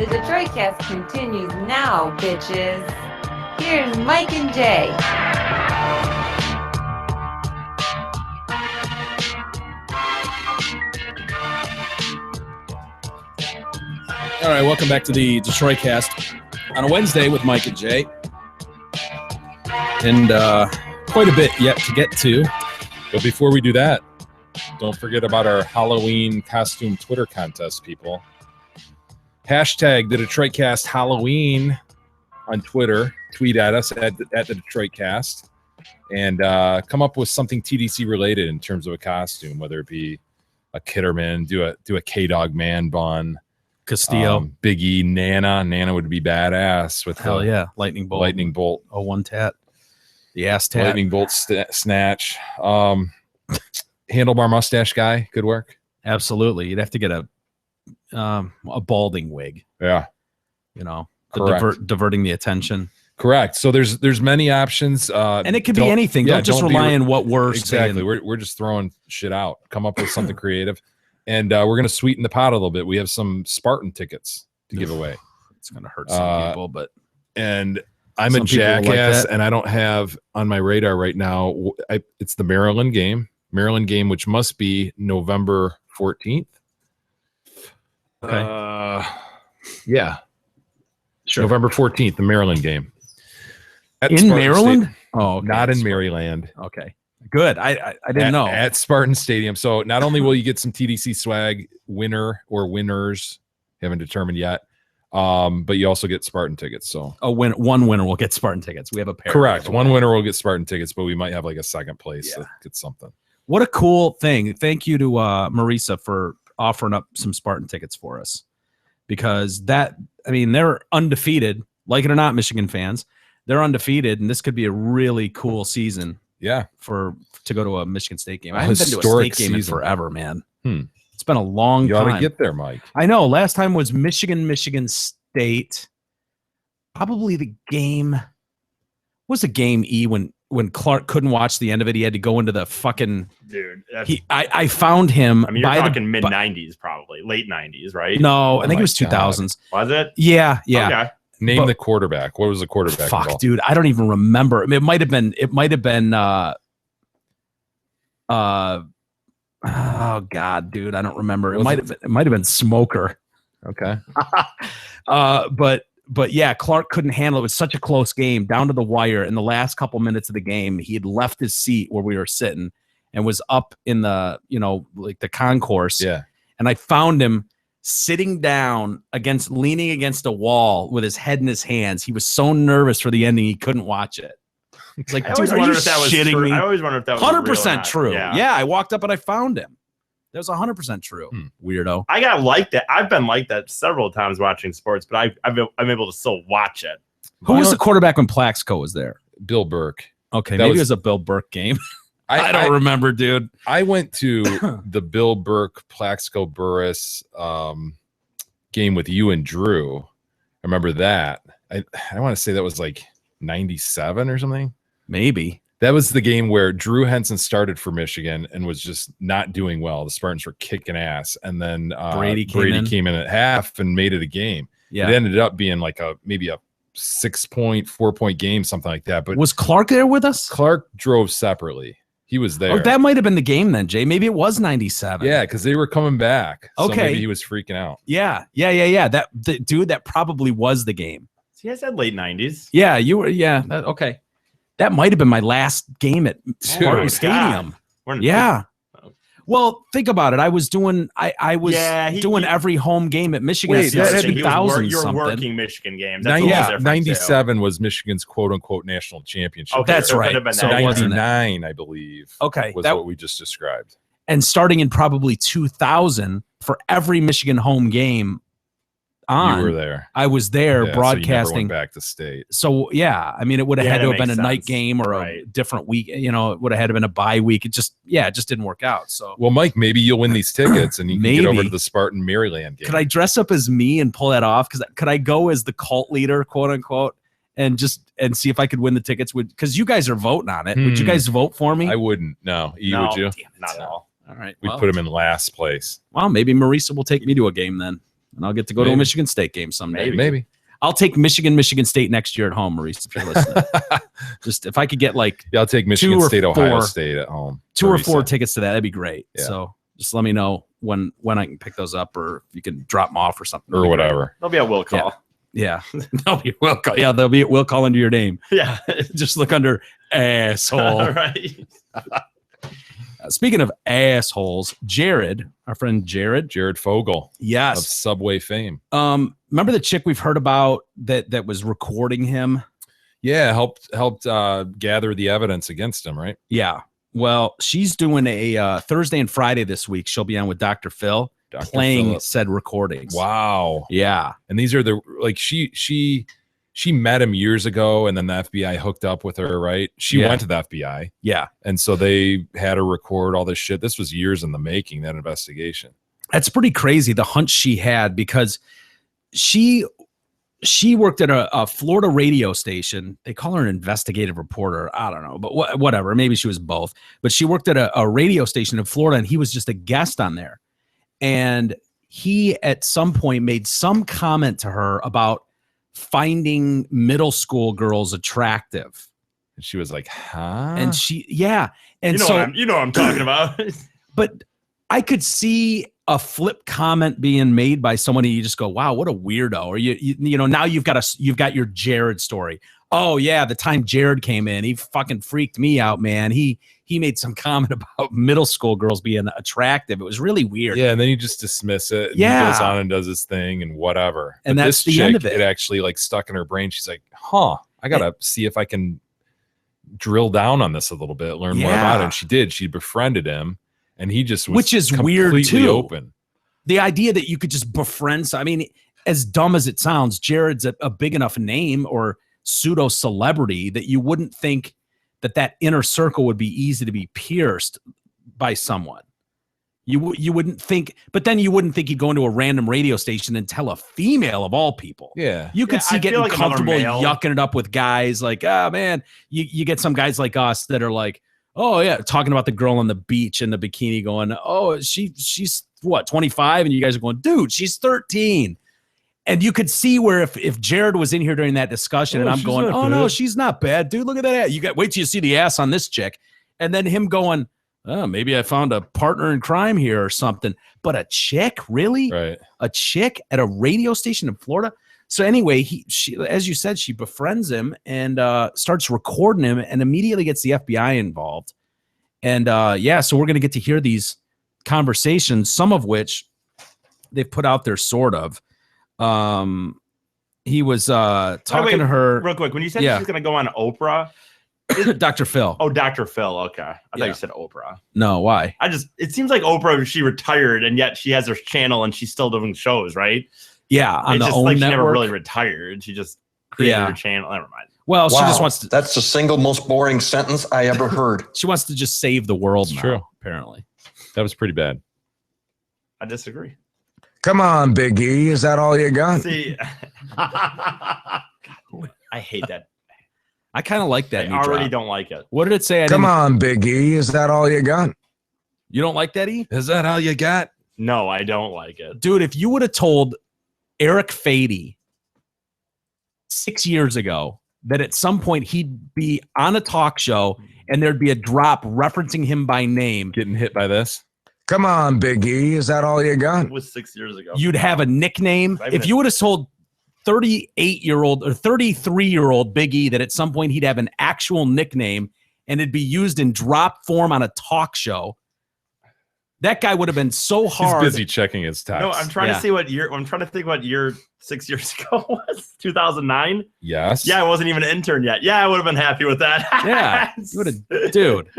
The Detroit Cast continues now, bitches. Here's Mike and Jay. All right, welcome back to the Detroit Cast on a Wednesday with Mike and Jay. And quite a bit yet to get to. But before we do that, don't forget about our Halloween costume Twitter contest, people. Hashtag the Detroit Cast Halloween on Twitter. Tweet at us at the Detroit Cast and come up with something TDC related in terms of a costume, whether it be a Kitterman, do a K-Dog man bun, Castillo, Biggie, Nana would be badass with hell yeah, lightning bolt, oh, one tat, the ass tat, lightning bolt snatch, handlebar mustache guy, good work. Absolutely, you'd have to get a balding wig. Yeah, you know, diverting the attention. Correct. So there's many options, and it could be anything. Don't just rely on what we're exactly. saying. We're just throwing shit out. Come up with something creative, and we're gonna sweeten the pot a little bit. We have some Spartan tickets to give away. It's gonna hurt some people, but I'm a jackass, like and I don't have on my radar right now. It's the Maryland game, which must be November 14th. Okay. Yeah. Sure. November 14th, the Maryland game. In Spartan Maryland? Stadium. Oh, okay. Not in Maryland. Okay. Good. I didn't know. At Spartan Stadium. So not only will you get some TDC swag, winner or winners, haven't determined yet, but you also get Spartan tickets. So one winner will get Spartan tickets. We have a pair. Correct. One winner will get Spartan tickets, but we might have like a second place that gets something. What a cool thing. Thank you to Marisa for offering up some Spartan tickets for us. Because they're undefeated. Like it or not, Michigan fans, they're undefeated, and this could be a really cool season. Yeah, to go to a Michigan State game. I haven't been to a state game in forever, man. It's been a long time. You ought to get there, Mike. I know. Last time was Michigan State. Probably the game. What was the game when Clark couldn't watch the end of it? He had to go into the fucking dude. I found him. I mean, you're talking mid 90s, probably late 90s, right? No, I think it was 2000s. Was it? Yeah. Okay. Name the quarterback. What was the quarterback? Fuck, dude, I don't even remember. It might have been. Oh God, dude, I don't remember. It might have been Smoker. Okay. But yeah, Clark couldn't handle it. It was such a close game, down to the wire. In the last couple minutes of the game, he had left his seat where we were sitting and was up in the, like the concourse. Yeah. And I found him sitting down leaning against a wall with his head in his hands. He was so nervous for the ending, he couldn't watch it. It's like, dude, are you shitting me? I always wonder if that was 100% true. Yeah, I walked up and I found him. That was 100% true. Weirdo. I got like that. I've been like that several times watching sports, but I'm able to still watch it. Who was the quarterback when Plaxico was there? Bill Burke. Okay, maybe it was a Bill Burke game. I don't remember, dude. I went to the Bill Burke Plaxico Burris game with you and Drew. I remember that. I want to say that was like 97 or something. Maybe. That was the game where Drew Henson started for Michigan and was just not doing well. The Spartans were kicking ass. And then Brady came in at half and made it a game. Yeah. It ended up being like maybe a 4-point game, something like that. But was Clark there with us? Clark drove separately. He was there. Oh, that might have been the game then, Jay. Maybe it was 97. Yeah, because they were coming back. So okay. maybe he was freaking out. Yeah. That probably was the game. He has said late 90s. Yeah, you were. Yeah. Okay. That might have been my last game at Spartan Stadium. Yeah. Well, think about it. I was doing doing every home game at Michigan. Wait, since 2000 you're something. working Michigan games. 97 was Michigan's quote unquote national championship. Okay, that's right. So 99, I believe. Okay, was what we just described. And starting in probably 2000, for every Michigan home game on, you were there. I was there broadcasting. So you never went back to state. So yeah, I mean, it would have had to have been a night game or a different week. It would have had to been a bye week. It just didn't work out. So well, Mike, maybe you'll win these tickets and you can get over to the Spartan Maryland game. Could I dress up as me and pull that off? Could I go as the cult leader, quote unquote, and see if I could win the tickets? Because you guys are voting on it. Would you guys vote for me? I wouldn't. No, would you? Not at all. All right, we'd put him in last place. Well, maybe Marisa will take me to a game then. and I'll get to go to a Maybe. Michigan State game someday. Maybe. I'll take Michigan State next year at home, Maurice, if you're listening. Just if I could get like Yeah, I'll take Michigan or State, Ohio 4 State at home. 2 or Teresa. 4 tickets to that, that'd be great. Yeah. So just let me know when I can pick those up, or if you can drop them off or something. or whatever. There'll be a will call. Yeah, they'll be will call. Yeah, they'll be will call under your name. Yeah. Just look under asshole. All right. Speaking of assholes, Jared, our friend Jared. Jared Fogle of Yes. Subway fame. Remember the chick we've heard about that was recording him? Yeah, helped gather the evidence against him, right? Yeah. Well, she's doing a Thursday and Friday this week. She'll be on with Dr. Phil Dr. playing Phillip. said recordings. Wow. Yeah. And these are the like she met him years ago, and then the FBI hooked up with her, right? She Yeah. went to the FBI, Yeah. and so they had her record all this shit. This was years in the making, that investigation. That's pretty crazy, the hunch she had, because she worked at a Florida radio station. They call her an investigative reporter. I don't know, but whatever. Maybe she was both. But she worked at a radio station in Florida, and he was just a guest on there. And he, at some point, made some comment to her about finding middle school girls attractive. And she was like, huh? And she, yeah. And You know, so, what I'm talking about. but I could see a flip comment being made by somebody. You just go, wow, what a weirdo. Or you know, now you've got your Jared story. Oh yeah, the time Jared came in, he fucking freaked me out, man. He made some comment about middle school girls being attractive. It was really weird. Yeah, and then you just dismiss it. And Yeah. he goes on and does his thing and whatever. And But that's this the end chick, of it. actually like stuck in her brain. She's like, huh, I gotta see if I can drill down on this a little bit, learn more about it. Yeah. And she did. She befriended him, and he just was, Which is weird, completely too. open. The idea that you could just befriend. I mean, as dumb as it sounds, Jared's a big enough name or pseudo celebrity that you wouldn't think that inner circle would be easy to be pierced by someone. You wouldn't think, but then you wouldn't think you'd go into a random radio station and tell a female of all people. Yeah. You could Yeah, see I feel getting like another comfortable male. yucking it up with guys like, oh man, you get some guys like us that are like, oh yeah, talking about the girl on the beach in the bikini going, oh, she's what, 25? And you guys are going, dude, she's 13. And you could see where if Jared was in here during that discussion and I'm she's going, not oh no, bad. she's not bad, dude. Look at that ass. You got wait till you see the ass on this chick. And then him going, oh, maybe I found a partner in crime here or something. But a chick, really? Right. A chick at a radio station in Florida? So anyway, she, as you said, she befriends him and starts recording him and immediately gets the FBI involved. And yeah, so we're going to get to hear these conversations, some of which they've put out there sort of. He was talking to her. Real quick, when you said Yeah. she's going to go on Oprah. Dr. Phil. Oh, Dr. Phil. Okay. I thought Yeah. you said Oprah. No, why? It seems like Oprah, she retired and yet she has her channel and she's still doing shows, right? Yeah, on It's the just OWN like she never network. really retired. She just created Yeah. her channel. Never mind. Well, she just Wow, wants to. That's the single most boring sentence I ever heard. She wants to just save the world. It's now, true. apparently. That was pretty bad. I disagree. Come on, Big E. Is that all you got? See, I hate that. I kind of like I that. new already drop. don't like it. What did it say? Come on, Big E. Is that all you got? You don't like that, E? Is that all you got? No, I don't like it. Dude, if you would have told Eric Fady 6 years ago that at some point he'd be on a talk show and there'd be a drop referencing him by name, Getting hit by this? Come on, Big E. Is that all you got? It was 6 years ago. you'd have a nickname. If you would have told 38-year-old or 33-year-old Big E that at some point he'd have an actual nickname and it'd be used in drop form on a talk show, that guy would have been so hard. He's busy checking his text. No, I'm trying Yeah. to see what year. I'm trying to think what year 6 years ago was. 2009. Yes. Yeah, I wasn't even an intern yet. Yeah, I would have been happy with that. Yeah, you would have, dude.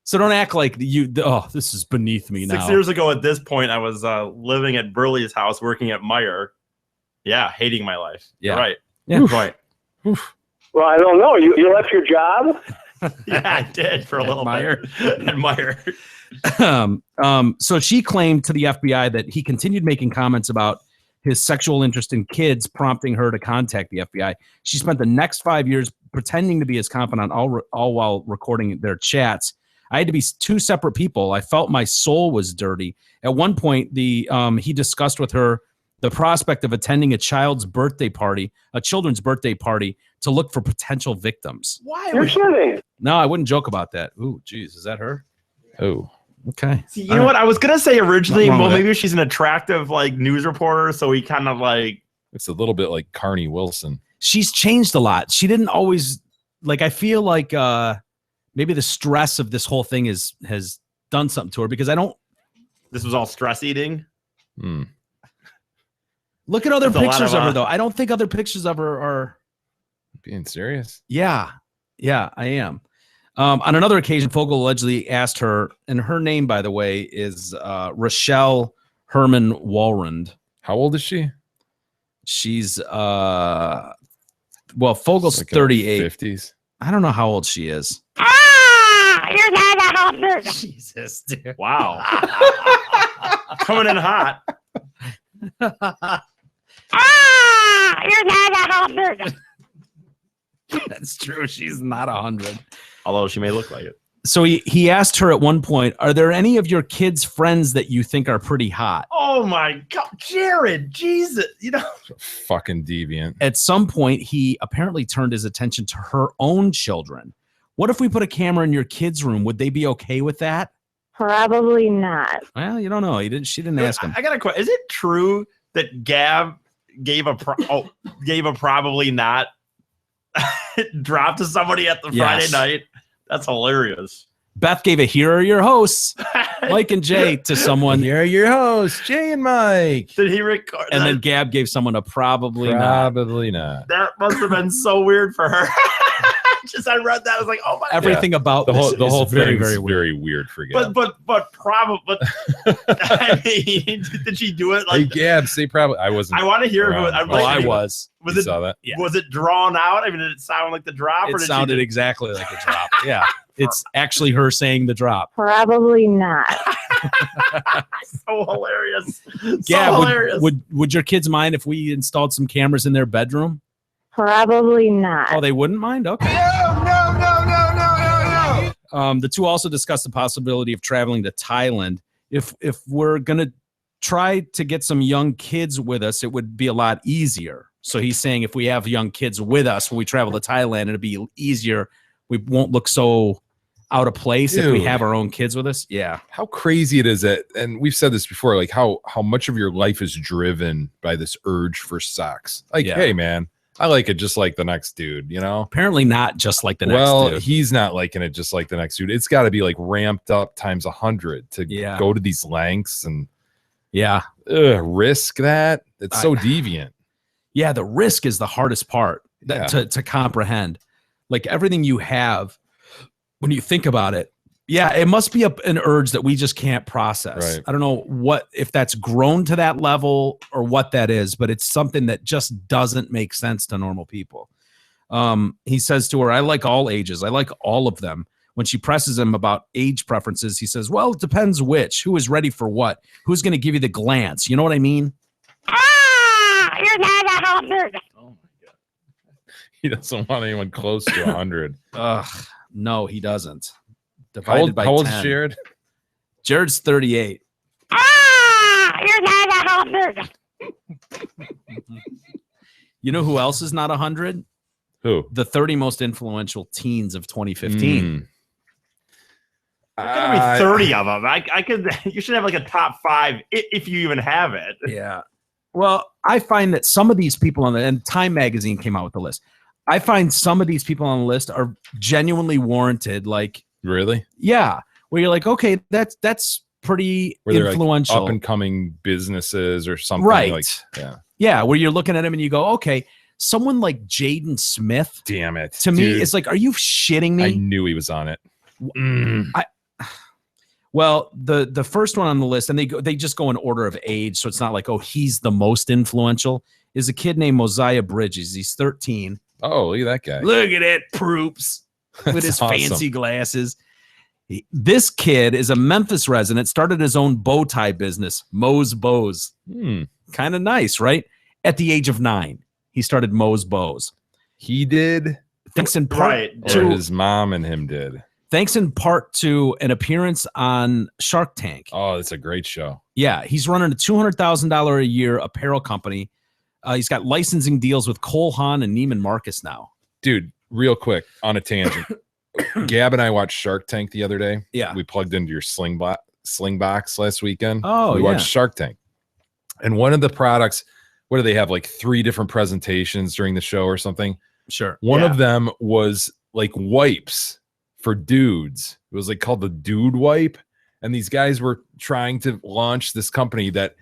So don't act like you. Oh, this is beneath me now. 6 years ago at this point, I was living at Burley's house, working at Meyer. Yeah, hating my life. Yeah. You're right. Yeah. Right. Well, I don't know. You left your job? Yeah, I did for a little Meyer. bit. At Meyer. So she claimed to the FBI that he continued making comments about his sexual interest in kids, prompting her to contact the FBI. She spent the next 5 years pretending to be his confidant, all while recording their chats. I had to be two separate people. I felt my soul was dirty. At one point, he discussed with her The prospect of attending a children's birthday party to look for potential victims. Why? You're kidding. No, I wouldn't joke about that. Ooh, geez, is that her? Oh, okay. See, you know what? I was gonna say originally, Nothing wrong well, with maybe she's an attractive like news reporter, so he kind of like it's a little bit like Carney Wilson. She's changed a lot. She didn't always like. I feel like maybe the stress of this whole thing has done something to her because I don't. This was all stress eating. Look at other That's a lot pictures of, of her though. I don't think other pictures of her are. Being serious? Yeah, I am. On another occasion, Fogel allegedly asked her, and her name, by the way, is Rochelle Herman Walrand. How old is she? She's well, Fogel's Like 38. 50s. I don't know how old she is. You're not a hundred. Jesus, dude. Wow. Coming in hot. You're not a hundred. That's true. She's not 100. Although she may look like it. So he asked her at one point, are there any of your kids' friends that you think are pretty hot? Oh my God, Jared, Jesus, Fucking deviant. At some point, he apparently turned his attention to her own children. What if we put a camera in your kids' room? Would they be okay with that? Probably not. Well, you don't know. She didn't ask him. I got a question. Is it true that Gab gave a probably not drop to somebody at the Friday night? That's hilarious. Beth gave a here are your hosts, Mike and Jay, to someone. Here are your hosts, Jay and Mike. Did he record? And then Gab gave someone a probably not. Probably not. That must have been so weird for her. I read that. I was like, oh my God. Everything about the whole is very, thing very is weird. very weird for Gab. But probably. I mean, did she do it like? Hey, Gab, say probably. I wasn't. I want to hear. around. I was. Was You it? saw that? Yeah. Was it drawn out? I mean, did it sound like the drop? It or did sounded she exactly like a drop. Yeah. It's actually her saying the drop. Probably not. So hilarious. Yeah, So hilarious. would your kids mind if we installed some cameras in their bedroom? Probably not. Oh, they wouldn't mind? Okay. No. The two also discussed the possibility of traveling to Thailand. If we're gonna try to get some young kids with us, it would be a lot easier. So he's saying if we have young kids with us when we travel to Thailand, it'll be easier. We won't look so out of place if we Dude. have our own kids with us. Yeah. How crazy it is that, and we've said this before, like how much of your life is driven by this urge for sex. Like, Yeah. hey man, I like it just like the next dude, you know? Apparently not just like the next dude. He's not liking it just like the next dude. It's got to be like ramped up times 100 to go to these lengths and risk that. It's so deviant. Yeah, the risk is the hardest part to comprehend. Like everything you have, when you think about it, it must be an urge that we just can't process. Right. I don't know if that's grown to that level or what that is, but it's something that just doesn't make sense to normal people. He says to her, I like all ages. I like all of them. When she presses him about age preferences, he says, well, it depends which. Who is ready for what? Who's going to give you the glance? You know what I mean? You're not a hundred. He doesn't want anyone close to 100. No, he doesn't. How old is 10. Jared? Jared's 38. You're not a hundred. You know who else is not 100? Who? The 30 most influential teens of 2015. There's gonna be 30 of them. I could. You should have like a top 5 if you even have it. Yeah. Well, I find that some of these people and Time Magazine came out with the list. I find some of these people on the list are genuinely warranted. Like, really? Yeah. Where you're like, okay, that's pretty influential. Like up and coming businesses or something. Right. Like, yeah. Yeah. Where you're looking at them and you go, okay, someone like Jaden Smith. Damn it. To me, it's like, are you shitting me? I knew he was on it. Well, the first one on the list, and they just go in order of age, so it's not like, oh, he's the most influential, is a kid named Mosiah Bridges. He's 13. Oh, look at that guy. Look at that Proops with his fancy glasses. This kid is a Memphis resident, started his own bow tie business, Moe's Bows. Kind of nice, right? At the age of 9, he started Moe's Bows. He did? Thanks in part Or his mom and him did. Thanks in part to an appearance on Shark Tank. Oh, it's a great show. Yeah, he's running a $200,000 a year apparel company. He's got licensing deals with Cole Haan and Neiman Marcus now. Dude, real quick on a tangent. Gab and I watched Shark Tank the other day. Yeah. We plugged into your Slingbox last weekend. Oh, we yeah. watched Shark Tank. And one of the products, what do they have? Like 3 different presentations during the show or something? Sure. One of them was like wipes for dudes. It was like called the Dude Wipe. And these guys were trying to launch this company that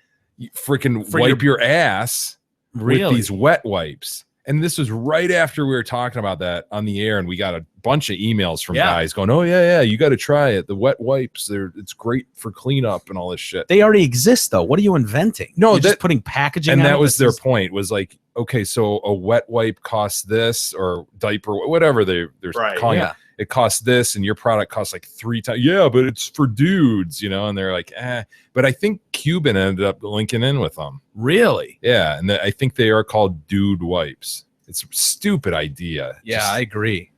freaking wipe your ass with these wet wipes. And this was right after we were talking about that on the air, and we got a bunch of emails from guys going, "Oh yeah, you got to try it. The wet wipes, it's great for cleanup and all this shit." They already exist, though. What are you inventing? No, You're just putting packaging. And on that it was their says- point. Was like, okay, so a wet wipe costs this, or diaper, whatever they're calling it. It costs this, and your product costs like 3 times. Yeah, but it's for dudes, And they're like, But I think Cuban ended up linking in with them. Really? Yeah, and I think they are called Dude Wipes. It's a stupid idea. Yeah, I agree.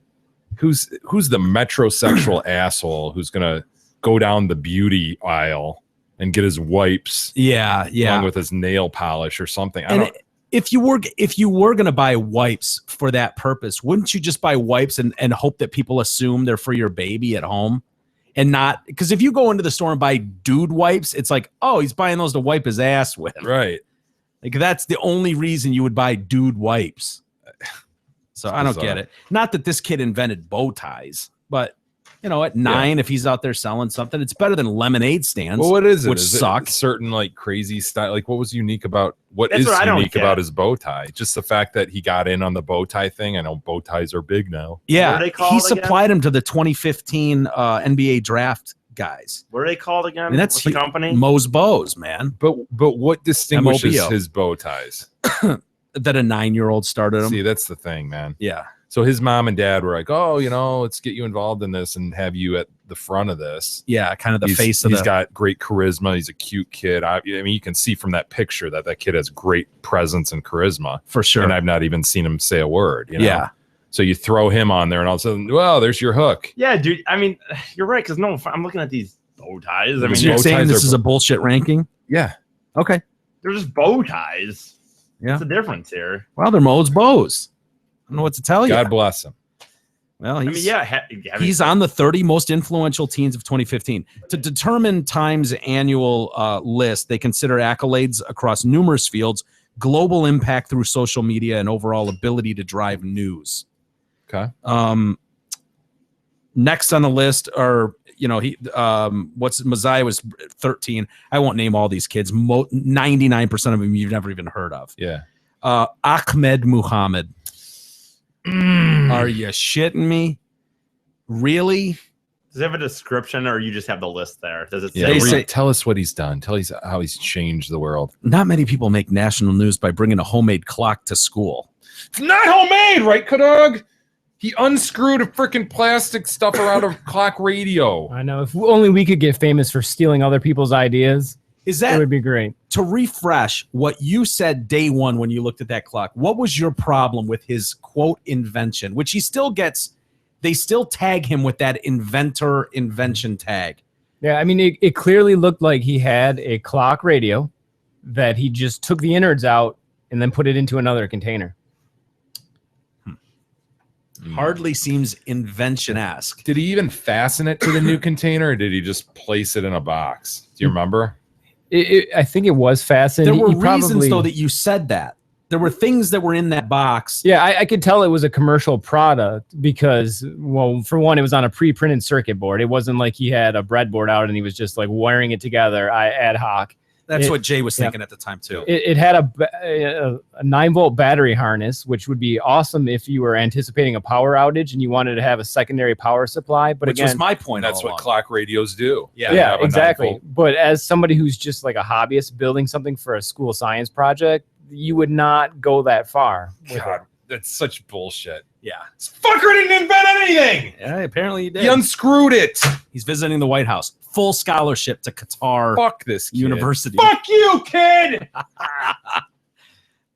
Who's the metrosexual asshole who's gonna go down the beauty aisle and get his wipes? Yeah. Along with his nail polish or something. If you were going to buy wipes for that purpose, wouldn't you just buy wipes and hope that people assume they're for your baby at home? And not because if you go into the store and buy dude wipes, it's like, oh, he's buying those to wipe his ass with. Right. Like that's the only reason you would buy dude wipes. So I don't get it. Not that this kid invented bow ties, but at 9, if he's out there selling something, it's better than lemonade stands. Well, what is it? Which Is suck. it certain like crazy style? Like what was unique about what is I don't unique get. about his bow tie? Just the fact that he got in on the bow tie thing. I know bow ties are big now. Yeah, What are they called he again? supplied him to the 2015 NBA draft guys. What are they called again? And that's What's the company? Moe's Bows, man. But what distinguishes MOBO. his bow ties? That a 9-year-old started him. See, that's the thing, man. Yeah. So his mom and dad were like, "Oh, let's get you involved in this and have you at the front of this." Yeah, kind of the face of He's the. got great charisma. He's a cute kid. I mean, you can see from that picture that kid has great presence and charisma. For sure. And I've not even seen him say a word. Yeah. So you throw him on there, and all of a sudden, well, there's your hook. Yeah, dude. I mean, you're right. Because I'm looking at these bow ties. I mean, So you're bow saying ties this are- is a bullshit ranking? Yeah. Okay. they're just bow ties. Yeah. What's the difference here? Well, they're Moe's Bows. I don't know what to tell you. God bless him. Well, I he's, mean, yeah. he's on the 30 most influential teens of 2015. To determine Time's annual list, they consider accolades across numerous fields, global impact through social media, and overall ability to drive news. Okay. Next on the list are, Messiah was 13. I won't name all these kids. 99% of them you've never even heard of. Yeah. Ahmed Muhammad. Are you shitting me? Really? Does it have a description, or you just have the list there? Does it Yeah, say? tell us what he's done. Tell us how he's changed the world. Not many people make national news by bringing a homemade clock to school. Not homemade, right, Kadog? He unscrewed a freaking plastic stuff around a clock radio. I know. If only we could get famous for stealing other people's ideas, Is that it would be great. to refresh what you said day one when you looked at that clock? What was your problem with his quote invention, which he still gets? They still tag him with that inventor invention tag. Yeah, I mean, it clearly looked like he had a clock radio that he just took the innards out and then put it into another container. Hardly seems invention-esque. Did he even fasten it to the new container, or did he just place it in a box? Do you remember? I think it was fastened. There were He reasons, probably- though, that you said that. There were things that were in that box. Yeah, I could tell it was a commercial product because, well, for one, it was on a pre-printed circuit board. It wasn't like he had a breadboard out and he was just like wiring it together ad hoc. That's It- what Jay was yeah. thinking at the time, too. It had a 9-volt battery harness, which would be awesome if you were anticipating a power outage and you wanted to have a secondary power supply. But Which again, was my point. That's all what along. clock radios do. Yeah. They yeah, have a exactly. 9-volt. But as somebody who's just like a hobbyist building something for a school science project, you would not go that far. with God, it. that's such bullshit. Yeah. This fucker didn't invent anything. Yeah, apparently he did. He unscrewed it. He's visiting the White House. Full scholarship to Qatar Fuck this kid. University. Fuck you, kid.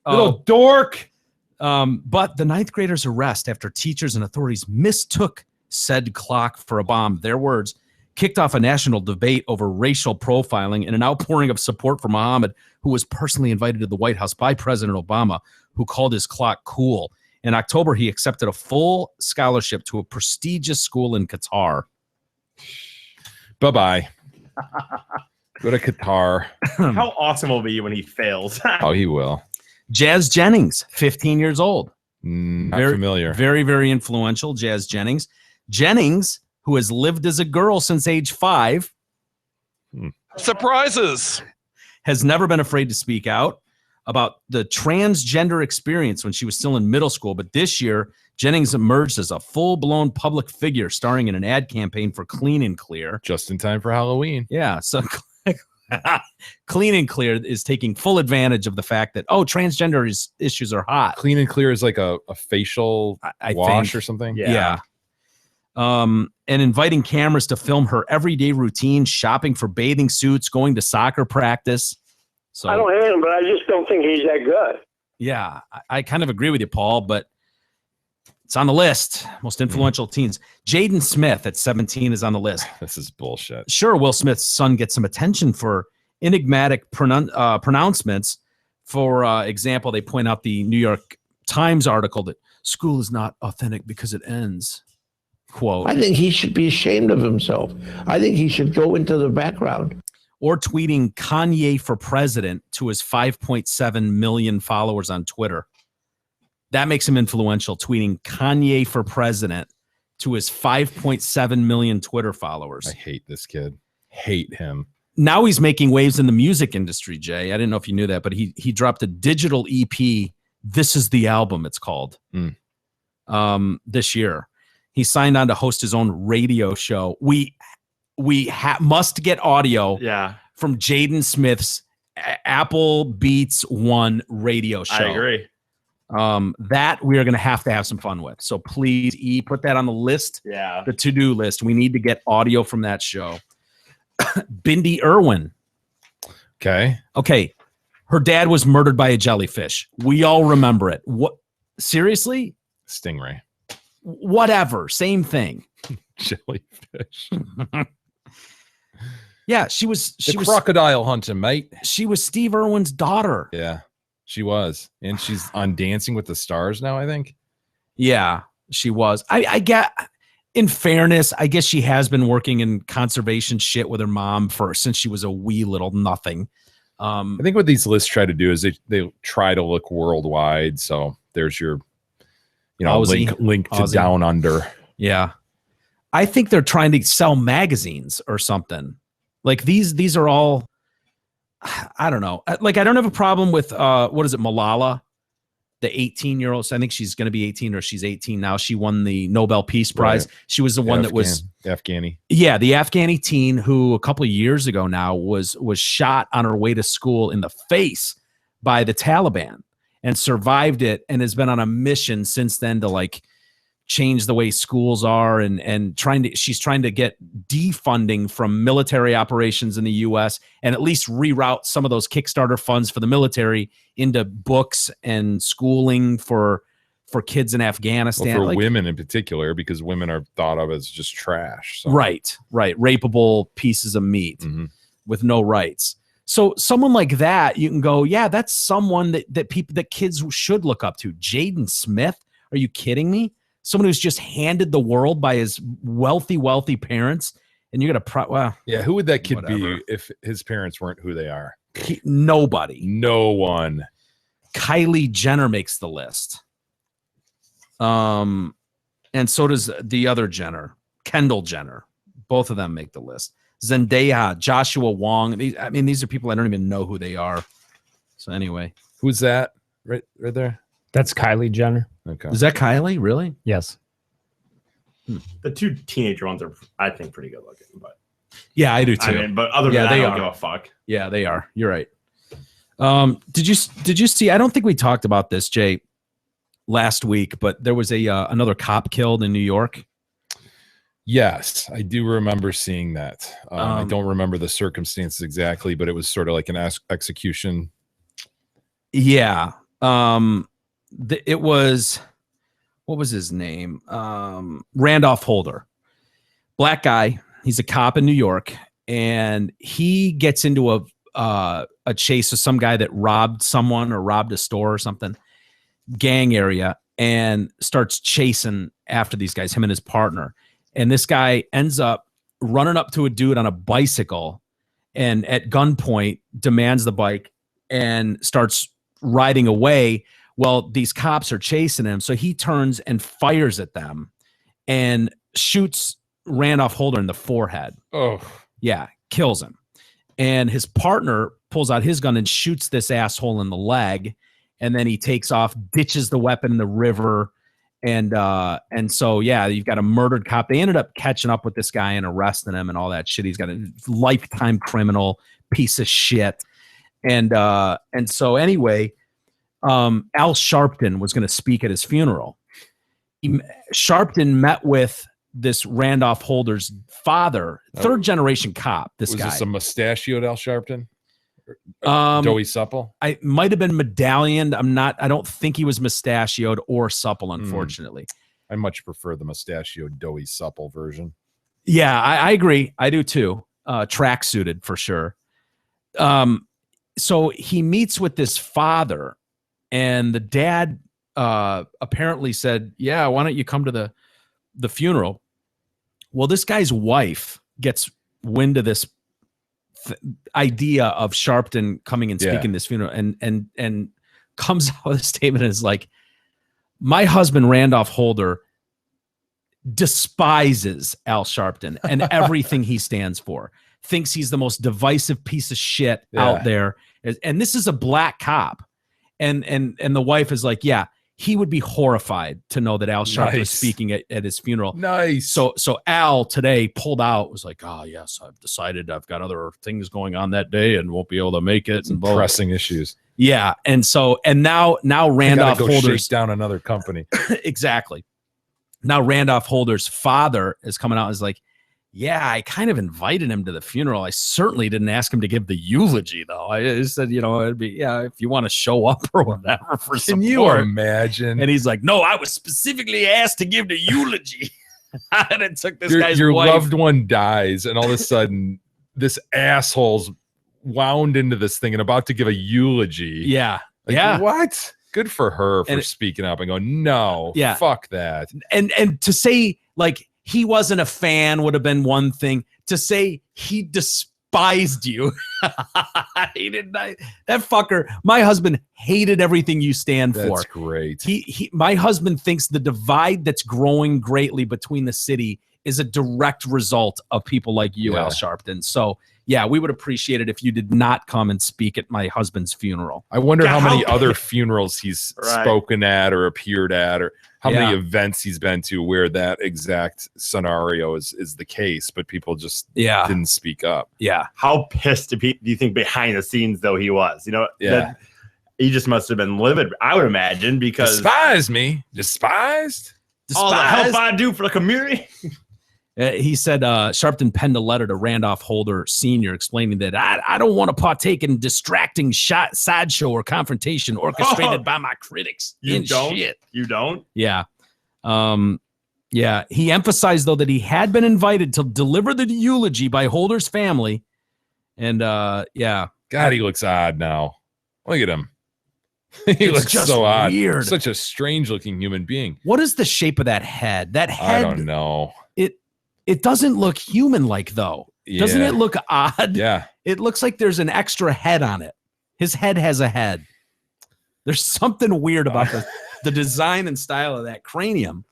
Little dork. But the 9th grader's arrest after teachers and authorities mistook said clock for a bomb, their words, kicked off a national debate over racial profiling and an outpouring of support for Muhammad, who was personally invited to the White House by President Obama, who called his clock cool. In October, he accepted a full scholarship to a prestigious school in Qatar. Bye-bye. Go to Qatar. How awesome will it be when he fails? Oh, he will. Jazz Jennings, 15 years old. Not very familiar. Very, very influential, Jazz Jennings. Jennings, who has lived as a girl since age 5. Surprises. Has never been afraid to speak out about the transgender experience when she was still in middle school. But this year, Jennings emerged as a full-blown public figure starring in an ad campaign for Clean and Clear. Just in time for Halloween. Yeah, so Clean and Clear is taking full advantage of the fact that, transgender issues are hot. Clean and Clear is like a facial I wash think. or something? Yeah. And inviting cameras to film her everyday routine, shopping for bathing suits, going to soccer practice. So I don't hate him, but I just don't think he's that good. yeah, I kind of agree with you, Paul, but it's on the list. Most influential teens. Jaden Smith at 17 is on the list. This is bullshit. Sure, Will Smith's son gets some attention for enigmatic pronouncements. For example, they point out the New York Times article that school is not authentic because it ends. Quote. I think he should be ashamed of himself. I think he should go into the background. Or tweeting Kanye for president to his 5.7 million followers on Twitter. That makes him influential, tweeting Kanye for president to his 5.7 million Twitter followers. I hate this kid. Hate him. Now he's making waves in the music industry, Jay. I didn't know if you knew that, but he dropped a digital EP. This is the album, it's called. This year. He signed on to host his own radio show. We must get audio from Jaden Smith's Apple Beats One radio show. I agree. That we are going to have some fun with. So please, put that on the list. Yeah. The to-do list. We need to get audio from that show. Bindi Irwin. Okay. Her dad was murdered by a jellyfish. We all remember it. What? Seriously? Stingray. Whatever. Same thing. Jellyfish. Yeah, she was crocodile hunting, mate. She was Steve Irwin's daughter. Yeah, she was. And she's on Dancing with the Stars now, I think. Yeah, she was. I get, in fairness, I guess she has been working in conservation shit with her mom since she was a wee little nothing. I think what these lists try to do is they try to look worldwide. So there's your link to Aussie. Down Under. Yeah. I think they're trying to sell magazines or something. Like these are all, I don't know. Like I don't have a problem with what is it, Malala, the 18-year-old. I think she's going to be 18 or she's 18 now. She won the Nobel Peace Prize. Right. She was the one that was Afghani. Yeah, the Afghani teen who a couple of years ago now was shot on her way to school in the face by the Taliban and survived it and has been on a mission since then to change the way schools are and she's trying to get defunding from military operations in the US and at least reroute some of those Kickstarter funds for the military into books and schooling for kids in Afghanistan. Well, for women in particular, because women are thought of as just trash. So. Right. Rapeable pieces of meat with no rights. So someone like that, you can go, yeah, that's someone that kids should look up to. Jaden Smith? Are you kidding me? Someone who's just handed the world by his wealthy parents, and you're gonna yeah. Who would that kid be if his parents weren't who they are? Nobody. No one. Kylie Jenner makes the list. And so does the other Jenner, Kendall Jenner. Both of them make the list. Zendaya, Joshua Wong. These are people I don't even know who they are. So anyway, who's that? Right there. That's Kylie Jenner. Okay. Is that Kylie? Really? Yes. The two teenager ones are, I think, pretty good looking. But yeah, I do too. But other than that, I don't give a fuck. Yeah, they are. You're right. Did you see? I don't think we talked about this, Jay, last week, but there was another cop killed in New York. Yes, I do remember seeing that. I don't remember the circumstances exactly, but it was sort of like an execution. Yeah. It was what was his name? Randolph Holder, black guy. He's a cop in New York, and he gets into a chase with some guy that robbed someone or robbed a store or something, gang area, and starts chasing after these guys, him and his partner. And this guy ends up running up to a dude on a bicycle and at gunpoint demands the bike and starts riding away. Well, these cops are chasing him. So he turns and fires at them and shoots Randolph Holder in the forehead. Oh, yeah, kills him. And his partner pulls out his gun and shoots this asshole in the leg. And then he takes off, ditches the weapon in the river. And so, yeah, you've got a murdered cop. They ended up catching up with this guy and arresting him and all that shit. He's got a lifetime criminal piece of shit. And so anyway, Al Sharpton was going to speak at his funeral. Sharpton met with this Randolph Holder's father, third generation cop. This guy. Was this a mustachioed Al Sharpton? Doughy supple? I might have been medallioned. I don't think he was mustachioed or supple, unfortunately. I much prefer the mustachioed doughy supple version. Yeah, I agree. I do too. Track suited for sure. So he meets with this father, and the dad apparently said, yeah, why don't you come to the funeral? Well, this guy's wife gets wind of this idea of Sharpton coming and speaking this funeral, and comes out with a statement and is like, my husband Randolph Holder despises Al Sharpton and everything he stands for, thinks he's the most divisive piece of shit out there, and this is a black cop, and the wife is like, yeah, he would be horrified to know that Al Sharpton was speaking at his funeral. Nice. So Al today pulled out, was like, oh yes, I've decided I've got other things going on that day and won't be able to make it. And pressing issues. Yeah. And now Randolph Holder's shake down another company. Exactly. Now Randolph Holder's father is coming out and is like, yeah, I kind of invited him to the funeral. I certainly didn't ask him to give the eulogy, though. I just said, it'd be, if you want to show up or whatever for support. Can you imagine? And he's like, no, I was specifically asked to give the eulogy. And it took this guy's your wife. loved one dies, and all of a sudden, this asshole's wound into this thing and about to give a eulogy. Yeah. Like, what? Good for her for speaking up and going, no, fuck that. And to say, like, he wasn't a fan would have been one thing. To say he despised you. That fucker. My husband hated everything you stand for. That's great. My husband thinks the divide that's growing greatly between the city is a direct result of people like you, Al Sharpton. So, yeah, we would appreciate it if you did not come and speak at my husband's funeral. I wonder how many other funerals he's spoken at or appeared at, or how many events he's been to where that exact scenario is the case, but people just didn't speak up. Yeah. How pissed do you think behind the scenes, though, he was? He just must have been livid, I would imagine, because... Despised me? Despised? All the help I do for the community? He said Sharpton penned a letter to Randolph Holder Sr. explaining that I don't want to partake in distracting sideshow or confrontation orchestrated by my critics. You don't? Yeah. He emphasized, though, that he had been invited to deliver the eulogy by Holder's family. And, God, he looks odd now. Look at him. He looks so odd. Weird. Such a strange-looking human being. What is the shape of that head? That head. I don't know. It doesn't look human-like, though. Yeah. Doesn't it look odd? Yeah. It looks like there's an extra head on it. His head has a head. There's something weird about the design and style of that cranium.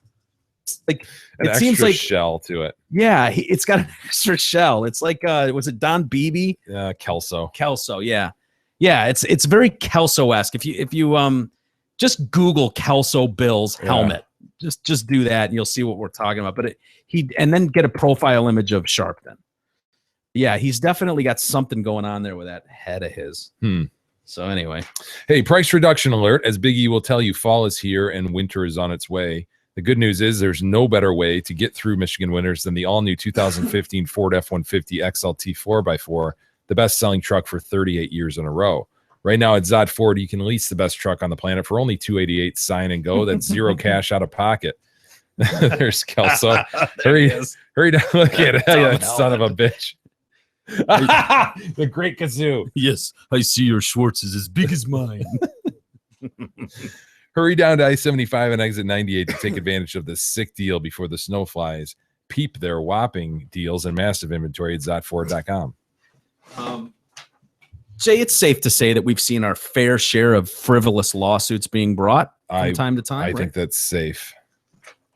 Like it seems like shell to it. Yeah, it's got an extra shell. It's like was it Don Beebe? Yeah, Kelso. Kelso, yeah. Yeah, it's very Kelso-esque. If you just Google Kelso Bill's helmet. Just do that and you'll see what we're talking about. But and then get a profile image of Sharpton. Yeah, he's definitely got something going on there with that head of his. So anyway. Hey, price reduction alert. As Big E will tell you, fall is here and winter is on its way. The good news is there's no better way to get through Michigan winters than the all-new 2015 Ford F-150 XLT 4x4, the best-selling truck for 38 years in a row. Right now at Zod Ford, you can lease the best truck on the planet for only $288. Sign and go. That's zero cash out of pocket. There's Kelso. Hurry down. Look at that son of a bitch. The great kazoo. Yes, I see your Schwartz is as big as mine. Hurry down to I-75 and exit 98 to take advantage of this sick deal before the snow flies. Peep their whopping deals and massive inventory at ZodFord.com. Jay, it's safe to say that we've seen our fair share of frivolous lawsuits being brought from time to time. I right? think that's safe.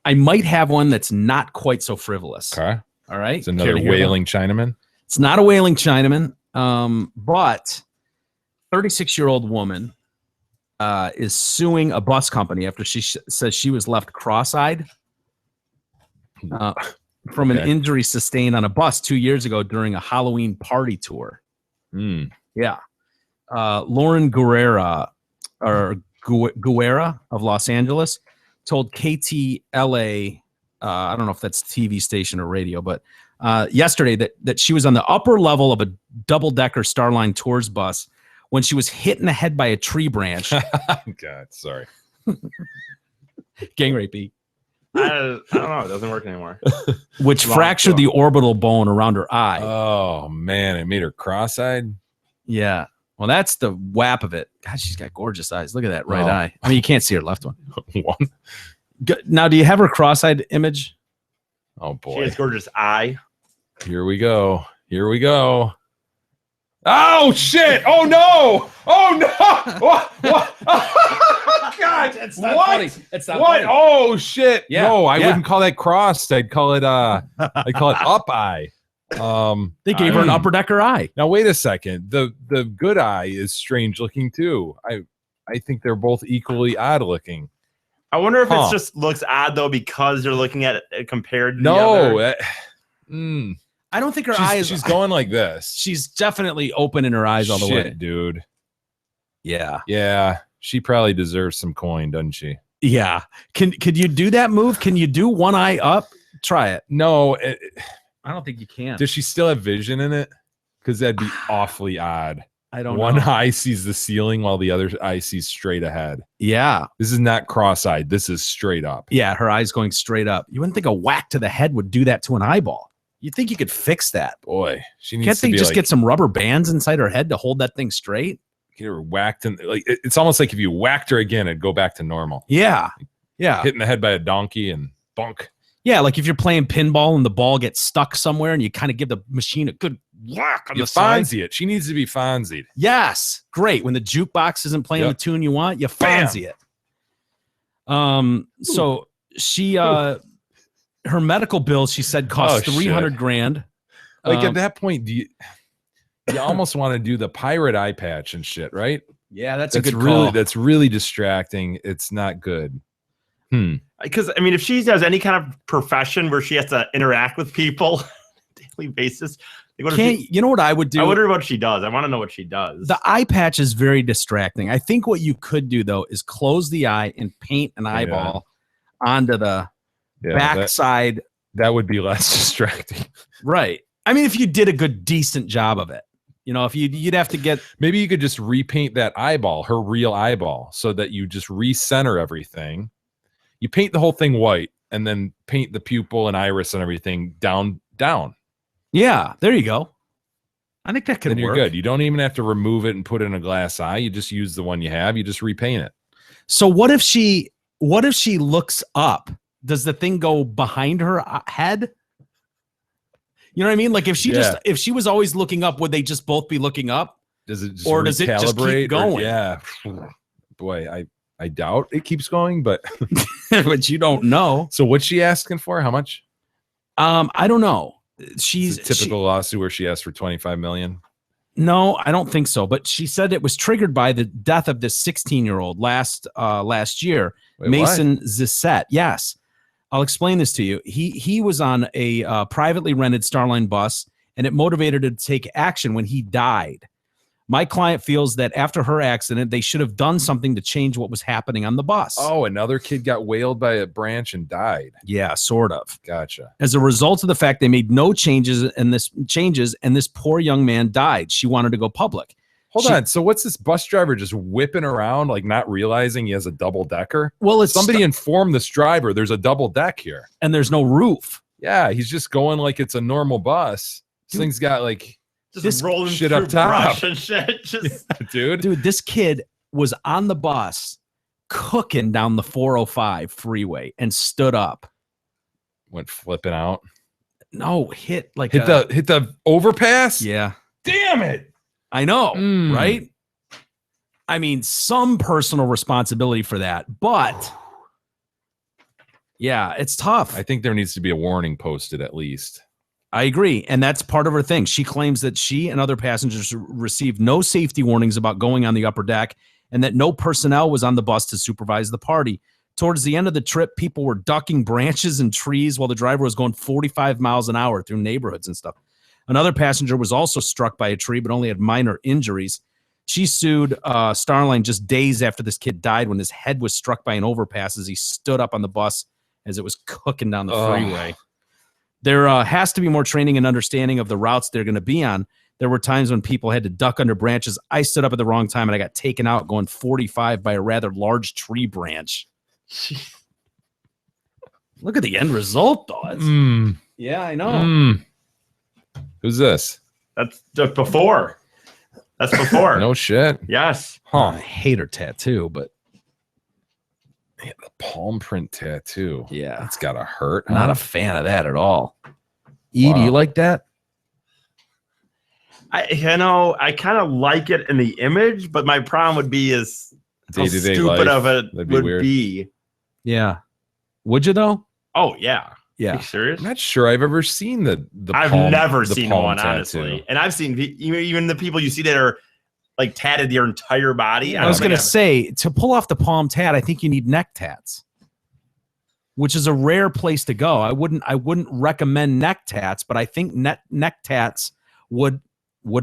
I might have one that's not quite so frivolous. Okay. All right. It's another wailing Chinaman. It's not a wailing Chinaman, but 36-year-old woman is suing a bus company after she says she was left cross-eyed from an injury sustained on a bus 2 years ago during a Halloween party tour. Yeah. Lauren Guerra of Los Angeles told KTLA, I don't know if that's TV station or radio, but yesterday that she was on the upper level of a double-decker Starline Tours bus when she was hit in the head by a tree branch. God, sorry. Gang rapey. I don't know. It doesn't work anymore. Which fractured the orbital bone around her eye. Oh, man. It made her cross-eyed? Yeah. Well, that's the whap of it. God, she's got gorgeous eyes. Look at that right eye. I mean, you can't see her left one. Now, do you have her cross-eyed image? Oh, boy. She has gorgeous eye. Here we go. Here we go. Oh, shit. Oh, no. Oh, no. What? God. That's not what? funny. That's not what? funny. Oh, shit. Yeah. No, I Yeah. wouldn't call that crossed. I'd call it up eye. They gave her an upper decker eye. Now wait a second. The good eye is strange looking too. I think they're both equally odd looking. I wonder if it just looks odd though because you're looking at it compared to the other. I don't think her she's, eyes. She's going like this. She's definitely open in her eyes all the way, dude. Yeah, yeah. She probably deserves some coin, doesn't she? Yeah. Could you do that move? Can you do one eye up? Try it. No. I don't think you can. Does she still have vision in it? Because that'd be awfully odd. I don't One know. eye sees the ceiling while the other eye sees straight ahead. Yeah. This is not cross-eyed. This is straight up. Yeah, her eyes going straight up. You wouldn't think a whack to the head would do that to an eyeball. You'd think you could fix that. Boy, she needs Can't to they be just like, get some rubber bands inside her head to hold that thing straight? get her whacked and like it's almost like if you whacked her again, it'd go back to normal. Yeah. Yeah. Hitting the head by a donkey and bunk. Yeah, like if you're playing pinball and the ball gets stuck somewhere and you kind of give the machine a good whack on You the side. Fonzie it. She needs to be Fonzied. Yes. Great. When the jukebox isn't playing the tune you want, you Fonzie it. So she her medical bill, she said, cost Oh, 300 shit. grand. Like at that point, you almost want to do the pirate eye patch and shit, right? Yeah, that's a good really call. that's really distracting. It's not good. Because I mean, if she has any kind of profession where she has to interact with people on a daily basis, like what if Can't, you know what I would do? I wonder what she does. I want to know what she does. The eye patch is very distracting. I think what you could do though is close the eye and paint an eyeball onto the backside. That would be less distracting. Right. I mean, if you did a good, decent job of it, you know, if you'd have to get, maybe you could just repaint that eyeball, her real eyeball, so that you just recenter everything. You paint the whole thing white and then paint the pupil and iris and everything down. Yeah, there you go. I think that could Then you're work. good. You don't even have to remove it and put in a glass eye. You just use the one you have. You just repaint it. So what if she looks up? Does the thing go behind her head? You know what I mean? Like if she was always looking up, would they just both be looking up? Does it just or does it just keep recalibrate or- going? yeah. Boy, I doubt it keeps going, but but you don't know. So what's she asking for? How much? I don't know. She's It's a typical lawsuit where she asked for 25 million. No, I don't think so. But she said it was triggered by the death of this 16-year-old last year, Wait, Mason Zissette. Yes, I'll explain this to you. He was on a privately rented Starline bus, and it motivated her to take action when he died. My client feels that after her accident, they should have done something to change what was happening on the bus. Oh, another kid got whaled by a branch and died. Yeah, sort of. Gotcha. As a result of the fact they made no changes, and this poor young man died. She wanted to go public. Hold on. So what's this bus driver just whipping around, like not realizing he has a double decker? Well, it's somebody informed this driver there's a double deck here, and there's no roof. Yeah, he's just going like it's a normal bus. This thing's got like just rolling shit through up top. brush and shit. Just Dude, this kid was on the bus cooking down the 405 freeway and stood up. Went flipping out. No, hit the overpass. Yeah. Damn it. I know, right? I mean, some personal responsibility for that, but yeah, it's tough. I think there needs to be a warning posted at least. I agree. And that's part of her thing. She claims that she and other passengers received no safety warnings about going on the upper deck and that no personnel was on the bus to supervise the party. Towards the end of the trip, people were ducking branches and trees while the driver was going 45 miles an hour through neighborhoods and stuff. Another passenger was also struck by a tree, but only had minor injuries. She sued Starline just days after this kid died when his head was struck by an overpass as he stood up on the bus as it was cooking down the freeway. There has to be more training and understanding of the routes they're going to be on. There were times when people had to duck under branches. I stood up at the wrong time and I got taken out going 45 by a rather large tree branch. Look at the end result, though. Yeah, I know. Who's this? That's just before. That's before. No shit. Yes. Huh. I hate her tattoo, but yeah, the palm print tattoo. Yeah. It's gotta hurt. Not a fan of that at all. E, do you like that? I kind of like it in the image, but my problem would be is how Day-to-day stupid life, of it that'd be would weird. be. Yeah. Would you though? Oh yeah. Yeah. Are you serious? I'm not sure I've ever seen the I've palm, never the seen palm one, tattoo. honestly. And I've seen even the people you see that are like tatted their entire body. I was going to say, to pull off the palm tat, I think you need neck tats, which is a rare place to go. I wouldn't recommend neck tats, but I think neck tats would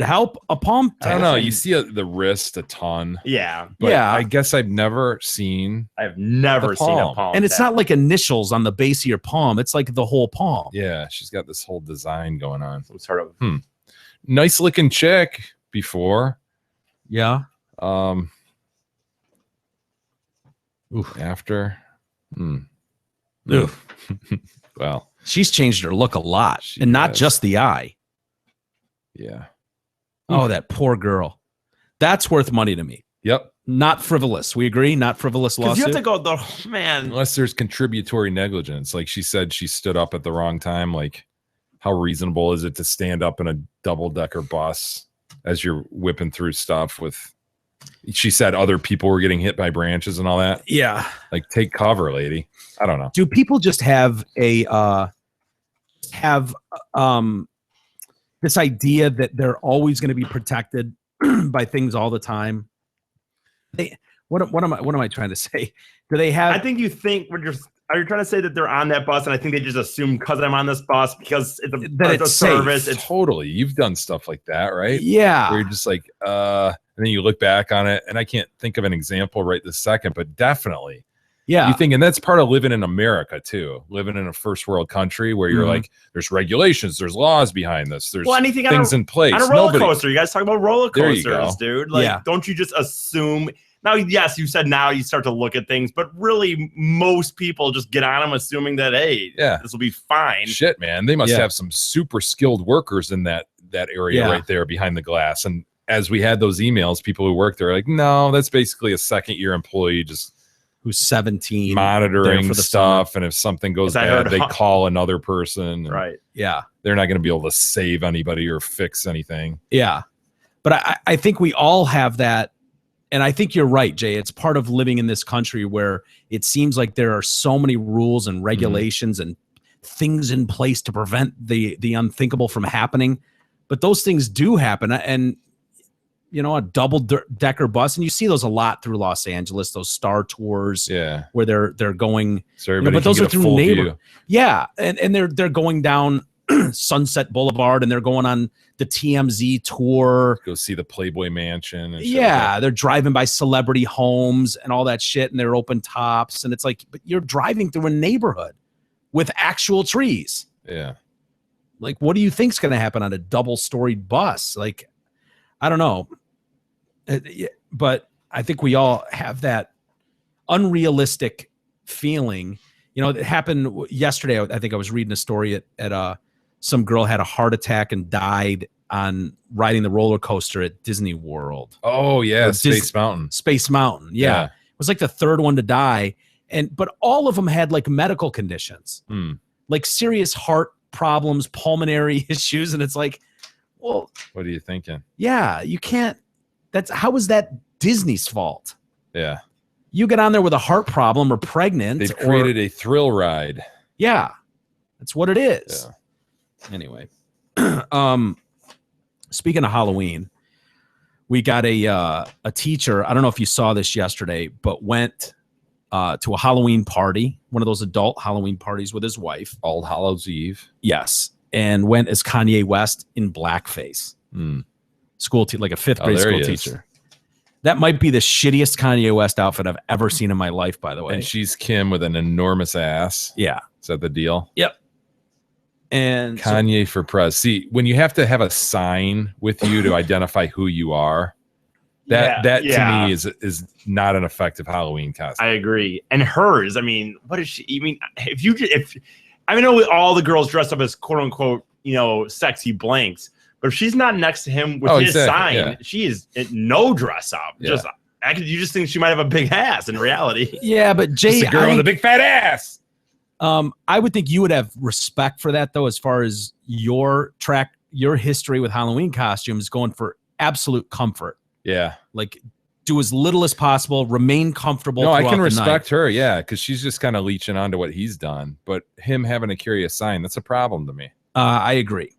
help a palm tat. I don't know. You see the wrist a ton. Yeah. But Yeah. I guess I've never seen. I've never the seen a palm. palm. And it's tat. not like initials on the base of your palm. It's like the whole palm. Yeah, she's got this whole design going on. Some sort of Nice looking chick before. Yeah. After. Well, she's changed her look a lot, and not just the eye. Yeah. Oh, that poor girl. That's worth money to me. Yep. Not frivolous. We agree. Not frivolous Because lawsuit. you have to go, man. Unless there's contributory negligence. Like she said, she stood up at the wrong time. Like, how reasonable is it to stand up in a double-decker bus as you're whipping through stuff with... She said other people were getting hit by branches and all that. Yeah. Like, take cover, lady. I don't know. Do people just have this idea that they're always going to be protected by things all the time? What am I trying to say? Do they have? I think you think are you trying to say that they're on that bus and I think they just assume because I'm on this bus because it's a service. It's Totally. You've done stuff like that, right? Yeah. Where you're just like, and then you look back on it, and I can't think of an example right this second, but definitely. Yeah. You think, and that's part of living in America too, living in a first world country where you're like, there's regulations, there's laws behind this, there's anything things in place. On a roller coaster, you guys talk about roller There you coasters, go. dude. Like, Yeah. don't you just assume? Now, yes, you said now you start to look at things, but really, most people just get on them assuming that, hey, this will be fine. Shit, man, they must Yeah. have some super skilled workers in that area Yeah. right there behind the glass. And as we had those emails, people who work there are like, no, that's basically a second year employee just who's 17 monitoring there for the stuff, and if something goes As I heard bad, they how- call another person. and Right. Yeah. They're not going to be able to save anybody or fix anything. Yeah. But I think we all have that. And I think you're right, Jay. It's part of living in this country where it seems like there are so many rules and regulations and things in place to prevent the unthinkable from happening. But those things do happen. And, you know, a double-decker bus, and you see those a lot through Los Angeles, those Star Tours where they're going. So everybody but those can are get a through full neighbor. view. Yeah. And they're going down Sunset Boulevard, and they're going on the TMZ tour. Go see the Playboy Mansion. And shit Yeah, like they're driving by celebrity homes and all that shit, and they're open tops, and it's like, but you're driving through a neighborhood with actual trees. that. Yeah. Like, what do you think's going to happen on a double-storied bus? Like, I don't know. But I think we all have that unrealistic feeling. You know, it happened yesterday. I think I was reading a story at some girl had a heart attack and died on riding the roller coaster at Disney World. Oh yeah, Space Mountain. Space Mountain. Yeah. It was like the third one to die. But all of them had like medical conditions, like serious heart problems, pulmonary issues. And it's like, well, what are you thinking? Yeah, you can't. How is that Disney's fault? Yeah. You get on there with a heart problem or pregnant. They've created a thrill ride. Yeah, that's what it is. Yeah. Anyway, speaking of Halloween, we got a teacher. I don't know if you saw this yesterday, but went to a Halloween party, one of those adult Halloween parties with his wife. All Hallows Eve. Yes, and went as Kanye West in blackface. School like a fifth grade school teacher. That might be the shittiest Kanye West outfit I've ever seen in my life, by the way. And she's Kim with an enormous ass. Yeah. Is that the deal? Yep. And Kanye for prez. See, when you have to have a sign with you to identify who you are, that to me is not an effective Halloween costume. I agree. And hers, I mean, what is she? I mean, if I know all the girls dressed up as quote unquote, sexy blanks. But if she's not next to him with his sign, she is no dress up. Yeah. You just think she might have a big ass in reality. Yeah, but Jay, the girl with a big fat ass. I would think you would have respect for that, though, as far as your history with Halloween costumes, going for absolute comfort. Yeah, like do as little as possible, remain comfortable. No, I can respect her. Yeah, because she's just kind of leeching on to what he's done. But him having to carry a sign, that's a problem to me. I agree.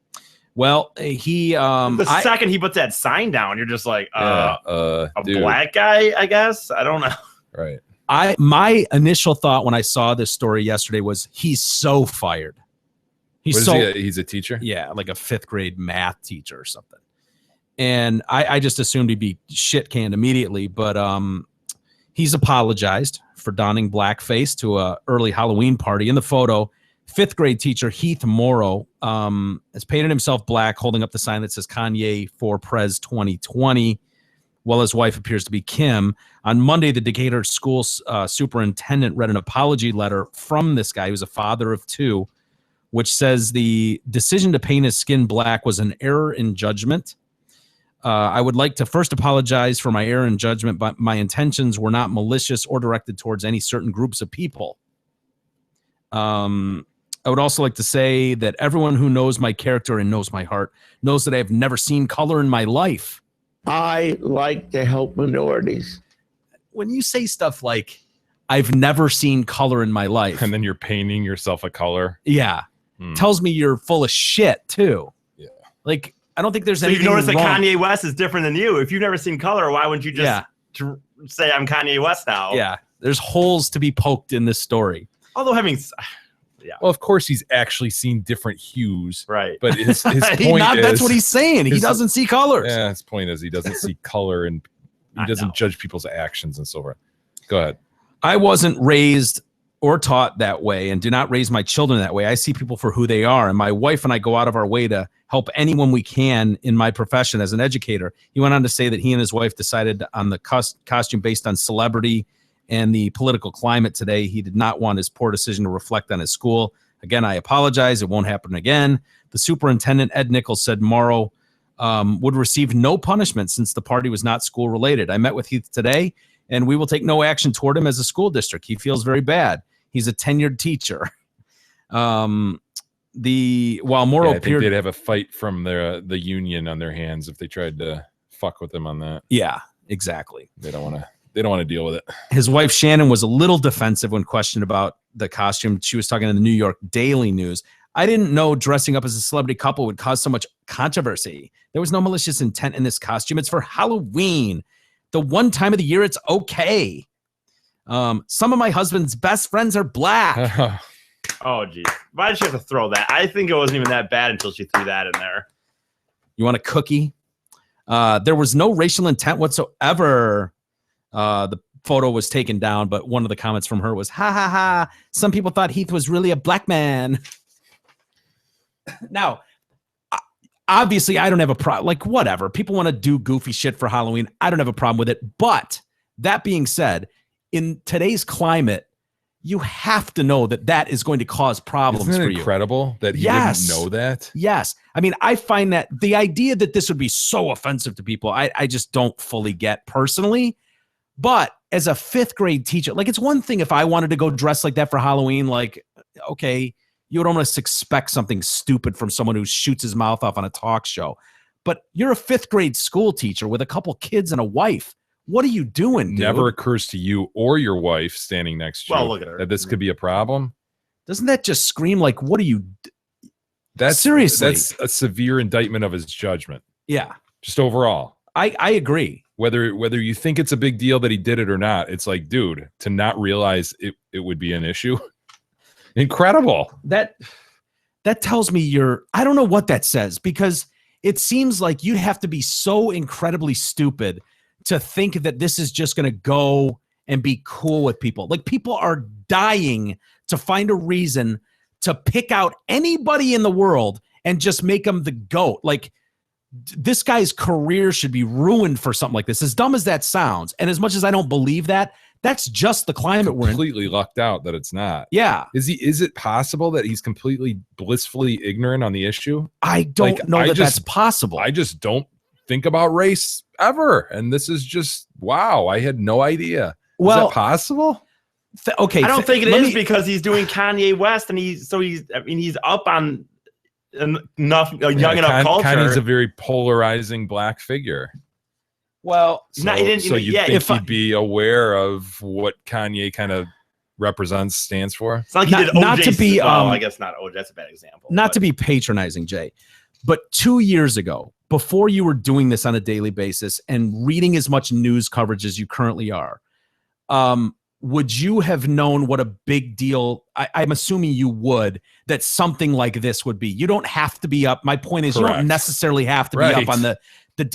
Well, the second he puts that sign down, you're just like, a dude. black guy, I guess. I don't know. Right. My initial thought when I saw this story yesterday was he's so fired. He's a teacher? Yeah, like a fifth grade math teacher or something. And I just assumed he'd be shit canned immediately, but he's apologized for donning blackface to a early Halloween party. In the photo, fifth grade teacher Heath Morrow has painted himself black, holding up the sign that says Kanye for Prez 2020, while his wife appears to be Kim. On Monday, the Decatur school superintendent read an apology letter from this guy who's a father of two, which says the decision to paint his skin black was an error in judgment. I would like to first apologize for my error in judgment, but my intentions were not malicious or directed towards any certain groups of people. I would also like to say that everyone who knows my character and knows my heart knows that I have never seen color in my life. I like to help minorities. When you say stuff like, I've never seen color in my life. And then you're painting yourself a color. Yeah. Tells me you're full of shit, too. Yeah. Like, I don't think there's anything anything wrong. So you notice wrong. that Kanye West is different than you. If you've never seen color, why wouldn't you just say I'm Kanye West now? Yeah. There's holes to be poked in this story. Although well, of course he's actually seen different hues, right? But his point is that's what he's saying. He doesn't see colors. Yeah, his point is he doesn't see color and he doesn't judge people's actions and so forth. Go ahead. I wasn't raised or taught that way, and do not raise my children that way. I see people for who they are, and my wife and I go out of our way to help anyone we can in my profession as an educator. He went on to say that he and his wife decided on the costume based on celebrity and the political climate today. He did not want his poor decision to reflect on his school. Again, I apologize. It won't happen again. The superintendent, Ed Nichols, said Morrow would receive no punishment since the party was not school related. I met with Heath today, and we will take no action toward him as a school district. He feels very bad. He's a tenured teacher. While Morrow I think they'd have a fight from the union on their hands if they tried to fuck with him on that. Yeah, exactly. They don't want to deal with it. His wife, Shannon, was a little defensive when questioned about the costume. She was talking to the New York Daily News. I didn't know dressing up as a celebrity couple would cause so much controversy. There was no malicious intent in this costume. It's for Halloween. The one time of the year it's okay. Some of my husband's best friends are black. Oh, geez. Why did she have to throw that? I think it wasn't even that bad until she threw that in there. You want a cookie? There was no racial intent whatsoever. The photo was taken down, but one of the comments from her was, ha, ha, ha. Some people thought Heath was really a black man. Now, obviously I don't have a problem. Like, whatever. People want to do goofy shit for Halloween. I don't have a problem with it. But that being said, in today's climate, you have to know that that is going to cause problems Isn't it for you. incredible that he didn't know that? Yes. I mean, I find that the idea that this would be so offensive to people, I just don't fully get personally. But as a 5th grade teacher, like, it's one thing if I wanted to go dress like that for Halloween, like, okay, you would almost expect something stupid from someone who shoots his mouth off on a talk show. But you're a 5th grade school teacher with a couple kids and a wife. What are you doing, dude? Never occurs to you or your wife standing next to you Well, look at her. that this could be a problem. Doesn't that just scream like, what are you? That's Seriously. That's a severe indictment of his judgment. Yeah. Just overall. I agree. Whether you think it's a big deal that he did it or not, it's like, dude, to not realize it would be an issue. Incredible. That tells me I don't know what that says, because it seems like you'd have to be so incredibly stupid to think that this is just going to go and be cool with people. Like, people are dying to find a reason to pick out anybody in the world and just make them the GOAT. Like, this guy's career should be ruined for something like this. As dumb as that sounds, and as much as I don't believe that, that's just the climate we're in. Completely lucked out that it's not. Yeah. Is it possible that he's completely blissfully ignorant on the issue? I don't know that's possible. I just don't think about race ever. And this is just, wow, I had no idea. Well, is that possible? Okay. I don't think it is because he's doing Kanye West, and he's up on enough young enough culture. Kanye's a very polarizing black figure. Well, So you'd think he'd be aware of what Kanye kind of represents, stands for. It's not like he did OJ. Not to be, I guess not OJ. That's a bad example. Not to be patronizing, Jay, but 2 years ago, before you were doing this on a daily basis and reading as much news coverage as you currently are, would you have known what a big deal? I'm assuming you would, that something like this would be. You don't have to be up. My point is, you Correct. don't necessarily have to be up on the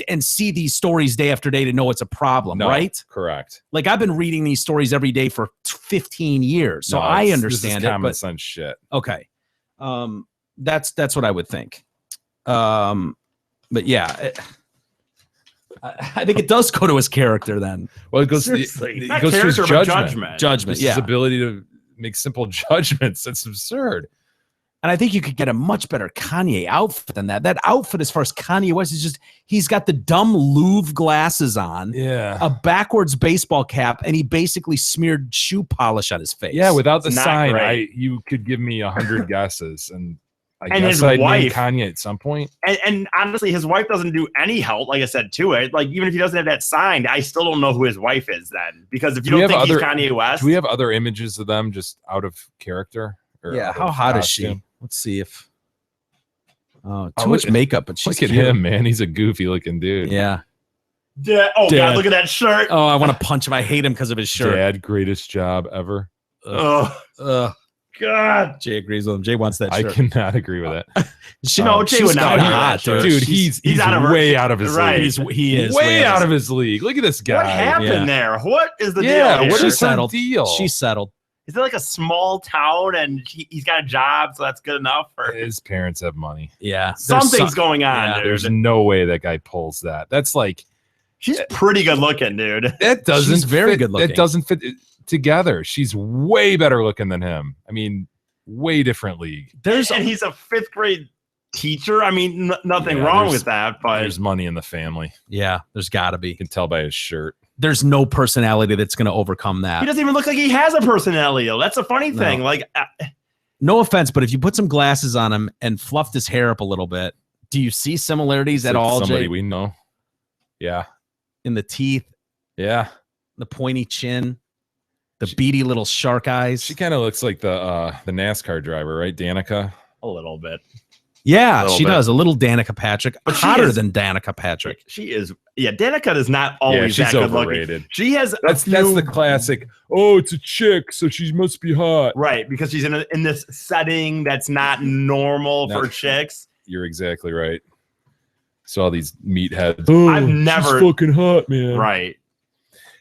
and see these stories day after day to know it's a problem, No, right? Correct. Like, I've been reading these stories every day for 15 years, so No, I this understand is it. common But sense shit. okay, that's what I would think. But yeah, I think it does go to his character then. Well, it goes to Seriously. Not his character, but judgment. Judgment, Just yeah. his ability to make simple judgments. That's absurd. And I think you could get a much better Kanye outfit than that. That outfit, as far as Kanye West, is just, he's got the dumb Louvre glasses on, Yeah. a backwards baseball cap, and he basically smeared shoe polish on his face. Yeah, without the It's not sign, great. you could give me 100 guesses, and I And guess his I'd name wife- Kanye at some point. And honestly, his wife doesn't do any help, like I said, to it. Like, even if he doesn't have that signed, I still don't know who his wife is then. Because if you Do we don't think have he's other- Kanye West, Do we have other images of them just out of character? Or Yeah, out how of hot is she? costume? Let's see if. Oh, Oh, too much look- makeup, but she's Look at cute. him, man. He's a goofy looking dude. Yeah. Dad, oh Dad. God, look at that shirt. Oh, I want to punch him. I hate him because of his shirt. Dad, greatest job ever. Oh God. Jay agrees with him. Jay wants that I shirt. cannot agree with that. No, Jay would not kinda wear that hot, shirt. Dude, he's out of her- way out of his right. league. He is way out of his league. Look at this guy. What happened Yeah. there? What is the Yeah, deal? what here? is her deal? She's settled. Is it like a small town and he's got a job, so that's good enough? Or His parents have money. Yeah. something's going on, yeah, dude. There's no way that guy pulls that. That's like She's pretty good looking, dude. that doesn't She's very fit- good looking. That doesn't fit together. She's way better looking than him. I mean, way different league. And he's a 5th grade teacher. I mean, nothing Yeah, wrong there's- with that, but There's money in the family. Yeah, there's got to be. You can tell by his shirt. There's no personality that's going to overcome he that. doesn't even look like he has a personality. Though. That's a funny thing. No. Like, No offense, but if you put some glasses on him and fluffed his hair up a little bit, do you see similarities at Like all, somebody Jay? we know. Yeah. In the teeth, Yeah. the pointy chin, the beady little shark eyes. She kind of looks like the NASCAR driver, right? Danica. a little bit. Yeah, little she bit. does. A little Danica Patrick. But she Hotter is- than Danica Patrick. She is. Yeah, Danica is not always she's that good overrated. looking. She has. That's the classic. Oh, it's a chick, so she must be hot. Right, because she's in this setting that's not normal for chicks. You're exactly right. So all these meatheads. I've never- She's fucking hot, man. Right.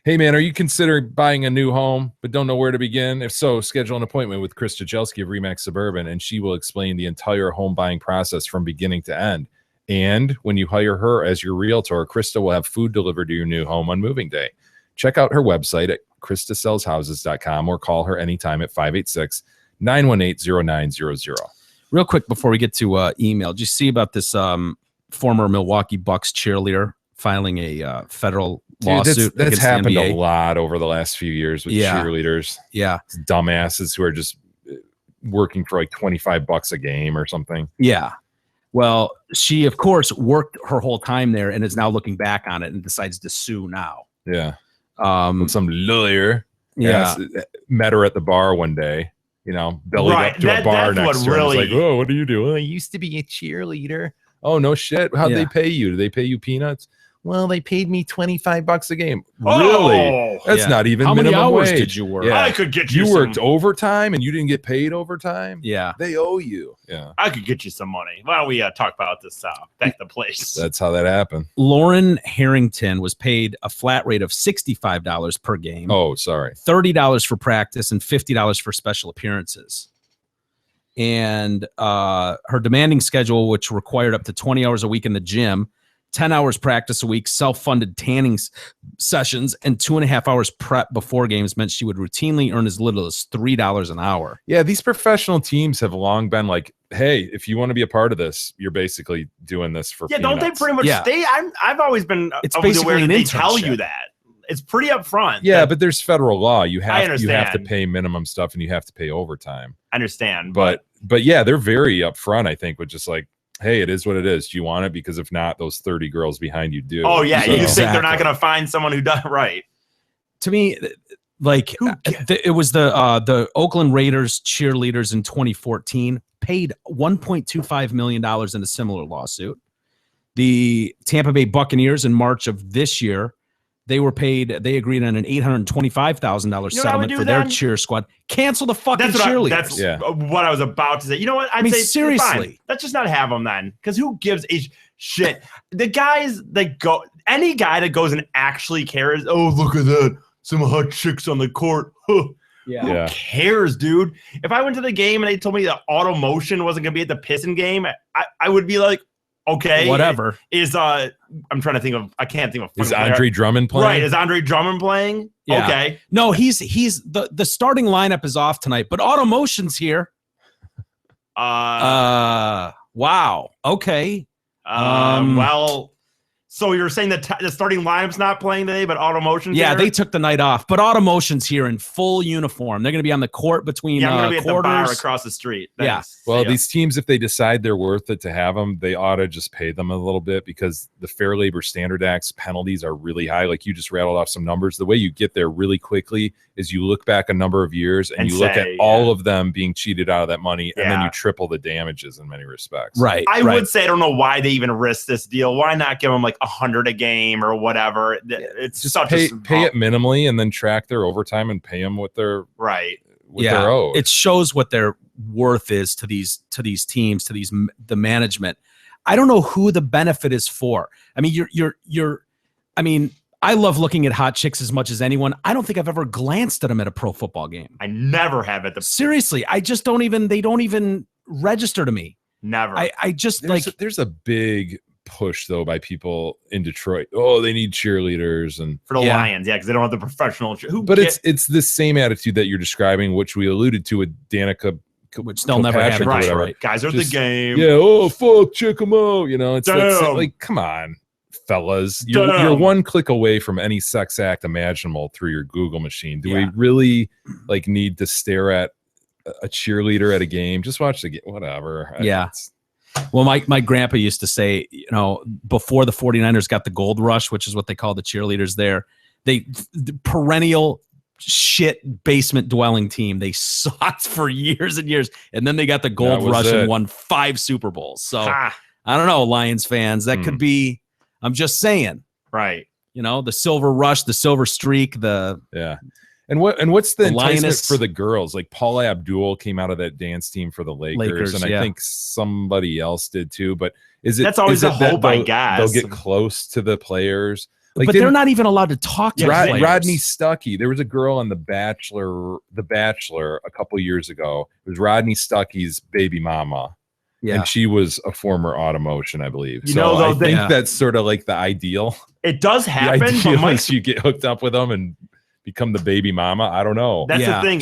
Hey, man, are you considering buying a new home but don't know where to begin? If so, schedule an appointment with Chris Jajelski of Remax Suburban, and she will explain the entire home buying process from beginning to end. And when you hire her as your realtor, Krista will have food delivered to your new home on moving day. Check out her website at KristaSellsHouses.com or call her anytime at 586-918-0900. Real quick before we get to email, did you see about this former Milwaukee Bucks cheerleader filing a federal lawsuit? That's against the happened NBA? a lot over the last few years with cheerleaders. Yeah. It's dumbasses who are just working for like $25 a game or something. Yeah. Well, she, of course, worked her whole time there and is now looking back on it and decides to sue now. Yeah. Some lawyer met her at the bar one day, bellied up to a bar next to her. And was like, oh, what do you do? Well, I used to be a cheerleader. Oh, no shit. How'd they pay you? Do they pay you peanuts? Well, they paid me $25 a game. Really? That's not even How many minimum hours wage. did you work? I could get you You some- worked overtime and you didn't get paid overtime? Yeah. They owe you. Yeah. I could get you some money. Why don't we talk about this back to place? That's how that happened. Lauren Harrington was paid a flat rate of $65 per game. Oh, sorry. $30 for practice and $50 for special appearances. And her demanding schedule, which required up to 20 hours a week in the gym, 10 hours practice a week, self-funded tanning sessions, and 2.5 hours prep before games meant she would routinely earn as little as $3 an hour. Yeah, these professional teams have long been like, hey, if you want to be a part of this, you're basically doing this for don't they peanuts. pretty much I've always been It's of the basically aware that an they tell internship. you that. It's pretty upfront. Yeah, but there's federal law. You have to understand. pay minimum stuff and you have to pay overtime. I understand. But yeah, they're very upfront, I think, with just like, hey, it is what it is. Do you want it? Because if not, those 30 girls behind you do. Oh, yeah. So- You think they're not going to find someone who does it right. To me, like it was the Oakland Raiders cheerleaders in 2014 paid $1.25 million in a similar lawsuit. The Tampa Bay Buccaneers in March of this year, they agreed on an $825,000 settlement for their cheer squad. Cancel the fucking cheerleaders. That's what I was about to say. You know what? I'd say seriously. fine. Let's just not have them then. Because who gives a shit? The guys that go, any guy that goes and actually cares, oh, look at that. Some hot chicks on the court. Huh. Who cares, dude? If I went to the game and they told me that Auto Motion wasn't going to be at the Piston game, I would be like, okay. Whatever. I'm trying to think of, I can't think of. Is Andre Drummond playing? Right. Is Andre Drummond playing? Yeah. Okay. No, he's the starting lineup is off tonight, but Automotion's here. Wow. Okay. Well, so you're saying that the starting lineup's not playing today, but Automotion's yeah, here? they took the night off, but Automotion's here in full uniform. They're going to be on the court between I'm going to be at the bar quarters. across the street. Yeah. Thanks. Well, Yeah. these teams, if they decide they're worth it to have them, they ought to just pay them a little bit because the Fair Labor Standard Act's penalties are really high. Like you just rattled off some numbers. The way you get there really quickly is you look back a number of years and you look at all of them being cheated out of that money, and then you triple the damages in many respects. Right. I would say I don't know why they even risked this deal. Why not give them like 100 a game or whatever? It's Just such pay a it minimally and then track their overtime and pay them what they're right. What they're owed. It shows what their worth is to these teams, to the management. I don't know who the benefit is for. I mean, I mean, I love looking at hot chicks as much as anyone. I don't think I've ever glanced at them at a pro football game. I never have at the seriously. I just don't even. They don't even register to me. Never. I just there's a big push though by people in Detroit. Oh, they need cheerleaders and for the Lions, because they don't have the professional. It's the same attitude that you're describing, which we alluded to with Danica, which they'll never have. Right. Guys are at the game. Yeah. Oh, fuck, check them out. It's Damn. like, come on, fellas. You're one click away from any sex act imaginable through your Google machine. Do we really need to stare at a cheerleader at a game? Just watch the game. Whatever. Yeah. Well, my grandpa used to say, before the 49ers got the gold rush, which is what they call the cheerleaders there, the perennial shit basement dwelling team. They sucked for years and years. And then they got the gold rush and won 5 Super Bowls. So I don't know, Lions fans, that could be, I'm just saying. Right. The silver rush, the silver streak, And what's the enticement Lioness for the girls? Like Paula Abdul came out of that dance team for the Lakers and I think somebody else did too. But that's always a hope, I guess. They'll get close to the players. But they're not even allowed to talk to players. Rodney Stuckey. There was a girl on The Bachelor a couple years ago. It was Rodney Stuckey's baby mama. Yeah. And she was a former Automotion, I believe. You know, though, I think that's sort of like the ideal. It does happen. The But ideal Mike, is you get hooked up with them and become the baby mama. I don't know. that's the thing.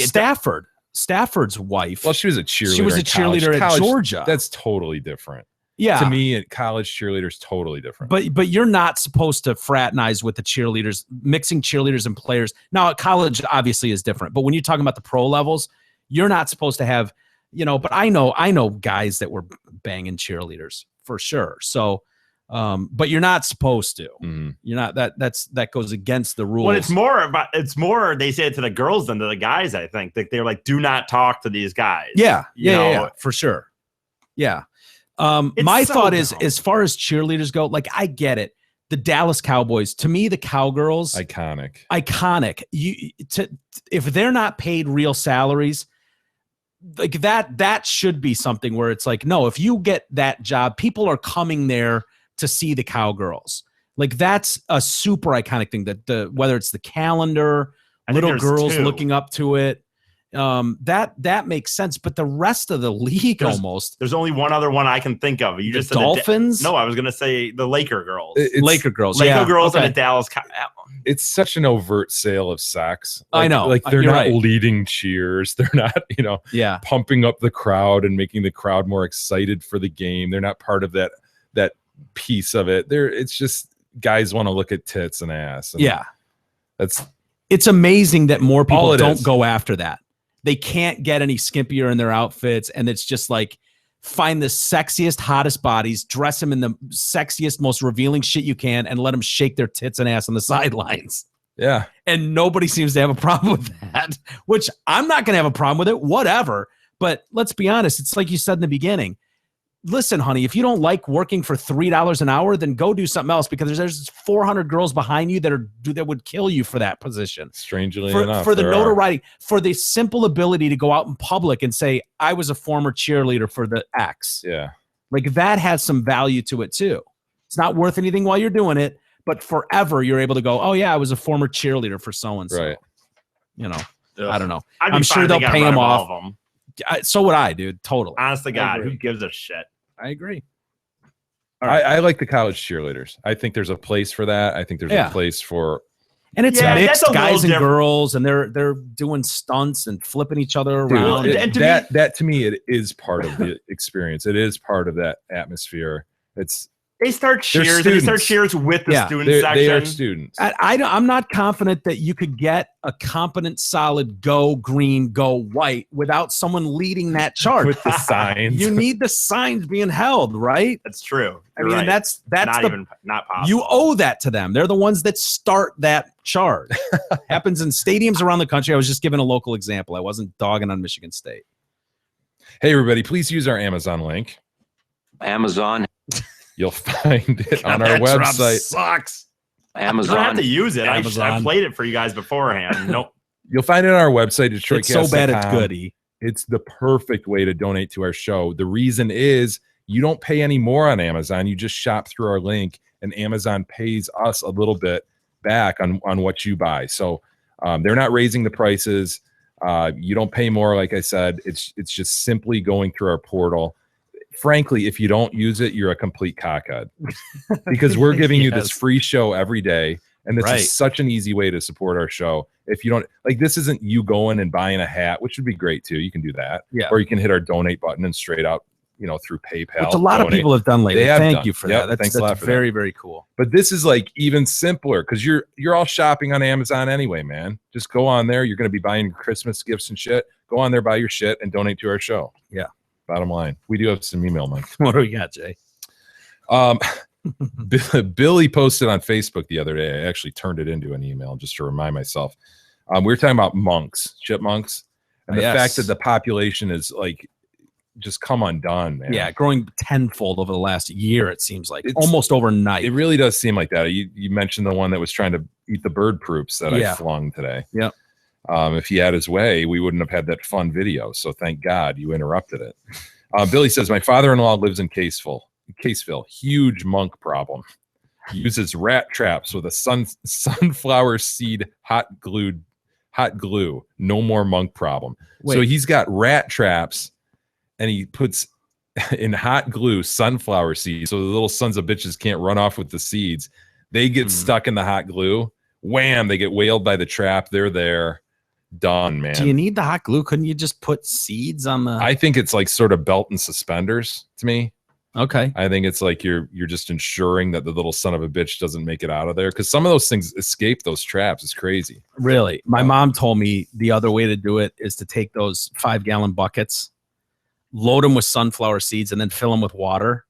Stafford's wife. Well, she was a cheerleader. She was a in college. cheerleader at College, Georgia. That's totally different. Yeah. To me, college cheerleaders totally different. But you're not supposed to fraternize with the cheerleaders, mixing cheerleaders and players. Now, at college obviously is different, but when you're talking about the pro levels, you're not supposed to have, but I know guys that were banging cheerleaders for sure. So, but you're not supposed to. Mm-hmm. You're not that goes against the rules. Well, it's more they say it to the girls than to the guys. I think that they're like, do not talk to these guys. Yeah, You know? yeah, for sure. Yeah. My so thought is, dumb. as far as cheerleaders go, like I get it. The Dallas Cowboys, to me, the Cowgirls, iconic. If they're not paid real salaries, like that should be something where it's like, no, if you get that job, people are coming there to see the Cowgirls. Like that's a super iconic thing. That whether it's the calendar, I think little there's girls two. looking up to it. That makes sense, but the rest of the league There's only one other one I can think of. You The just said Dolphins? No, I was gonna say the Laker girls. Laker girls, Laker yeah, girls okay. and the Dallas. It's such an overt sale of sex. I know. Like they're You're not right. leading cheers. They're not, Yeah. pumping up the crowd and making the crowd more excited for the game. They're not part of that piece of it. It's just guys want to look at tits and ass. And Yeah. it's amazing that more All people it don't is. go after that. They can't get any skimpier in their outfits, and it's just like find the sexiest, hottest bodies, dress them in the sexiest, most revealing shit you can, and let them shake their tits and ass on the sidelines. Yeah. And nobody seems to have a problem with that, which I'm not going to have a problem with it, whatever. But let's be honest. It's like you said in the beginning. Listen, honey, if you don't like working for $3 an hour, then go do something else because there's 400 girls behind you that would kill you for that position. Strangely For enough, the there are. notoriety, for the simple ability to go out in public and say, I was a former cheerleader for the X. Yeah. Like that has some value to it too. It's not worth anything while you're doing it, but forever you're able to go, oh yeah, I was a former cheerleader for so-and-so. Right. I don't know. I'd be I'm fine sure if they'll they got pay rid him of all off. of them. So would I, dude. Totally. Honest to God, agree. who gives a shit? I agree. I like the college cheerleaders. I think there's a place for that. I think there's Yeah. a place for And it's Yeah, mixed that's a guys little and girls, and they're doing stunts and flipping each other around. and to that to me it is part of the experience. It is part of that atmosphere. They start They're cheers. They start students. cheers with the Yeah, student They section. are students. I'm not confident that you could get a competent, solid go green, go white without someone leading that charge. With the signs. You need the signs being held, right? That's true. I You're mean, right. that's not possible. you owe that to them. They're the ones that start that charge. Happens in stadiums around the country. I was just giving a local example. I wasn't dogging on Michigan State. Hey everybody, please use our Amazon link. Amazon. You'll find it on our That drop website. sucks. I don't have to Amazon. use it. I Amazon. played it for you guys beforehand. Nope. You'll find it on our website, DetroitCast.com. It's so bad it's good. E. It's the perfect way to donate to our show. The reason is you don't pay any more on Amazon. You just shop through our link, and Amazon pays us a little bit back on what you buy. So they're not raising the prices. You don't pay more. Like I said, it's just simply going through our portal. Frankly, if you don't use it, you're a complete cockhead because we're giving you this Yes. free show every day. And this Right. is such an easy way to support our show. If you don't like, this isn't you going and buying a hat, which would be great too. You can do that. Yeah. Or you can hit our donate button and straight out, through PayPal. Which a lot of donate. people have done lately. They have Thank done. you for Yep, that. thanks a lot That's for that. very, very cool. But this is like even simpler because you're all shopping on Amazon anyway, man. Just go on there. You're going to be buying Christmas gifts and shit. Go on there, buy your shit, and donate to our show. Yeah. Bottom line, we do have some email, Mike. What do we got, Jay? Billy posted on Facebook the other day. I actually turned it into an email just to remind myself. We were talking about monks, chipmunks, and the Yes. fact that the population is like just come undone, man. Yeah, growing tenfold over the last year, it seems like. It's- Almost overnight. It really does seem like that. You mentioned the one that was trying to eat the bird proops that Yeah. I flung today. Yep. If he had his way, we wouldn't have had that fun video. So thank God you interrupted it. Billy says, my father-in-law lives in Caseville. Huge monk problem. He uses rat traps with a sunflower seed hot glue. No more monk problem. So Wait. he's got rat traps and he puts in hot glue sunflower seeds, so the little sons of bitches can't run off with the seeds. They get stuck in the hot glue. Wham! They get whaled by the trap. They're there. Done, man. Do you need the hot glue? Couldn't you just put seeds on the? I think it's like sort of belt and suspenders to me. Okay. I think it's like you're just ensuring that the little son of a bitch doesn't make it out of there, because some of those things escape those traps. It's crazy. Really? My mom told me the other way to do it is to take those 5-gallon buckets, load them with sunflower seeds, and then fill them with water.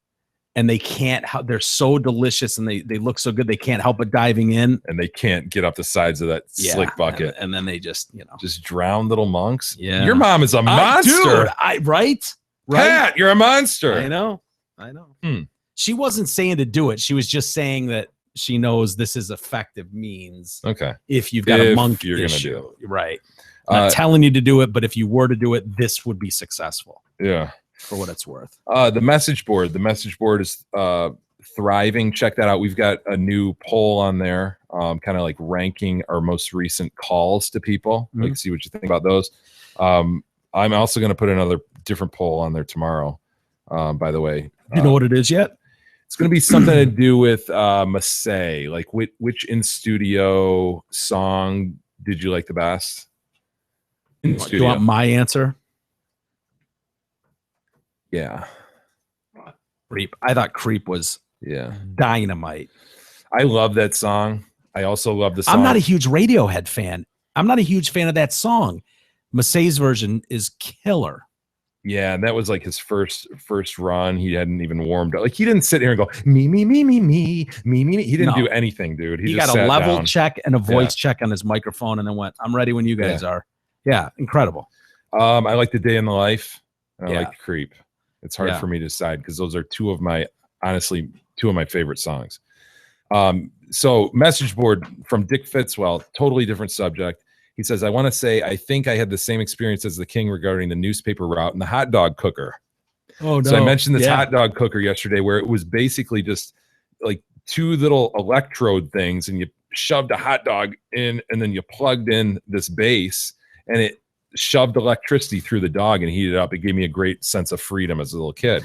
And they can't, they're so delicious and they look so good, they can't help but diving in. And they can't get up the sides of that slick bucket. And then they just, just drown little monks. Yeah. Your mom is a monster. Dude, right? Pat, you're a monster. I know. She wasn't saying to do it. She was just saying that she knows this is effective means. Okay. If you've got a monk you're issue. gonna do it. Right. Not telling you to do it, but if you were to do it, this would be successful. Yeah. For what it's worth. The message board is thriving. Check that out. We've got a new poll on there, kind of like ranking our most recent calls to people. Like, see what you think about those. I'm also going to put another different poll on there tomorrow. By the way, you know what it is yet? It's going to be something to do with Massey. Like, which in studio song did you like the best? Do you want my answer? Yeah. Creep. I thought Creep was dynamite. I love that song. I also love the song. I'm not a huge Radiohead fan. I'm not a huge fan of that song. Massey's version is killer. Yeah, and that was like his first run. He hadn't even warmed up. Like, he didn't sit here and go me. He didn't do anything, dude. He just got a sat level down. check and a voice check on his microphone, and then went, "I'm ready when you guys are." Yeah, incredible. I like The Day in the Life. And I Yeah. like Creep. It's hard for me to decide because those are two of my favorite songs. So message board from Dick Fitzwell, totally different subject. He says, I want to say, I think I had the same experience as the king regarding the newspaper route and the hot dog cooker. Oh, no. So I mentioned this hot dog cooker yesterday where it was basically just like two little electrode things, and you shoved a hot dog in, and then you plugged in this base, and it shoved electricity through the dog and heated it up. It gave me a great sense of freedom as a little kid.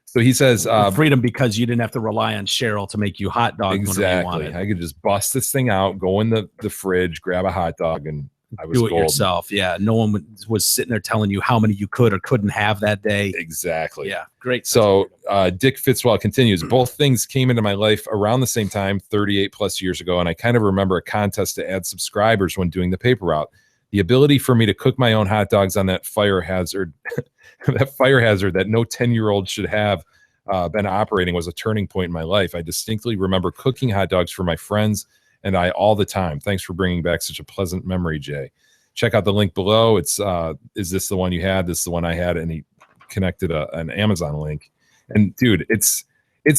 So he says, freedom because you didn't have to rely on Cheryl to make you hot dogs whenever you wanted. I could just bust this thing out, go in the fridge, grab a hot dog, and I was do it golden. yourself. Yeah, no one was sitting there telling you how many you could or couldn't have that day. Exactly. Yeah, great. So Dick Fitzwell continues. Both things came into my life around the same time, 38 plus years ago, and I kind of remember a contest to add subscribers when doing the paper route. The ability for me to cook my own hot dogs on that fire hazard, that no 10-year-old should have been operating, was a turning point in my life. I distinctly remember cooking hot dogs for my friends and I all the time. Thanks for bringing back such a pleasant memory, Jay. Check out the link below. It's is this the one you had? This is the one I had, and he connected an Amazon link. And dude, it's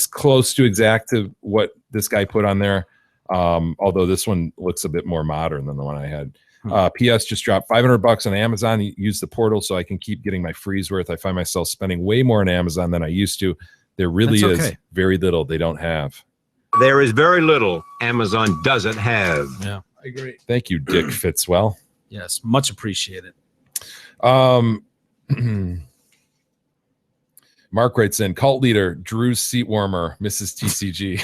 close to exact to what this guy put on there. Although this one looks a bit more modern than the one I had. PS just dropped $500 on Amazon. Use the portal so I can keep getting my free's worth. I find myself spending way more on Amazon than I used to. There really is very little they don't have. There is very little Amazon doesn't have. Yeah, I agree. Thank you, Dick Fitzwell. Yes, much appreciated. Mark writes in, cult leader, Drew's seat warmer, Mrs. TCG.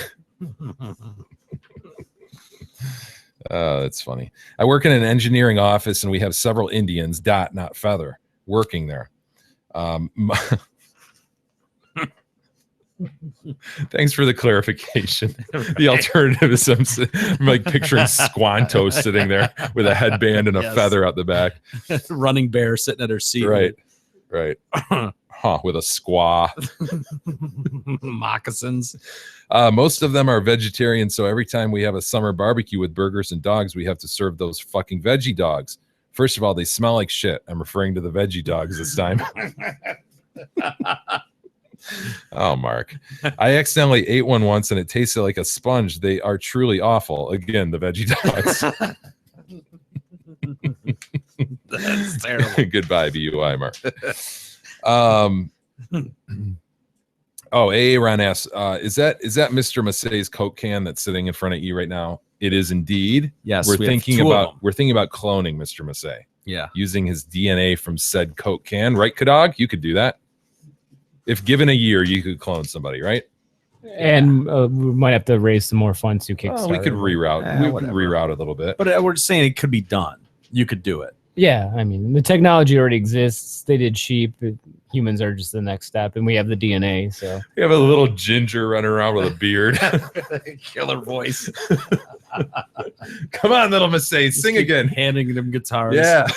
That's funny. I work in an engineering office and we have several Indians, not feather, working there. Thanks for the clarification. The alternative is I'm like picturing Squanto sitting there with a headband and a feather out the back. Running bear sitting at her seat. Right. With a squaw. Moccasins. Most of them are vegetarian, so every time we have a summer barbecue with burgers and dogs, we have to serve those fucking veggie dogs. First of all, they smell like shit. I'm referring to the veggie dogs this time. Oh, Mark. I accidentally ate one once and it tasted like a sponge. They are truly awful. Again, the veggie dogs. That's terrible. Goodbye, BUI, Mark. Aaron asks, is that Mr. Massey's Coke can that's sitting in front of you right now? It is indeed. Yes, we're we have thinking two of about them. cloning Mr. Massey. Yeah, using his DNA from said Coke can, right, Kadog? You could do that. If given a year, you could clone somebody, right? And we might have to raise some more funds to Kickstarter. Oh, we could reroute. We could whatever. reroute a little bit. But we're just saying it could be done. You could do it. Yeah, I mean, the technology already exists. They did sheep. Humans are just the next step, and we have the DNA. So We have a little ginger running around with a beard. Killer voice. Come on, little Massey, sing again. Handing them guitars. Yeah.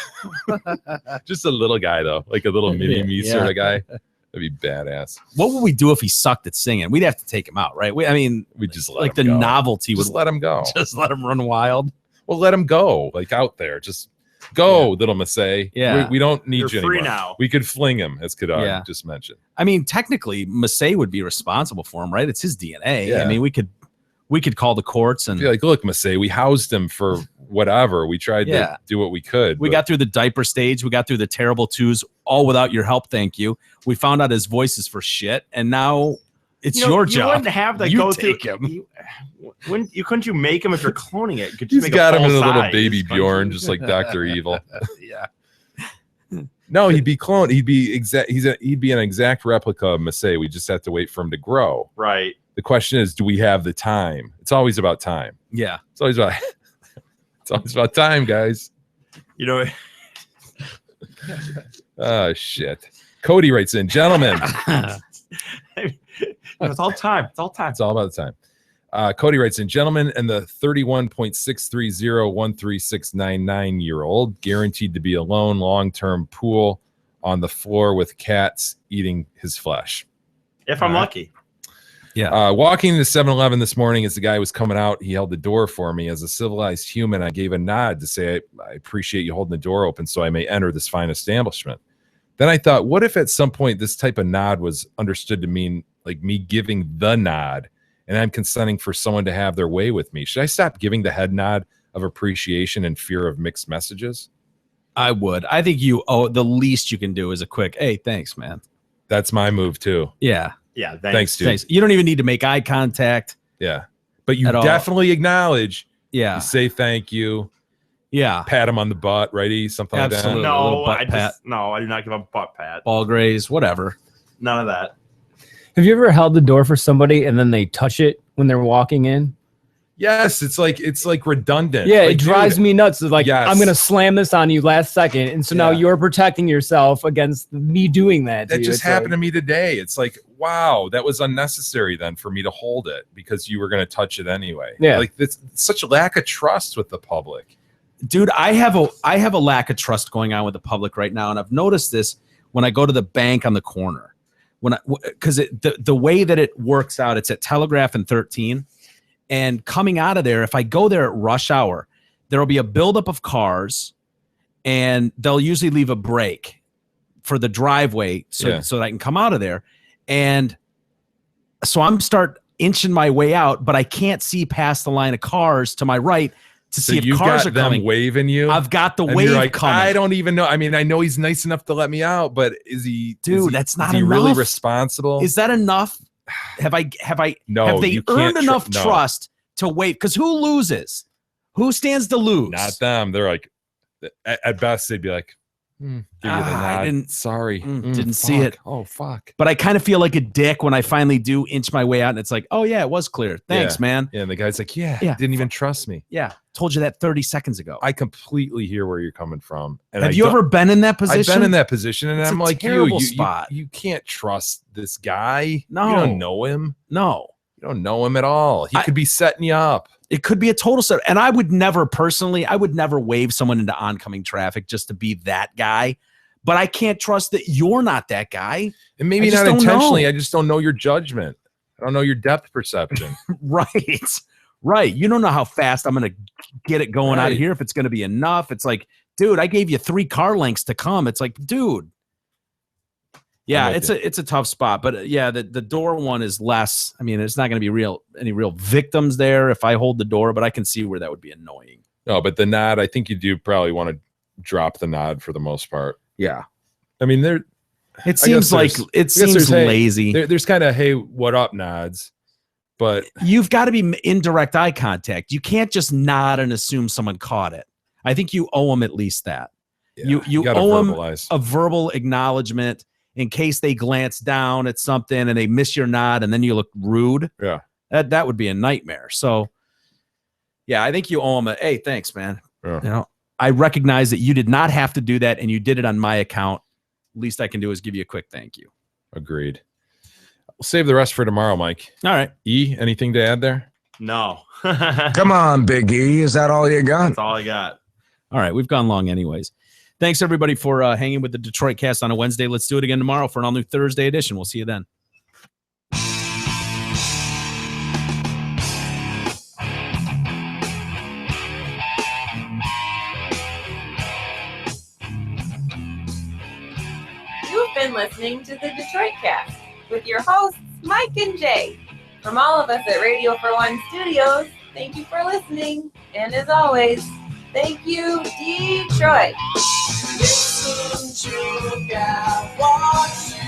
Just a little guy, though. Like a little mini-me Yeah. sort of guy. That'd be badass. What would we do if he sucked at singing? We'd have to take him out, right? We just let like him the go. novelty Just would let him go. just let him run wild. Well, let him go, like out there. Just go, little Massey. Yeah. We don't need You're you free anymore. now. We could fling him, as Kadar Yeah. just mentioned. I mean, technically, Massey would be responsible for him, right? It's his DNA. Yeah. I mean, we could call the courts and Be like, look, Massey, we housed him for whatever. We tried Yeah. to do what we could. we but got through the diaper stage. We got through the terrible twos, all without your help. Thank you. We found out his voice is for shit, and now it's You know, your you job. wouldn't have to You go take through. him. Couldn't you make him if you're cloning it? You could just He's make got him in a full little size, baby couldn't Bjorn, you? just like Dr. Evil. yeah. No, he'd be cloned. He'd be exact. He'd be an exact replica of Massey. We just have to wait for him to grow. Right. The question is, do we have the time? It's always about time. Yeah. It's always about. It's always about time, guys. You know. Oh shit. Cody writes in, gentlemen. It's all time. It's all time. It's all about the time. Cody writes in, gentlemen, and the 31.630136999-year-old guaranteed to be alone, long-term pool on the floor with cats eating his flesh. If I'm lucky. Yeah. Walking into 7-Eleven this morning as the guy was coming out, he held the door for me. As a civilized human, I gave a nod to say, I appreciate you holding the door open so I may enter this fine establishment. Then I thought, what if at some point this type of nod was understood to mean like me giving the nod and I'm consenting for someone to have their way with me? Should I stop giving the head nod of appreciation and fear of mixed messages? I would. I think the least you can do is a quick, hey, thanks, man. That's my move too. Yeah. Yeah. Thanks, dude. Thanks. You don't even need to make eye contact. Yeah. But you At all. definitely acknowledge. Yeah. You say thank you. Yeah. Pat him on the butt, righty? Something Absolutely. like A No, little butt I pat. just no, I do not give a butt pat. Ball graze, whatever. None of that. have you ever held the door for somebody and then they touch it when they're walking in? Yes, it's like redundant. Yeah, Like, it drives dude, me nuts. It's like, Yes. I'm gonna slam this on you last second, and so now Yeah. you're protecting yourself against me doing that. That just happened to me today. It's like, wow, that was unnecessary then for me to hold it because you were going to touch it anyway. Yeah. Like it's such a lack of trust with the public. Dude, I have a lack of trust going on with the public right now, and I've noticed this when I go to the bank on the corner. Because the way that it works out, it's at Telegraph and 13, and coming out of there, if I go there at rush hour, there will be a buildup of cars, and they'll usually leave a break for the driveway so that I can come out of there, and so I'm start inching my way out, but I can't see past the line of cars to my right to So see if you've cars got are them coming. waving you. I've got the and wave you're like, coming. I don't even know. I mean, I know he's nice enough to let me out, but is he? Dude, that's not Is he really enough. responsible? Is that enough? Have No, have they you can't earned enough no. trust to wait? Because who loses? Who stands to lose? Not them. They're like, at best, they'd be like, give you the I nod. didn't- Sorry, didn't see fuck. it. Oh fuck. But I kind of feel like a dick when I finally do inch my way out, and it's like, oh yeah, it was clear. Thanks, Yeah. man. Yeah, and the guy's like, yeah, Yeah. didn't even trust me. Yeah, told you that 30 seconds ago. I completely hear where you're coming from. And Have I you don't- ever been in that position? I've been in that position, and It's I'm a like, terrible you spot. You can't trust this guy. No. You don't know him. No. You don't know him at all. He could be setting you up. It could be a total set. And I would never wave someone into oncoming traffic just to be that guy. But I can't trust that you're not that guy. And maybe I just not don't intentionally. know. I just don't know your judgment. I don't know your depth perception. Right. Right. You don't know how fast I'm going to get it going out of Right. here, if it's going to be enough. It's like, dude, I gave you 3 car lengths to come. It's like, dude. Yeah, I'm with it's a tough spot. But yeah, the door one is less. I mean, there's not going to be any real victims there if I hold the door, but I can see where that would be annoying. No, but the nod, I think you do probably want to drop the nod for the most part. Yeah. I mean, It seems like lazy. There's kind of, hey, what up nods, but You've got to be in direct eye contact. You can't just nod and assume someone caught it. I think you owe them at least that. yeah, You gotta owe them verbalize. a verbal acknowledgement. in case they glance down at something and they miss your nod and then you look rude. Yeah. That would be a nightmare. So, yeah, I think you owe them a, hey, thanks, man. Yeah. You know, I recognize that you did not have to do that and you did it on my account. Least I can do is give you a quick thank you. Agreed. We'll save the rest for tomorrow, Mike. All right. E, anything to add there? No. Come on, Big E. Is that all you got? That's all I got. All right. We've gone long anyways. Thanks, everybody, for hanging with the Detroit Cast on a Wednesday. Let's do it again tomorrow for an all-new Thursday edition. We'll see you then. You've been listening to the Detroit Cast with your hosts, Mike and Jay. From all of us at Radio for One Studios, thank you for listening. And as always, thank you, Detroit. Listen to God, watch